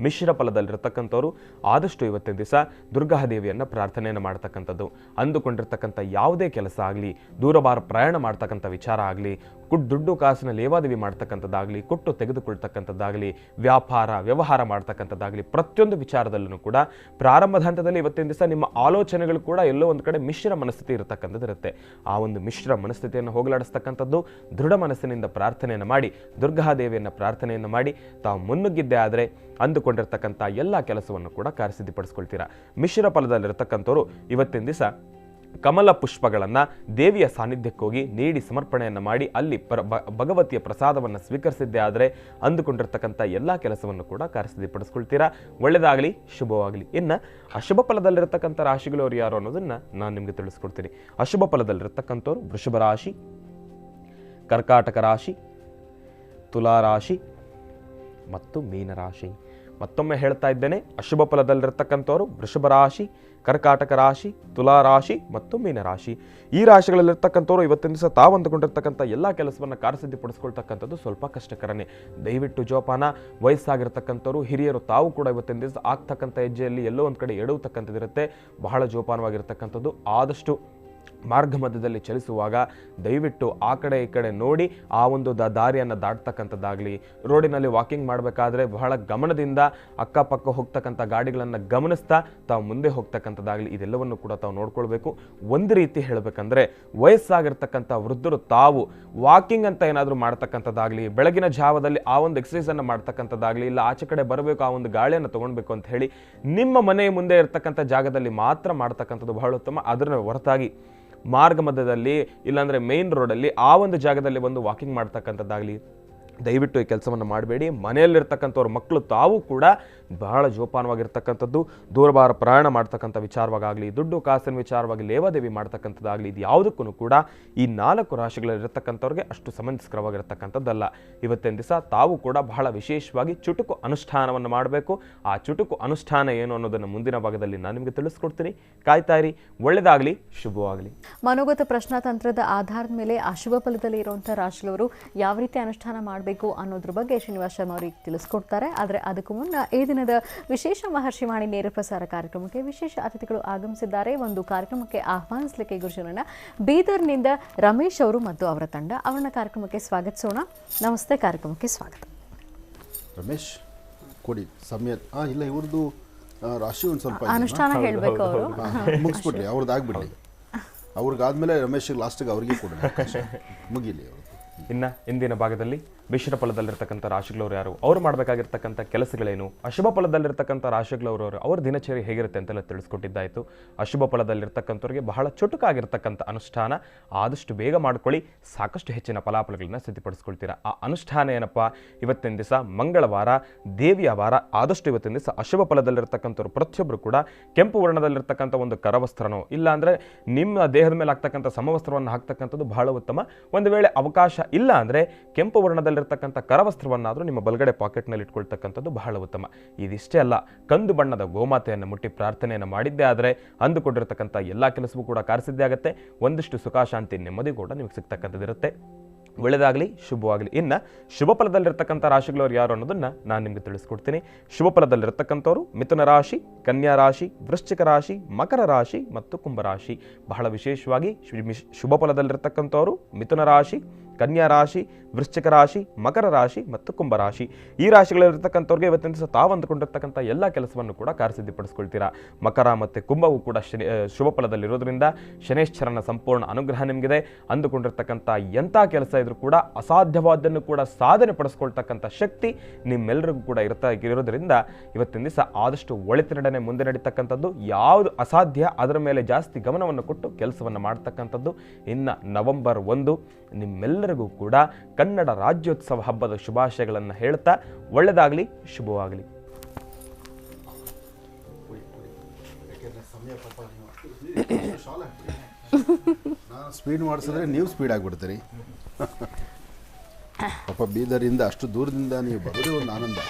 ಮಿಶ್ರ ಫಲದಲ್ಲಿರ್ತಕ್ಕಂಥವ್ರು ಆದಷ್ಟು ಇವತ್ತಿನ ದಿವಸ ದುರ್ಗಾದೇವಿಯನ್ನು ಪ್ರಾರ್ಥನೆಯನ್ನು ಮಾಡ್ತಕ್ಕಂಥದ್ದು. ಅಂದುಕೊಂಡಿರ್ತಕ್ಕಂಥ ಯಾವುದೇ ಕೆಲಸ ಆಗಲಿ, ದೂರಭಾರ ಪ್ರಯಾಣ ಮಾಡ್ತಕ್ಕಂಥ ವಿಚಾರ ಆಗಲಿ, ದುಡ್ಡು ಕಾಸಿನ ಲೇವಾದೇವಿ ಮಾಡ್ತಕ್ಕಂಥದ್ದಾಗಲಿ, ಕೊಟ್ಟು ತೆಗೆದುಕೊಳ್ತಕ್ಕಂಥದ್ದಾಗಲಿ, ವ್ಯವಹಾರ ಮಾಡ್ತಕ್ಕಂಥದ್ದಾಗಲಿ, ಪ್ರತಿಯೊಂದು ವಿಚಾರದಲ್ಲೂ ಕೂಡ ಪ್ರಾರಂಭದ ಹಂತದಲ್ಲಿ ಇವತ್ತಿನ ದಿವಸ ನಿಮ್ಮ ಆಲೋಚನೆಗಳು ಕೂಡ ಎಲ್ಲೋ ಒಂದು ಕಡೆ ಮಿಶ್ರ ಮನಸ್ಥಿತಿ ಇರತಕ್ಕಂಥದ್ದು ಇರುತ್ತೆ. ಆ ಒಂದು ಮಿಶ್ರ ಮನಸ್ಥಿತಿಯನ್ನು ಹೋಗಲಾಡಿಸ್ತಕ್ಕಂಥದ್ದು ದೃಢ ಮನಸ್ಸಿನಿಂದ ಪ್ರಾರ್ಥನೆಯನ್ನು ಮಾಡಿ, ದುರ್ಗಾದೇವಿಯನ್ನು ಪ್ರಾರ್ಥನೆಯನ್ನು ಮಾಡಿ ತಾವು ಮುನ್ನುಗ್ಗಿದ್ದೇ ಆದರೆ ಅಂದುಕೊಂಡಿರ್ತಕ್ಕಂಥ ಎಲ್ಲ ಕೆಲಸವನ್ನು ಕೂಡ ಕಾರ್ಯಸಿದ್ಧಿಪಡಿಸ್ಕೊಳ್ತೀರಾ. ಮಿಶ್ರ ಫಲದಲ್ಲಿರ್ತಕ್ಕಂಥವ್ರು ಇವತ್ತಿನ ದಿವಸ ಕಮಲ ಪುಷ್ಪಗಳನ್ನು ದೇವಿಯ ಸಾನ್ನಿಧ್ಯಕ್ಕೆ ಹೋಗಿ ನೀಡಿ ಸಮರ್ಪಣೆಯನ್ನು ಮಾಡಿ ಅಲ್ಲಿ ಭಗವತಿಯ ಪ್ರಸಾದವನ್ನು ಸ್ವೀಕರಿಸಿದ್ದೇ ಆದರೆ ಅಂದುಕೊಂಡಿರ್ತಕ್ಕಂಥ ಎಲ್ಲ ಕೆಲಸವನ್ನು ಕೂಡ ಕಾರ್ಯಸಿದ್ಧಿಪಡಿಸ್ಕೊಳ್ತೀರಾ. ಒಳ್ಳೆಯದಾಗಲಿ, ಶುಭವಾಗಲಿ. ಇನ್ನು ಅಶುಭ ಫಲದಲ್ಲಿರ್ತಕ್ಕಂಥ ರಾಶಿಗಳವರು ಯಾರು ಅನ್ನೋದನ್ನು ನಾನು ನಿಮಗೆ ತಿಳಿಸ್ಕೊಡ್ತೀನಿ. ಅಶುಭ ಫಲದಲ್ಲಿರ್ತಕ್ಕಂಥವ್ರು ವೃಷಭ ರಾಶಿ, ಕರ್ಕಾಟಕ ರಾಶಿ, ತುಲಾರಾಶಿ ಮತ್ತು ಮೀನರಾಶಿ. ಮತ್ತೊಮ್ಮೆ ಹೇಳ್ತಾ ಇದ್ದೇನೆ, ಅಶುಭ ಫಲದಲ್ಲಿರ್ತಕ್ಕಂಥವ್ರು ವೃಷಭ ರಾಶಿ, ಕರ್ಕಾಟಕ ರಾಶಿ, ತುಲಾರಾಶಿ ಮತ್ತು ಮೀನರಾಶಿ. ಈ ರಾಶಿಗಳಲ್ಲಿರ್ತಕ್ಕಂಥವ್ರು ಇವತ್ತಿನ ದಿವಸ ತಾವು ಅಂದುಕೊಂಡಿರ್ತಕ್ಕಂಥ ಎಲ್ಲ ಕೆಲಸವನ್ನು ಕಾರ್ಯಸಿದ್ಧಿಪಡಿಸ್ಕೊಳ್ತಕ್ಕಂಥದ್ದು ಸ್ವಲ್ಪ ಕಷ್ಟಕರನೇ. ದಯವಿಟ್ಟು ಜೋಪಾನ. ವಯಸ್ಸಾಗಿರ್ತಕ್ಕಂಥವ್ರು ಹಿರಿಯರು ತಾವು ಕೂಡ ಇವತ್ತಿನ ದಿವಸ ಆಗ್ತಕ್ಕಂಥ ಹೆಜ್ಜೆಯಲ್ಲಿ ಎಲ್ಲೋ ಒಂದು ಕಡೆ ಎಡುವತಕ್ಕಂಥದ್ದಿರುತ್ತೆ. ಬಹಳ ಜೋಪಾನವಾಗಿರ್ತಕ್ಕಂಥದ್ದು. ಆದಷ್ಟು ಮಾರ್ಗ ಮಧ್ಯದಲ್ಲಿ ಚಲಿಸುವಾಗ ದಯವಿಟ್ಟು ಆ ಕಡೆ ಈ ಕಡೆ ನೋಡಿ ಆ ಒಂದು ದಾರಿಯನ್ನು ದಾಟ್ತಕ್ಕಂಥದ್ದಾಗಲಿ, ರೋಡಿನಲ್ಲಿ ವಾಕಿಂಗ್ ಮಾಡಬೇಕಾದ್ರೆ ಬಹಳ ಗಮನದಿಂದ ಅಕ್ಕಪಕ್ಕ ಹೋಗ್ತಕ್ಕಂಥ ಗಾಡಿಗಳನ್ನು ಗಮನಿಸ್ತಾ ತಾವು ಮುಂದೆ ಹೋಗ್ತಕ್ಕಂಥದ್ದಾಗಲಿ, ಇದೆಲ್ಲವನ್ನು ಕೂಡ ತಾವು ನೋಡ್ಕೊಳ್ಬೇಕು. ಒಂದು ರೀತಿ ಹೇಳಬೇಕಂದ್ರೆ ವಯಸ್ಸಾಗಿರ್ತಕ್ಕಂಥ ವೃದ್ಧರು ತಾವು ವಾಕಿಂಗ್ ಅಂತ ಏನಾದರೂ ಮಾಡ್ತಕ್ಕಂಥದ್ದಾಗಲಿ, ಬೆಳಗಿನ ಜಾವದಲ್ಲಿ ಆ ಒಂದು ಎಕ್ಸಸೈಸನ್ನು ಮಾಡ್ತಕ್ಕಂಥದ್ದಾಗಲಿ, ಇಲ್ಲ ಆಚೆ ಕಡೆ ಬರಬೇಕು ಆ ಒಂದು ಗಾಳಿಯನ್ನು ತೊಗೊಳ್ಬೇಕು ಅಂತ ಹೇಳಿ ನಿಮ್ಮ ಮನೆಯ ಮುಂದೆ ಇರತಕ್ಕಂಥ ಜಾಗದಲ್ಲಿ ಮಾತ್ರ ಮಾಡ್ತಕ್ಕಂಥದ್ದು ಬಹಳ ಉತ್ತಮ. ಅದರ ಹೊರತಾಗಿ ಮಾರ್ಗ ಮಧ್ಯದಲ್ಲಿ ಇಲ್ಲಾಂದರೆ ಮೇನ್ ರೋಡಲ್ಲಿ ಆ ಒಂದು ಜಾಗದಲ್ಲಿ ಒಂದು ವಾಕಿಂಗ್ ಮಾಡ್ತಕ್ಕಂಥದ್ದಾಗಲಿ ದಯವಿಟ್ಟು ಈ ಕೆಲಸವನ್ನು ಮಾಡಬೇಡಿ. ಮನೆಯಲ್ಲಿರ್ತಕ್ಕಂಥವ್ರ ಮಕ್ಕಳು ತಾವು ಕೂಡ ಬಹಳ ಜೋಪಾನವಾಗಿರ್ತಕ್ಕಂಥದ್ದು. ದೂರಭಾರ ಪ್ರಯಾಣ ಮಾಡ್ತಕ್ಕಂಥ ವಿಚಾರವಾಗಲಿ, ದುಡ್ಡು ಕಾಸಿನ ವಿಚಾರವಾಗಿ ಲೇವಾದೇವಿ ಮಾಡ್ತಕ್ಕಂಥದ್ದಾಗಲಿ, ಇದು ಯಾವುದಕ್ಕೂ ಕೂಡ ಈ 4 ರಾಶಿಗಳಲ್ಲಿರ್ತಕ್ಕಂಥವ್ರಿಗೆ ಅಷ್ಟು ಸಮಂಜಸ್ಕರವಾಗಿರ್ತಕ್ಕಂಥದ್ದಲ್ಲ. ಇವತ್ತಿನ ದಿವಸ ತಾವು ಕೂಡ ಬಹಳ ವಿಶೇಷವಾಗಿ ಚುಟುಕು ಅನುಷ್ಠಾನವನ್ನು ಮಾಡಬೇಕು. ಆ ಚುಟುಕು ಅನುಷ್ಠಾನ ಏನು ಅನ್ನೋದನ್ನು ಮುಂದಿನ ಭಾಗದಲ್ಲಿ ನಾನು ನಿಮಗೆ ತಿಳಿಸ್ಕೊಡ್ತೀನಿ. ಕಾಯ್ತಾ ಇರಿ. ಒಳ್ಳೆಯದಾಗಲಿ, ಶುಭವಾಗಲಿ. ಮನೋಗತ ಪ್ರಶ್ನಾತಂತ್ರದ ಆಧಾರದ ಮೇಲೆ ಅಶುಭ ಫಲದಲ್ಲಿ ಇರುವಂಥ ರಾಶಿಯವರು ಯಾವ ರೀತಿ ಅನುಷ್ಠಾನ ಮಾಡಬೇಕು ಅನ್ನೋದ್ರ ಬಗ್ಗೆ ಶ್ರೀನಿವಾಸ ಶರ್ಮ ಅವರಿಗೆ ತಿಳಿಸ್ಕೊಡ್ತಾರೆ. ಆದರೆ ಅದಕ್ಕೂ ಮುನ್ನ ಈ ದಿನದ ವಿಶೇಷ ಮಹರ್ಷಿವಾಣಿ ನೇರ ಪ್ರಸಾರ ಕಾರ್ಯಕ್ರಮಕ್ಕೆ ವಿಶೇಷ ಅತಿಥಿಗಳು ಆಗಮಿಸಿದ್ದಾರೆ. ಒಂದು ಕಾರ್ಯಕ್ರಮಕ್ಕೆ ಆಹ್ವಾನಿಸಲಿಕ್ಕೆ ಗುರುಜನನ ಬೀದರ್ನಿಂದ ರಮೇಶ್ ಅವರು ಮತ್ತು ಅವರ ತಂಡ, ಅವರನ್ನ ಕಾರ್ಯಕ್ರಮಕ್ಕೆ ಸ್ವಾಗತಿಸೋಣ. ನಮಸ್ತೆ, ಕಾರ್ಯಕ್ರಮಕ್ಕೆ ಸ್ವಾಗತ. ರಮೇಶ್ ಕೊಡಿ ಸಮಯ. ಇಲ್ಲ, ಇವ್ರದ್ದು ರಾಶಿ ಒಂದು ಸ್ವಲ್ಪ ಅನುಷ್ಠಾನ ಹೇಳಬೇಕು. ಅವರು ಮುಗಿಸ್ಬಿಡ್ಲಿ, ಅವ್ರದ್ದು ಆಗ್ಬಿಡ್ಲಿ. ಅವ್ರಿಗಾದ್ಮೇಲೆ ರಮೇಶ್ ಲಾಸ್ಟಿಗೆ ಅವ್ರಿಗೆ ಕೊಡೋಣ, ಮುಗಿಲಿ ಅವ್ರದ್ದು. ಇನ್ನು ಇಂದಿನ ಭಾಗದಲ್ಲಿ ಮಿಶ್ರ ಫಲದಲ್ಲಿರ್ತಕ್ಕಂಥ ರಾಶಿಗಳವರು ಯಾರು, ಅವ್ರು ಮಾಡಬೇಕಾಗಿರ್ತಕ್ಕಂಥ ಕೆಲಸಗಳೇನು, ಅಶುಭ ಫಲದಲ್ಲಿರ್ತಕ್ಕಂಥ ರಾಶಿಗಳವರು ಅವ್ರ ದಿನಚರಿ ಹೇಗಿರುತ್ತೆ ಅಂತೆಲ್ಲ ತಿಳಿಸ್ಕೊಟ್ಟಿದ್ದಾಯಿತು. ಅಶುಭ ಫಲದಲ್ಲಿರ್ತಕ್ಕಂಥವ್ರಿಗೆ ಬಹಳ ಚುಟುಕಾಗಿರ್ತಕ್ಕಂಥ ಅನುಷ್ಠಾನ ಆದಷ್ಟು ಬೇಗ ಮಾಡ್ಕೊಳ್ಳಿ, ಸಾಕಷ್ಟು ಹೆಚ್ಚಿನ ಫಲಾಫಲಗಳನ್ನ ಸಿದ್ಧಪಡಿಸ್ಕೊಳ್ತೀರಾ. ಆ ಅನುಷ್ಠಾನ ಏನಪ್ಪ, ಇವತ್ತಿನ ದಿವಸ ಮಂಗಳವಾರ, ದೇವಿಯ ವಾರ. ಆದಷ್ಟು ಇವತ್ತಿನ ದಿವಸ ಅಶುಭ ಫಲದಲ್ಲಿರ್ತಕ್ಕಂಥವ್ರು ಪ್ರತಿಯೊಬ್ಬರು ಕೂಡ ಕೆಂಪು ವರ್ಣದಲ್ಲಿರ್ತಕ್ಕಂಥ ಒಂದು ಕರವಸ್ತ್ರನೋ ಇಲ್ಲ ಅಂದರೆ ನಿಮ್ಮ ದೇಹದ ಮೇಲೆ ಹಾಕ್ತಕ್ಕಂಥ ಸಮವಸ್ತ್ರವನ್ನು ಹಾಕ್ತಕ್ಕಂಥದ್ದು ಬಹಳ ಉತ್ತಮ. ಒಂದು ವೇಳೆ ಅವಕಾಶ ಇಲ್ಲ ಅಂದರೆ ಕೆಂಪು ವರ್ಣದಲ್ಲಿ ಬಣ್ಣದಲ್ಲಿರ್ತಕ್ಕಂಥ ಕರವಸ್ತ್ರವನ್ನಾದರೂ ನಿಮ್ಮ ಬಲಗಡೆ ಪಾಕೆಟ್ನಲ್ಲಿ ಇಟ್ಕೊಳ್ತಕ್ಕಂಥದ್ದು ಬಹಳ ಉತ್ತಮ. ಇದಿಷ್ಟೇ ಅಲ್ಲ, ಕಂದು ಬಣ್ಣದ ಗೋಮಾತೆಯನ್ನು ಮುಟ್ಟಿ ಪ್ರಾರ್ಥನೆಯನ್ನು ಮಾಡಿದ್ದೇ ಆದರೆ ಅಂದುಕೊಂಡಿರ್ತಕ್ಕಂಥ ಎಲ್ಲ ಕೆಲಸವೂ ಕೂಡ ಕಾರ್ಸಿದ್ದೇ ಆಗುತ್ತೆ. ಒಂದಿಷ್ಟು ಸುಖ ಶಾಂತಿ ನೆಮ್ಮದಿ ಕೂಡ ನಿಮಗೆ ಸಿಗ್ತಕ್ಕಂಥದ್ದಿರುತ್ತೆ. ಒಳ್ಳೆಯದಾಗಲಿ, ಶುಭವಾಗಲಿ. ಇನ್ನು ಶುಭ ಫಲದಲ್ಲಿರ್ತಕ್ಕಂಥ ರಾಶಿಗಳವ್ರು ಯಾರು ಅನ್ನೋದನ್ನು ನಾನು ನಿಮಗೆ ತಿಳಿಸ್ಕೊಡ್ತೀನಿ. ಶುಭ ಫಲದಲ್ಲಿರ್ತಕ್ಕಂಥವ್ರು ಮಿಥುನ ರಾಶಿ, ಕನ್ಯಾ ರಾಶಿ, ವೃಶ್ಚಿಕ ರಾಶಿ, ಮಕರ ರಾಶಿ ಮತ್ತು ಕುಂಭರಾಶಿ. ಬಹಳ ವಿಶೇಷವಾಗಿ ಶುಭ ಫಲದಲ್ಲಿರ್ತಕ್ಕಂಥವ್ರು ಮಿಥುನ ರಾಶಿ, ಕನ್ಯಾ ರಾಶಿ, ವೃಶ್ಚಿಕ ರಾಶಿ, ಮಕರ ರಾಶಿ ಮತ್ತು ಕುಂಭರಾಶಿ. ಈ ರಾಶಿಗಳಿರ್ತಕ್ಕಂಥವ್ರಿಗೆ ಇವತ್ತಿನ ದಿವಸ ತಾವು ಅಂದುಕೊಂಡಿರ್ತಕ್ಕಂಥ ಎಲ್ಲ ಕೆಲಸವನ್ನು ಕೂಡ ಕಾರ್ಯಸಿದ್ಧಿಪಡಿಸ್ಕೊಳ್ತೀರಾ. ಮಕರ ಮತ್ತು ಕುಂಭವು ಕೂಡ ಶುಭ ಫಲದಲ್ಲಿರೋದ್ರಿಂದ ಶನೇಶ್ವರನ ಸಂಪೂರ್ಣ ಅನುಗ್ರಹ ನಿಮಗಿದೆ. ಅಂದುಕೊಂಡಿರ್ತಕ್ಕಂಥ ಎಂಥ ಕೆಲಸ ಇದ್ರೂ ಕೂಡ ಅಸಾಧ್ಯವಾದನ್ನು ಕೂಡ ಸಾಧನೆ ಪಡಿಸ್ಕೊಳ್ತಕ್ಕಂಥ ಶಕ್ತಿ ನಿಮ್ಮೆಲ್ಲರಿಗೂ ಕೂಡ ಇರೋದ್ರಿಂದ ಇವತ್ತಿನ ದಿವಸ ಆದಷ್ಟು ಒಳಿತಿನಡೆನೆ ಮುಂದೆ ನಡೀತಕ್ಕಂಥದ್ದು. ಯಾವುದು ಅಸಾಧ್ಯ ಅದರ ಮೇಲೆ ಜಾಸ್ತಿ ಗಮನವನ್ನು ಕೊಟ್ಟು ಕೆಲಸವನ್ನು ಮಾಡ್ತಕ್ಕಂಥದ್ದು. ಇನ್ನು ನವೆಂಬರ್ 1 ನಿಮ್ಮೆಲ್ಲರಿಗೂ ಕೂಡ ಕನ್ನಡ ರಾಜ್ಯೋತ್ಸವ ಹಬ್ಬದ ಶುಭಾಶಯಗಳನ್ನು ಹೇಳ್ತಾ ಒಳ್ಳೆಯದಾಗಲಿ, ಶುಭವಾಗಲಿ. ನಾನು ಸ್ಪೀಡ್ ಮಾಡಿಸಿದ್ರೆ ನೀವು ಸ್ಪೀಡ್ ಆಗಿಬಿಡ್ತೀರಿ. ಪಾಪ ಬೀದರಿಂದ ಅಷ್ಟು ದೂರದಿಂದ ನೀವು ಬರೋದೇ ಒಂದು ಆನಂದ.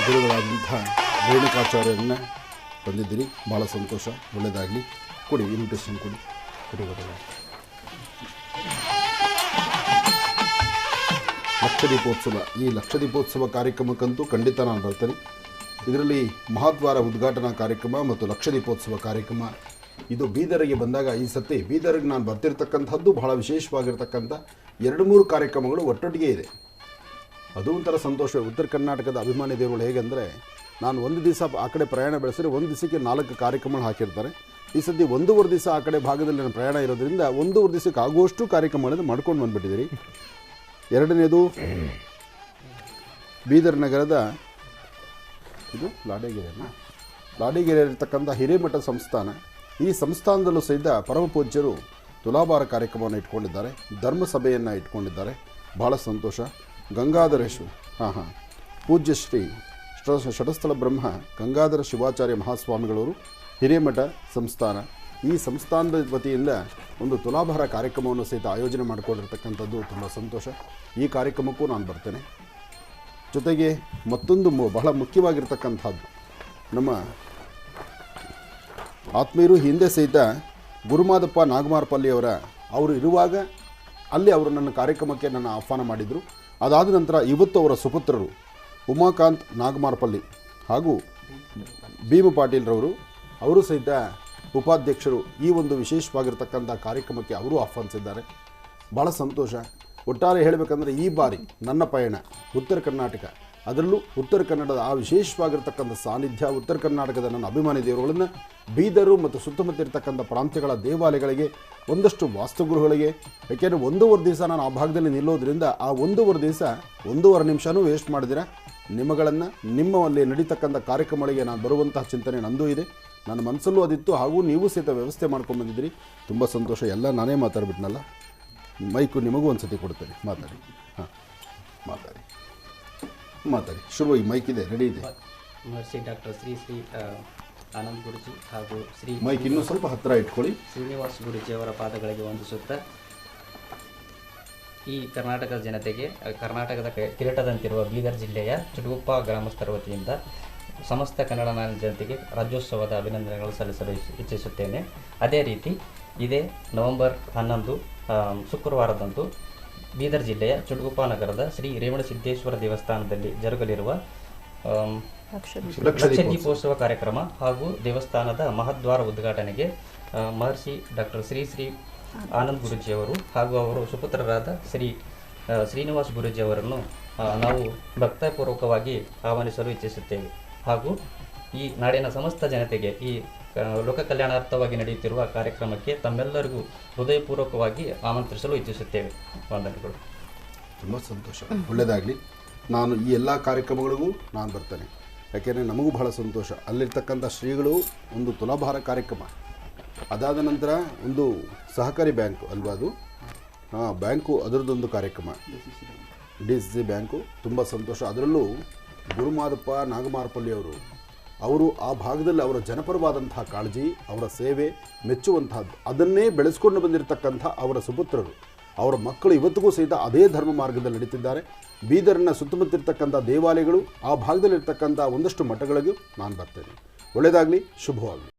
ಗುರುಗಳಾದಂಥ ರೇಣುಕಾಚಾರ್ಯರನ್ನ ಬಂದಿದ್ದೀರಿ, ಭಾಳ ಸಂತೋಷ. ಒಳ್ಳೆಯದಾಗಲಿ. ಕೊಡಿ ಇನ್ವಿಟೇಷನ್ ಕೊಡಿ. ಲಕ್ಷದೀಪೋತ್ಸವ, ಈ ಲಕ್ಷದೀಪೋತ್ಸವ ಕಾರ್ಯಕ್ರಮಕ್ಕಂತೂ ಖಂಡಿತ ನಾನು ಬರ್ತೇನೆ. ಇದರಲ್ಲಿ ಮಹಾದ್ವಾರ ಉದ್ಘಾಟನಾ ಕಾರ್ಯಕ್ರಮ ಮತ್ತು ಲಕ್ಷದೀಪೋತ್ಸವ ಕಾರ್ಯಕ್ರಮ ಇದು ಬೀದರಿಗೆ ಬಂದಾಗ ಈ ಸತಿ ಬೀದರಿಗೆ ನಾನು ಬರ್ತಿರ್ತಕ್ಕಂಥದ್ದು ಬಹಳ ವಿಶೇಷವಾಗಿರ್ತಕ್ಕಂಥ 2-3 ಕಾರ್ಯಕ್ರಮಗಳು ಒಟ್ಟೊಟ್ಟಿಗೆ ಇದೆ. ಅದು ಒಂಥರ ಸಂತೋಷ. ಉತ್ತರ ಕರ್ನಾಟಕದ ಅಭಿಮಾನಿ ದೇವರುಗಳು ಹೇಗೆಂದರೆ, ನಾನು ಒಂದು ದಿವಸ ಆ ಕಡೆ ಪ್ರಯಾಣ ಬೆಳೆಸಿದ್ರೆ ಒಂದು ದಿವಸಕ್ಕೆ 4 ಕಾರ್ಯಕ್ರಮಗಳು ಹಾಕಿರ್ತಾರೆ. ಈ ಸದ್ಯ 1.5 ದಿವಸ ಆ ಕಡೆ ಭಾಗದಲ್ಲಿ ನನ್ನ ಪ್ರಯಾಣ ಇರೋದ್ರಿಂದ 1.5 ದಿವಸಕ್ಕೆ ಆಗುವಷ್ಟು ಕಾರ್ಯಕ್ರಮಗಳನ್ನು ಮಾಡ್ಕೊಂಡು ಬಂದುಬಿಟ್ಟಿದ್ದೀರಿ. ಎರಡನೇದು ಬೀದರ್ ನಗರದ ಇದು ಲಾಡಿಗೆರೆ ಇರತಕ್ಕಂಥ ಹಿರೇಮಠ ಸಂಸ್ಥಾನ. ಈ ಸಂಸ್ಥಾನದಲ್ಲೂ ಸಹಿತ ಪರಮ ಪೂಜ್ಯರು ತುಲಾಭಾರ ಕಾರ್ಯಕ್ರಮವನ್ನು ಇಟ್ಕೊಂಡಿದ್ದಾರೆ, ಧರ್ಮಸಭೆಯನ್ನು ಇಟ್ಕೊಂಡಿದ್ದಾರೆ. ಭಾಳ ಸಂತೋಷ. ಗಂಗಾಧರೇಶ್ವರ ಪೂಜ್ಯ ಶ್ರೀ ಷಟಸ್ಥಳ ಬ್ರಹ್ಮ ಗಂಗಾಧರ ಶಿವಾಚಾರ್ಯ ಮಹಾಸ್ವಾಮಿಗಳವರು ಹಿರೇಮಠ ಸಂಸ್ಥಾನ, ಈ ಸಂಸ್ಥಾನದ ವತಿಯಿಂದ ಒಂದು ತುಲಾಭಾರ ಕಾರ್ಯಕ್ರಮವನ್ನು ಸಹಿತ ಆಯೋಜನೆ ಮಾಡಿಕೊಂಡಿರ್ತಕ್ಕಂಥದ್ದು ತುಂಬ ಸಂತೋಷ. ಈ ಕಾರ್ಯಕ್ರಮಕ್ಕೂ ನಾನು ಬರ್ತೇನೆ. ಜೊತೆಗೆ ಮತ್ತೊಂದು ಬಹಳ ಮುಖ್ಯವಾಗಿರ್ತಕ್ಕಂಥದ್ದು, ನಮ್ಮ ಆತ್ಮೀಯರು ಹಿಂದೆ ಸಹಿತ ಗುರುಮಾದಪ್ಪ ನಾಗಮಾರಪಲ್ಲಿಯವರ ಅವರು ಇರುವಾಗ ಅಲ್ಲಿ ಅವರು ನನ್ನ ಕಾರ್ಯಕ್ರಮಕ್ಕೆ ನನ್ನ ಆಹ್ವಾನ ಮಾಡಿದರು. ಅದಾದ ನಂತರ ಇವತ್ತು ಅವರ ಸುಪುತ್ರರು ಉಮಾಕಾಂತ್ ನಾಗಮಾರಪಲ್ಲಿ ಹಾಗೂ ಭೀಮ ಪಾಟೀಲ್ರವರು ಅವರು ಸಹಿತ ಉಪಾಧ್ಯಕ್ಷರು ಈ ಒಂದು ವಿಶೇಷವಾಗಿರ್ತಕ್ಕಂಥ ಕಾರ್ಯಕ್ರಮಕ್ಕೆ ಅವರು ಆಹ್ವಾನಿಸಿದ್ದಾರೆ. ಭಾಳ ಸಂತೋಷ. ಒಟ್ಟಾರೆ ಹೇಳಬೇಕಂದ್ರೆ ಈ ಬಾರಿ ನನ್ನ ಪಯಣ ಉತ್ತರ ಕರ್ನಾಟಕ, ಅದರಲ್ಲೂ ಉತ್ತರ ಕನ್ನಡದ ಆ ವಿಶೇಷವಾಗಿರ್ತಕ್ಕಂಥ ಸಾನ್ನಿಧ್ಯ, ಉತ್ತರ ಕರ್ನಾಟಕದ ನನ್ನ ಅಭಿಮಾನಿ ದೇವರುಗಳನ್ನು ಬೀದರು ಮತ್ತು ಸುತ್ತಮುತ್ತ ಇರತಕ್ಕಂಥ ಪ್ರಾಂತ್ಯಗಳ ದೇವಾಲಯಗಳಿಗೆ, ಒಂದಷ್ಟು ವಾಸ್ತುಗೃಹಗಳಿಗೆ, ಯಾಕೆಂದರೆ 1.5 ದಿವಸ ನಾನು ಆ ಭಾಗದಲ್ಲಿ ನಿಲ್ಲೋದ್ರಿಂದ ಆ 1.5 ದಿವಸ 1.5 ನಿಮಿಷನೂ ವೇಸ್ಟ್ ಮಾಡಿದಿರ ನಿಮ್ಮಗಳನ್ನು ನಿಮ್ಮಲ್ಲಿ ನಡೀತಕ್ಕಂಥ ಕಾರ್ಯಕ್ರಮಗಳಿಗೆ ನಾನು ಬರುವಂತಹ ಚಿಂತನೆ ನಂದು ಇದೆ. ನನ್ನ ಮನಸ್ಸಲ್ಲೂ ಅದಿತ್ತು, ಹಾಗೂ ನೀವು ಸಹಿತ ವ್ಯವಸ್ಥೆ ಮಾಡ್ಕೊಂಡು ಬಂದಿದ್ದೀರಿ. ತುಂಬ ಸಂತೋಷ. ಎಲ್ಲ ನಾನೇ ಮಾತಾಡ್ಬಿಟ್ನಲ್ಲ, ಮೈಕು ನಿಮಗೂ ಒಂದು ಸತಿ ಕೊಡ್ತೇನೆ. ಮಾತಾಡಿ. ಮಾತಾಡಿ. ಶುರು. ಈ ಮೈಕ್ ಇದೆ, ರೆಡಿ ಇದೆ. ಮಹರ್ಷಿ ಡಾಕ್ಟರ್ ಶ್ರೀ ಆನಂದ್ ಗುರುಜಿ ಹಾಗೂ ಶ್ರೀ ಮೈಕ್ ಇನ್ನೂ ಸ್ವಲ್ಪ ಹತ್ತಿರ ಇಟ್ಕೊಳ್ಳಿ. ಶ್ರೀನಿವಾಸ್ ಗುರುಜಿ ಅವರ ಪಾದಗಳಿಗೆ ವಂದಿಸುತ್ತಾ, ಈ ಕರ್ನಾಟಕದ ಜನತೆಗೆ, ಕರ್ನಾಟಕದ ಕಿರೀಟದಂತಿರುವ ಬೀದರ್ ಜಿಲ್ಲೆಯ ಚುಟುಗುಪ್ಪ ಗ್ರಾಮಸ್ಥರ ವತಿಯಿಂದ ಸಮಸ್ತ ಕನ್ನಡ ನಾಡಿನ ಜನತೆಗೆ ರಾಜ್ಯೋತ್ಸವದ ಅಭಿನಂದನೆಗಳು ಸಲ್ಲಿಸಲು ಇಚ್ಛಿಸುತ್ತೇನೆ. ಅದೇ ರೀತಿ ಇದೇ ನವೆಂಬರ್ 11 ಶುಕ್ರವಾರದಂದು ಬೀದರ್ ಜಿಲ್ಲೆಯ ಚುಟುಗುಪ್ಪ ನಗರದ ಶ್ರೀ ರೇವಣಸಿದ್ದೇಶ್ವರ ದೇವಸ್ಥಾನದಲ್ಲಿ ಜರುಗಲಿರುವ ಲಕ್ಷದೀಪೋತ್ಸವ ಕಾರ್ಯಕ್ರಮ ಹಾಗೂ ದೇವಸ್ಥಾನದ ಮಹದ್ವಾರ ಉದ್ಘಾಟನೆಗೆ ಮಹರ್ಷಿ ಡಾಕ್ಟರ್ ಶ್ರೀ ಆನಂದ್ ಗುರುಜಿಯವರು ಹಾಗೂ ಅವರು ಸುಪುತ್ರರಾದ ಶ್ರೀನಿವಾಸ್ ಗುರುಜಿ ಅವರನ್ನು ನಾವು ಭಕ್ತಪೂರ್ವಕವಾಗಿ ಆಹ್ವಾನಿಸಲು ಇಚ್ಛಿಸುತ್ತೇವೆ. ಹಾಗೂ ಈ ನಾಡಿನ ಸಮಸ್ತ ಜನತೆಗೆ ಈ ಲೋಕ ಕಲ್ಯಾಣಾರ್ಥವಾಗಿ ನಡೆಯುತ್ತಿರುವ ಕಾರ್ಯಕ್ರಮಕ್ಕೆ ತಮ್ಮೆಲ್ಲರಿಗೂ ಹೃದಯಪೂರ್ವಕವಾಗಿ ಆಮಂತ್ರಿಸಲು ಇಚ್ಛಿಸುತ್ತೇವೆ. ವಂದನೆಗಳು. ತುಂಬ ಸಂತೋಷ, ಒಳ್ಳೆಯದಾಗಲಿ. ನಾನು ಈ ಎಲ್ಲ ಕಾರ್ಯಕ್ರಮಗಳಿಗೂ ನಾನು ಬರ್ತೇನೆ, ಯಾಕೆಂದರೆ ನಮಗೂ ಬಹಳ ಸಂತೋಷ. ಅಲ್ಲಿರ್ತಕ್ಕಂಥ ಶ್ರೀಗಳು ಒಂದು ತುಲಾಭಾರ ಕಾರ್ಯಕ್ರಮ, ಅದಾದ ನಂತರ ಒಂದು ಸಹಕಾರಿ ಬ್ಯಾಂಕು ಅಲ್ವಾ ಅದು, ಬ್ಯಾಂಕು ಅದರದ್ದೊಂದು ಕಾರ್ಯಕ್ರಮ, DCC ಬ್ಯಾಂಕು, ತುಂಬ ಸಂತೋಷ. ಅದರಲ್ಲೂ ಗುರುಮಾದಪ್ಪ ನಾಗಮಾರಪಲ್ಲಿ ಅವರು ಆ ಭಾಗದಲ್ಲಿ ಅವರ ಜನಪರವಾದಂತಹ ಕಾಳಜಿ, ಅವರ ಸೇವೆ ಮೆಚ್ಚುವಂತಹದ್ದು, ಅದನ್ನೇ ಬೆಳೆಸ್ಕೊಂಡು ಬಂದಿರತಕ್ಕಂಥ ಅವರ ಸುಪುತ್ರರು, ಅವರ ಮಕ್ಕಳು ಇವತ್ತಿಗೂ ಸಹಿತ ಅದೇ ಧರ್ಮ ಮಾರ್ಗದಲ್ಲಿ ನಡೀತಿದ್ದಾರೆ. ಬೀದರ್ನ ಸುತ್ತಮುತ್ತಿರ್ತಕ್ಕಂಥ ದೇವಾಲಯಗಳು, ಆ ಭಾಗದಲ್ಲಿರ್ತಕ್ಕಂಥ ಒಂದಷ್ಟು ಮಠಗಳಿಗೂ ನಾನು ಬರ್ತೇನೆ. ಒಳ್ಳೆಯದಾಗಲಿ, ಶುಭವಾಗಲಿ.